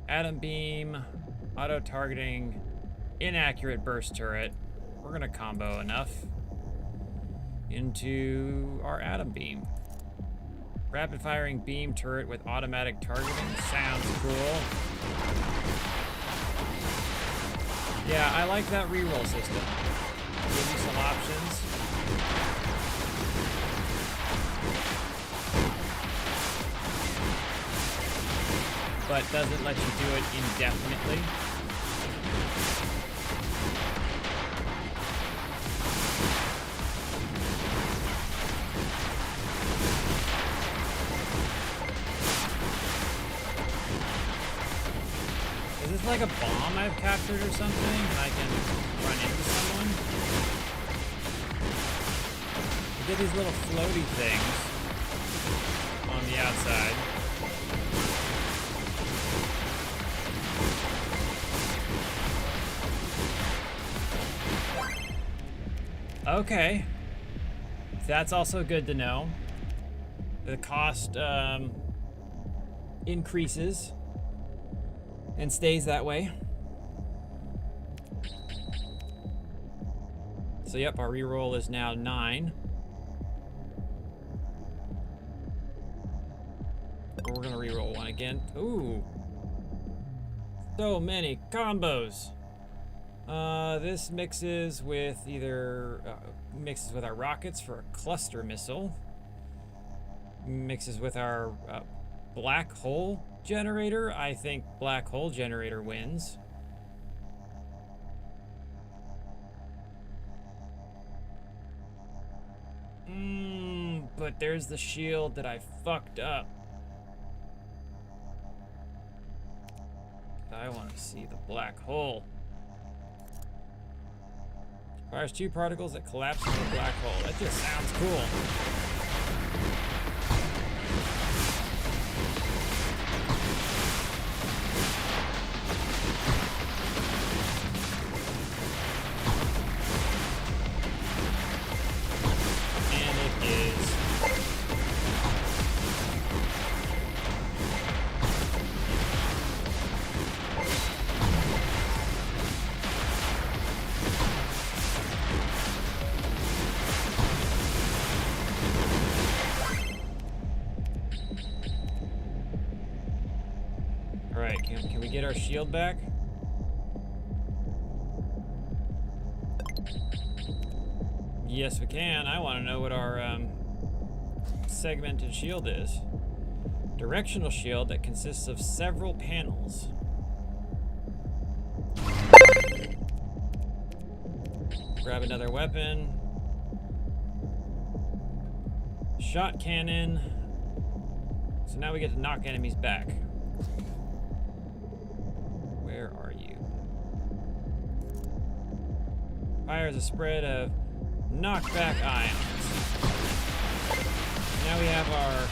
Atom beam, auto targeting, inaccurate burst turret. We're gonna combo enough into our atom beam. Rapid firing beam turret with automatic targeting. Sounds cool. Yeah, I like that reroll system. Give you some options. But doesn't let you do it indefinitely. Is this like a bomb I've captured or something and I can run into someone? You get these little floaty things on the outside. Okay, that's also good to know. The cost increases and stays that way. So yep, our reroll is now 9. We're gonna reroll one again. Ooh, so many combos. This mixes with mixes with our rockets for a cluster missile. Mixes with our black hole generator. I think black hole generator wins. But there's the shield that I fucked up. I want to see the black hole. Fires 2 particles that collapse into a black hole. That just sounds cool. And it is. Alright, can we get our shield back? Yes, we can. I want to know what our segmented shield is. Directional shield that consists of several panels. Grab another weapon. Shot cannon. So now we get to knock enemies back. Where are you? Fires a spread of knockback ions. Now we have our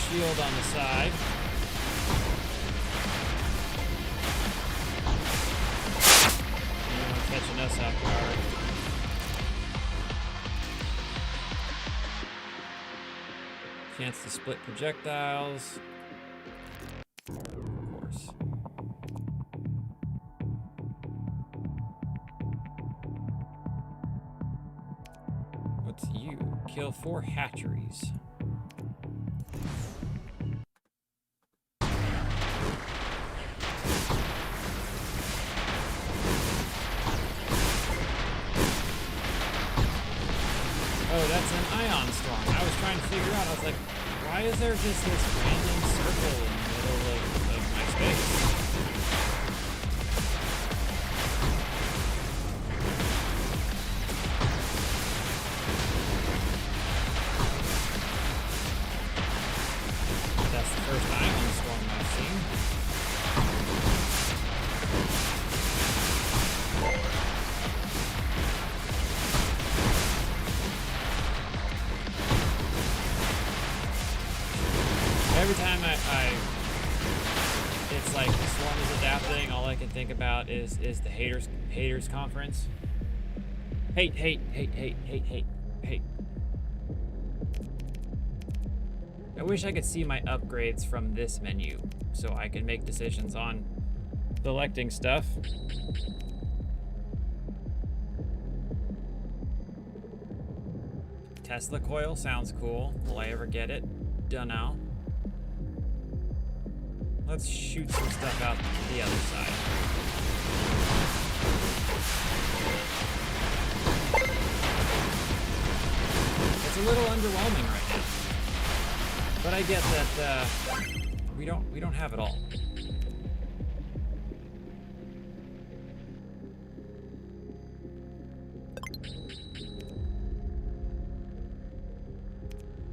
shield on the side. Anyone catching us off guard. Chance to split projectiles. Of course. What's you? Kill 4 hatcheries. Oh, that's an ion storm. I was trying to figure out, I was like, why is there just this random circle in the middle of my space? That's the first ion storm I've seen. Every time it's like the storm is adapting, all I can think about is the haters conference. Hate. I wish I could see my upgrades from this menu so I can make decisions on selecting stuff. Tesla coil sounds cool. Will I ever get it? Dunno. Let's shoot some stuff out the other side. It's a little underwhelming right now, but I get that we don't have it all.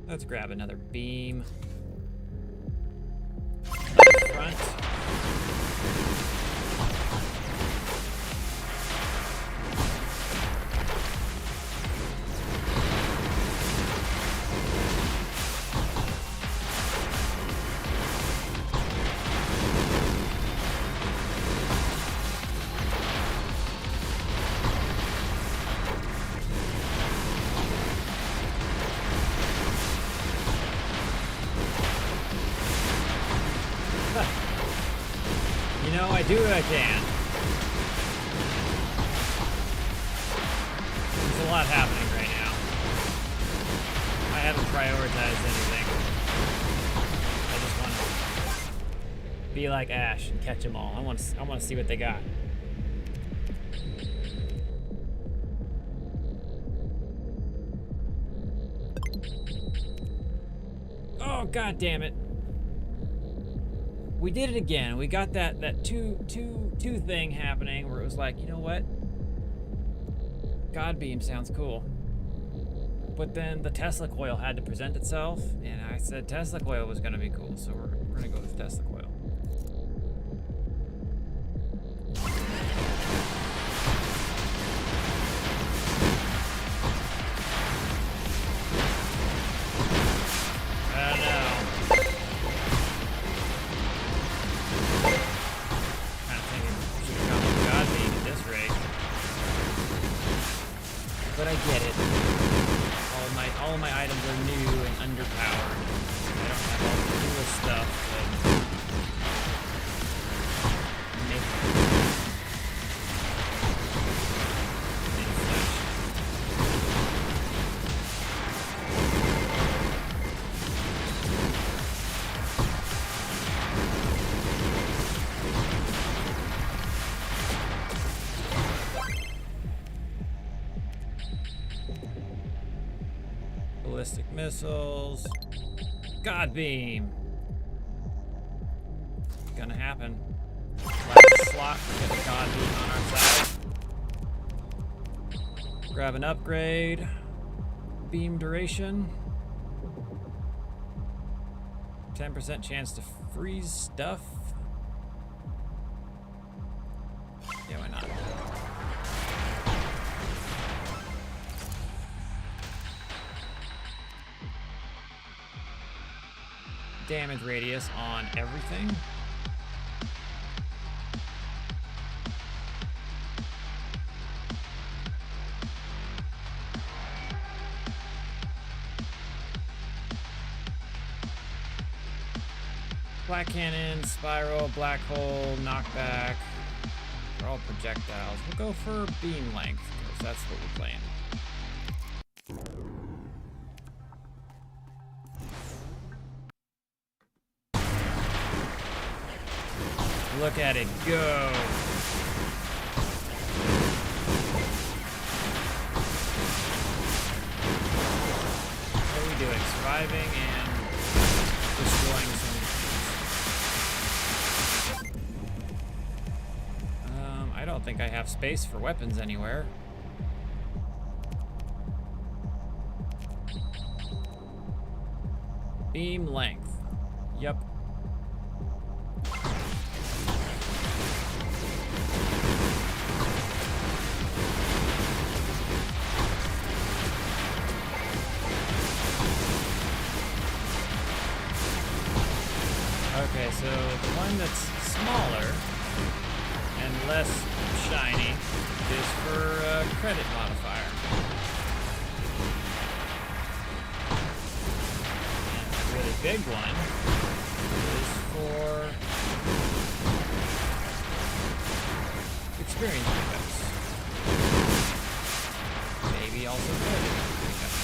Let's grab another beam. Front. You know, I do what I can. There's a lot happening right now. I haven't prioritized anything. I just want to be like Ash and catch them all. I want to see what they got. Oh, god damn it. We did it again. We got that two thing happening where it was like, you know what? God beam sounds cool. But then the Tesla coil had to present itself, and I said Tesla coil was gonna be cool, so we're gonna go with Tesla coil. it. All my items are new and underpowered. I don't have all the newest stuff to make ballistic missiles. God beam. Gonna happen. Last slot, we get a God beam on our side. Grab an upgrade. Beam duration. 10% chance to freeze stuff. Yeah, why not? Damage radius on everything. Black cannon, spiral, black hole, knockback. They're all projectiles. We'll go for beam length, because that's what we're playing. Look at it go. What are we doing? Surviving and destroying some. I don't think I have space for weapons anywhere. Beam length. Yep. Okay, so the one that's smaller and less shiny is for credit modifier. And the really big one is for experience pickups. Maybe also credit pickups.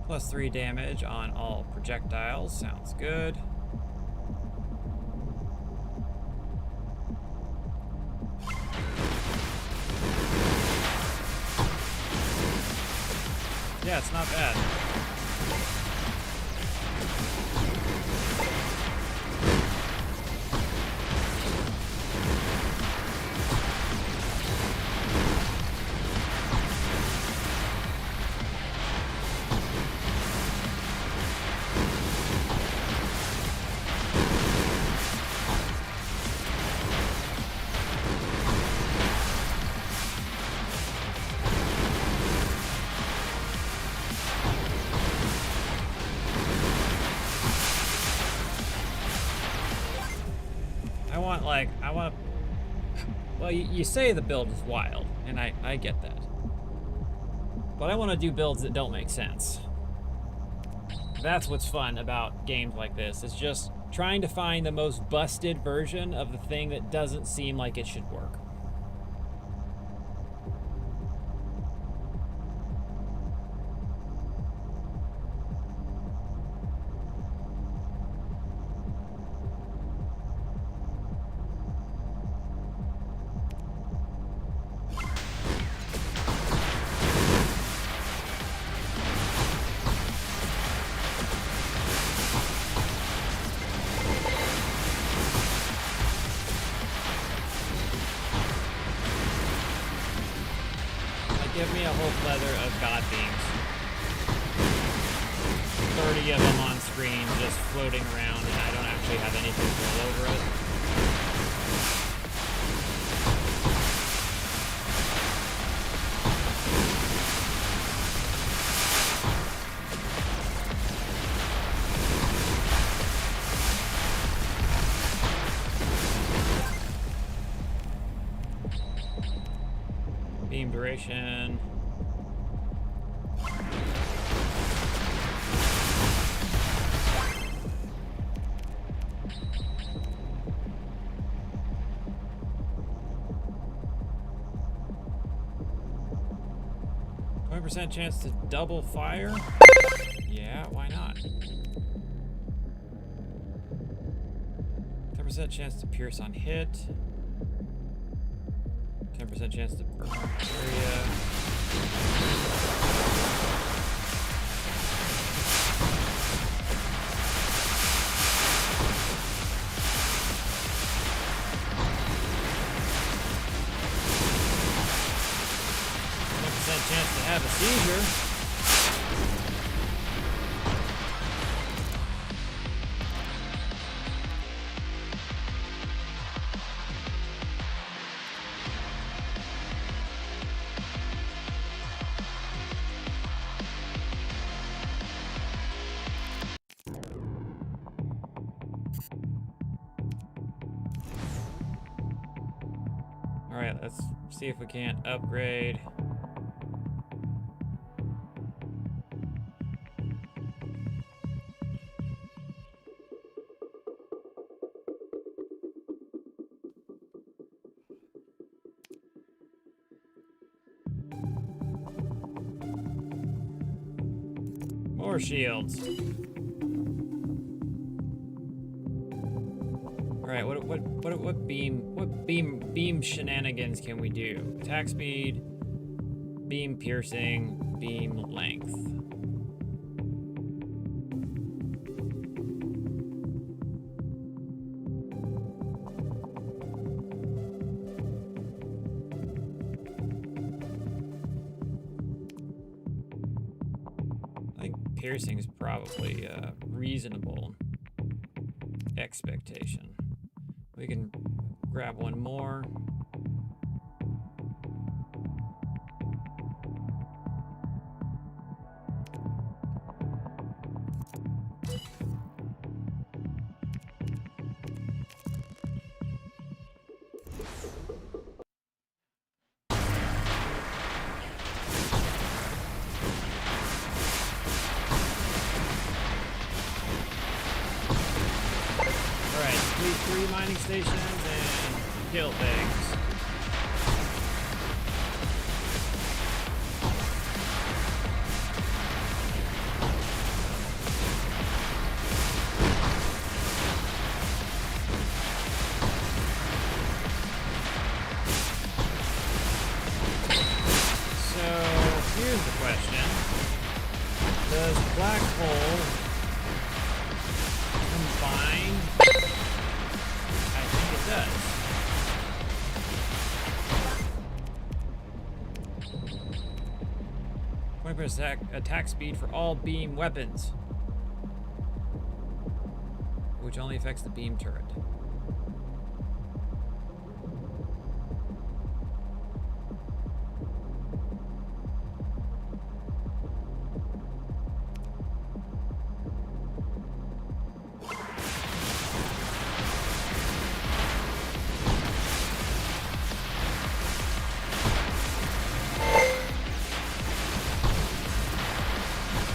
Plus 3 damage on all projectiles. Sounds good. Yeah, it's not bad. Well, you say the build is wild, and I get that. But I want to do builds that don't make sense. That's what's fun about games like this, is just trying to find the most busted version of the thing that doesn't seem like it should work. Give me a whole feather of God beams. 30 of them on screen just floating around, and I don't actually have any control over it. duration. 20% chance to double fire? Yeah, why not? 10% chance to pierce on hit. 10% chance to burn area. Chance to have a seizure. All right, let's see if we can't upgrade. More shields. All right, what beam shenanigans can we do? Attack speed, beam piercing, beam length. Piercing is probably a reasonable expectation. We can grab one more. Three mining stations and kill things. So here's the question. Does black hole combine? It does. Attack speed for all beam weapons, which only affects the beam turret.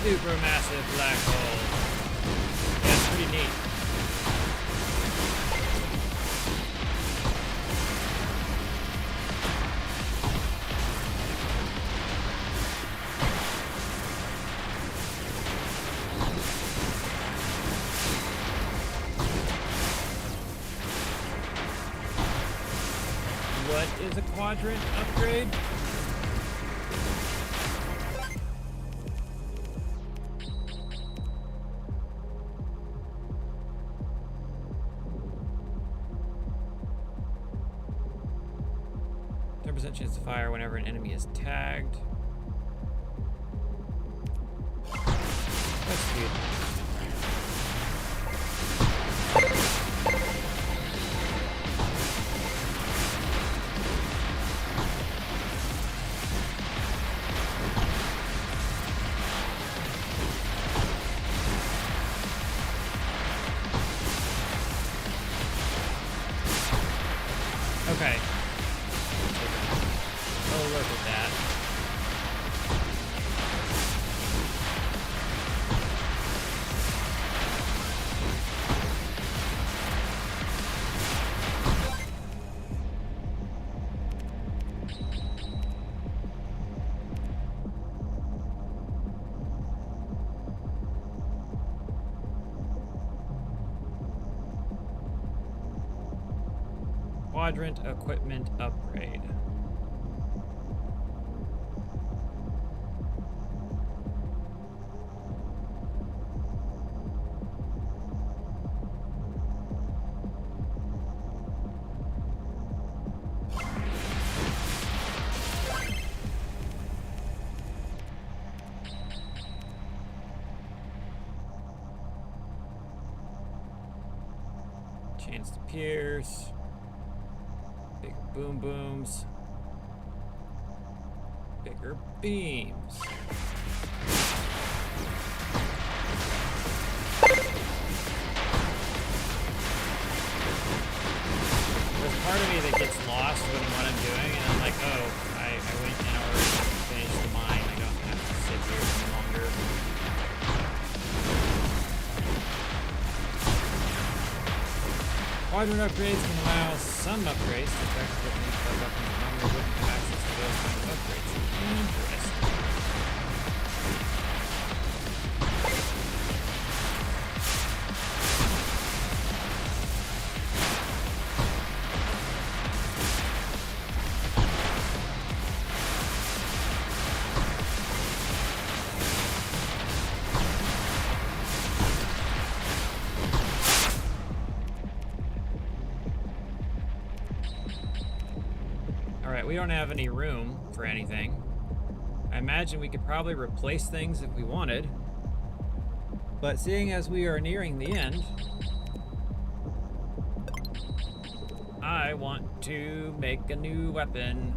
Supermassive black hole. Yeah, it's pretty neat. What is a quadrant upgrade? 10% chance to fire whenever an enemy is tagged. That's good. Okay. Oh, look at that. quadrant equipment upgrade. Chance to pierce. Bigger boom booms. Bigger beams. There's part of me that gets lost with what I'm doing, and I'm like, oh, I went in order to finish the mine. I don't have to sit here any longer. Quadrant upgrades can allow some upgrades to affect equipment, but weapons normally wouldn't have access to those kind of upgrades. Interesting. Alright, we don't have any room for anything. I imagine we could probably replace things if we wanted. But seeing as we are nearing the end, I want to make a new weapon.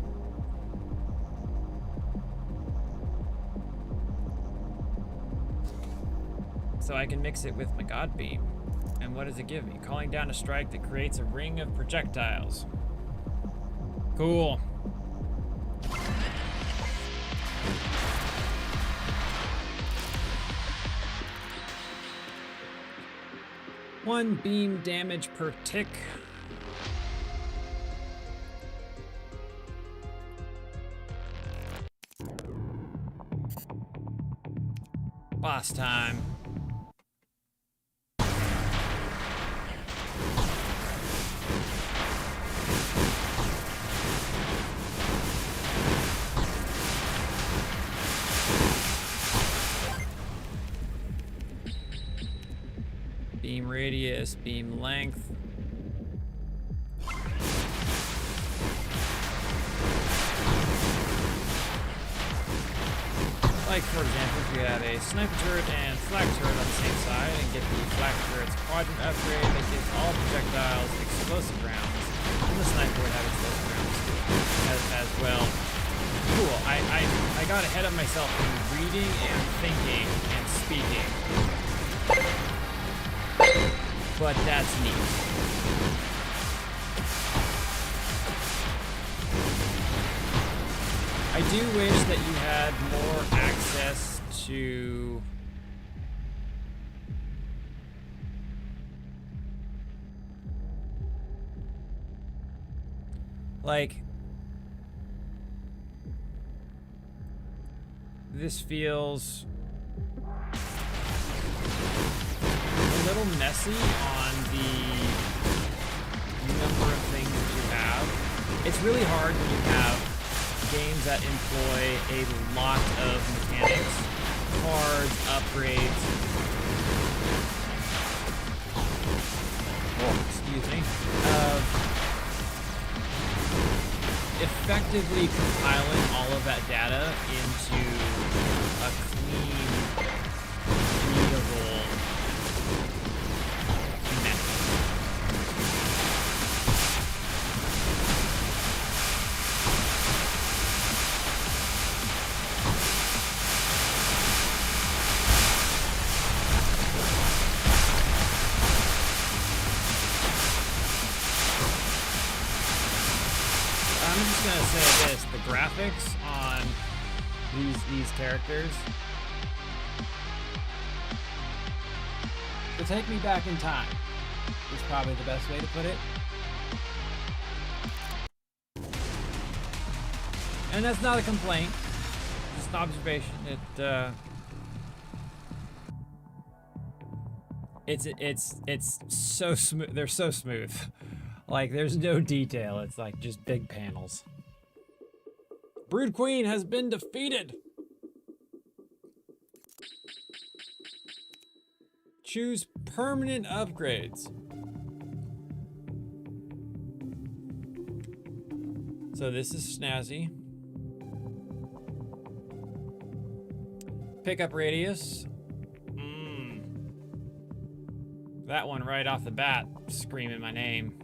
So I can mix it with my God Beam. And what does it give me? Calling down a strike that creates a ring of projectiles. Cool. One beam damage per tick. Boss time. Beam radius, beam length. Like, for example, if you have a sniper turret and flak turret on the same side and get the flak turret's quadrant upgrade that gives all projectiles explosive rounds, and the sniper would have explosive rounds as well. Cool. I got ahead of myself in reading and thinking and speaking. But that's neat. I do wish that you had more access to like this feels a little messy on the number of things that you have. It's really hard when you have games that employ a lot of mechanics, cards, upgrades. Oh, excuse me. Effectively compiling all of that data into a clean, readable method. I'm just gonna say this: the graphics on these characters, to take me back in time, is probably the best way to put it. And that's not a complaint; just an observation. It's so smooth. They're so smooth. Like, there's no detail. It's like just big panels. Brood Queen has been defeated. Choose permanent upgrades. So this is snazzy. Pickup radius. That one right off the bat, screaming my name.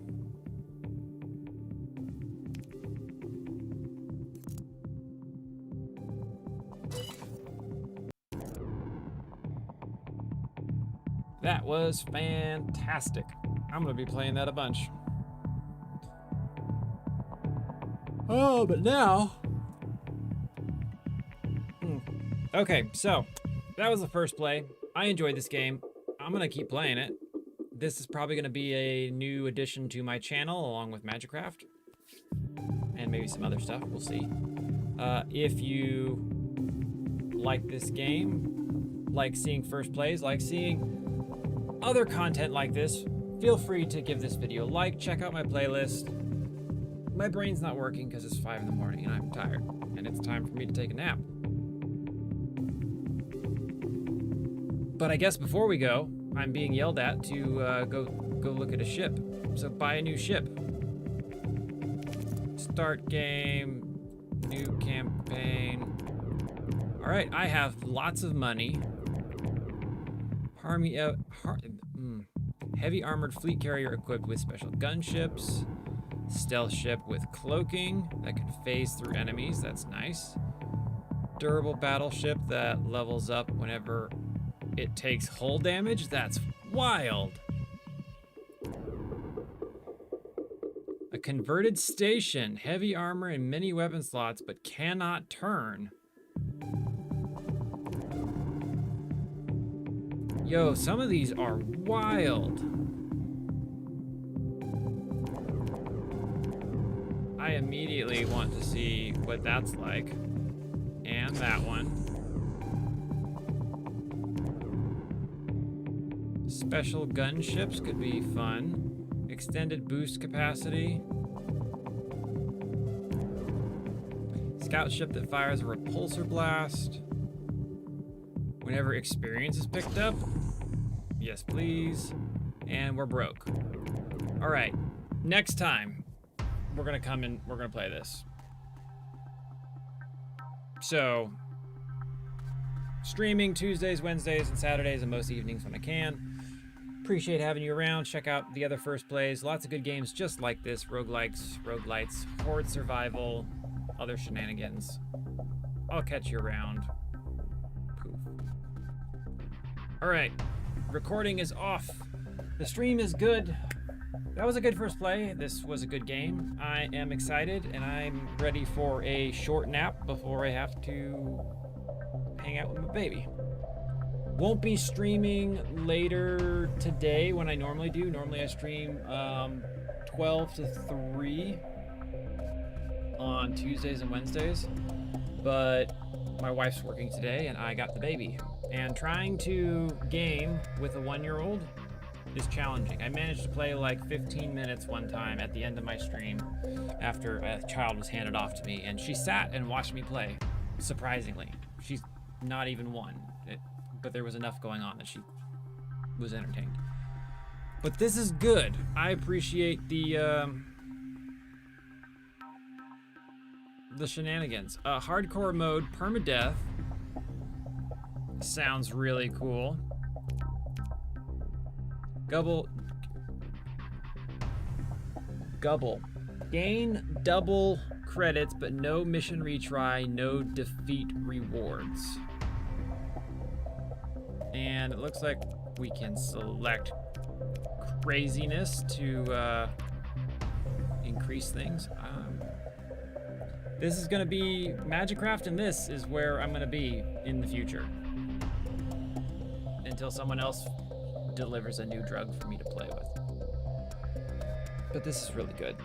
That was fantastic. I'm gonna be playing that a bunch. Oh, but now... Okay, so that was the first play. I enjoyed this game. I'm gonna keep playing it. This is probably gonna be a new addition to my channel along with Magicraft. And maybe some other stuff, we'll see. If you like this game, like seeing first plays, like seeing other content like this, feel free to give this video a like, check out my playlist. My brain's not working because it's 5 in the morning and I'm tired, and it's time for me to take a nap. But I guess before we go, I'm being yelled at to go look at a ship. So buy a new ship. Start game, new campaign. All right, I have lots of money. Heavy armored fleet carrier equipped with special gunships. Stealth ship with cloaking that can phase through enemies. That's nice. Durable battleship that levels up whenever it takes hull damage. That's wild. A converted station. Heavy armor and many weapon slots, but cannot turn. Yo, some of these are wild. I immediately want to see what that's like. And that one. Special gunships could be fun. Extended boost capacity. Scout ship that fires a repulsor blast. Whenever experience is picked up. Yes, please. And we're broke. All right, next time we're gonna come in, we're gonna play this. So, streaming Tuesdays, Wednesdays, and Saturdays, and most evenings when I can. Appreciate having you around. Check out the other first plays. Lots of good games just like this. Roguelikes, roguelites, horde survival, other shenanigans. I'll catch you around. Poof. All right, recording is off. The stream is good. That was a good first play. This was a good game. I am excited, and I'm ready for a short nap before I have to hang out with my baby. Won't be streaming later today when I normally do. Normally I stream 12 to 3 on Tuesdays and Wednesdays, but my wife's working today and I got the baby. And trying to game with a 1-year-old is challenging. I managed to play like 15 minutes one time at the end of my stream after a child was handed off to me, and she sat and watched me play, surprisingly. She's not even 1, but there was enough going on that she was entertained. But this is good. I appreciate the shenanigans. Hardcore mode, permadeath. Sounds really cool. Gubble. Gain double credits, but no mission retry, no defeat rewards. And it looks like we can select craziness to increase things. This is gonna be Magicraft, and this is where I'm gonna be in the future. Until someone else delivers a new drug for me to play with. But this is really good.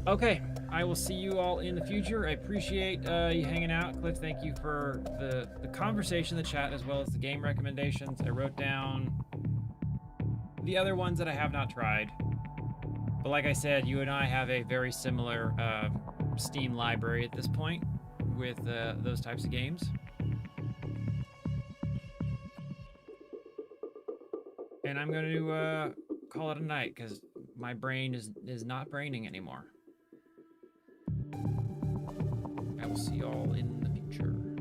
Okay, I will see you all in the future. I appreciate you hanging out. Cliff, thank you for the conversation, the chat, as well as the game recommendations. I wrote down the other ones that I have not tried. But like I said, you and I have a very similar Steam library at this point with those types of games. And I'm going to call it a night because my brain is not braining anymore. I will see y'all in the future.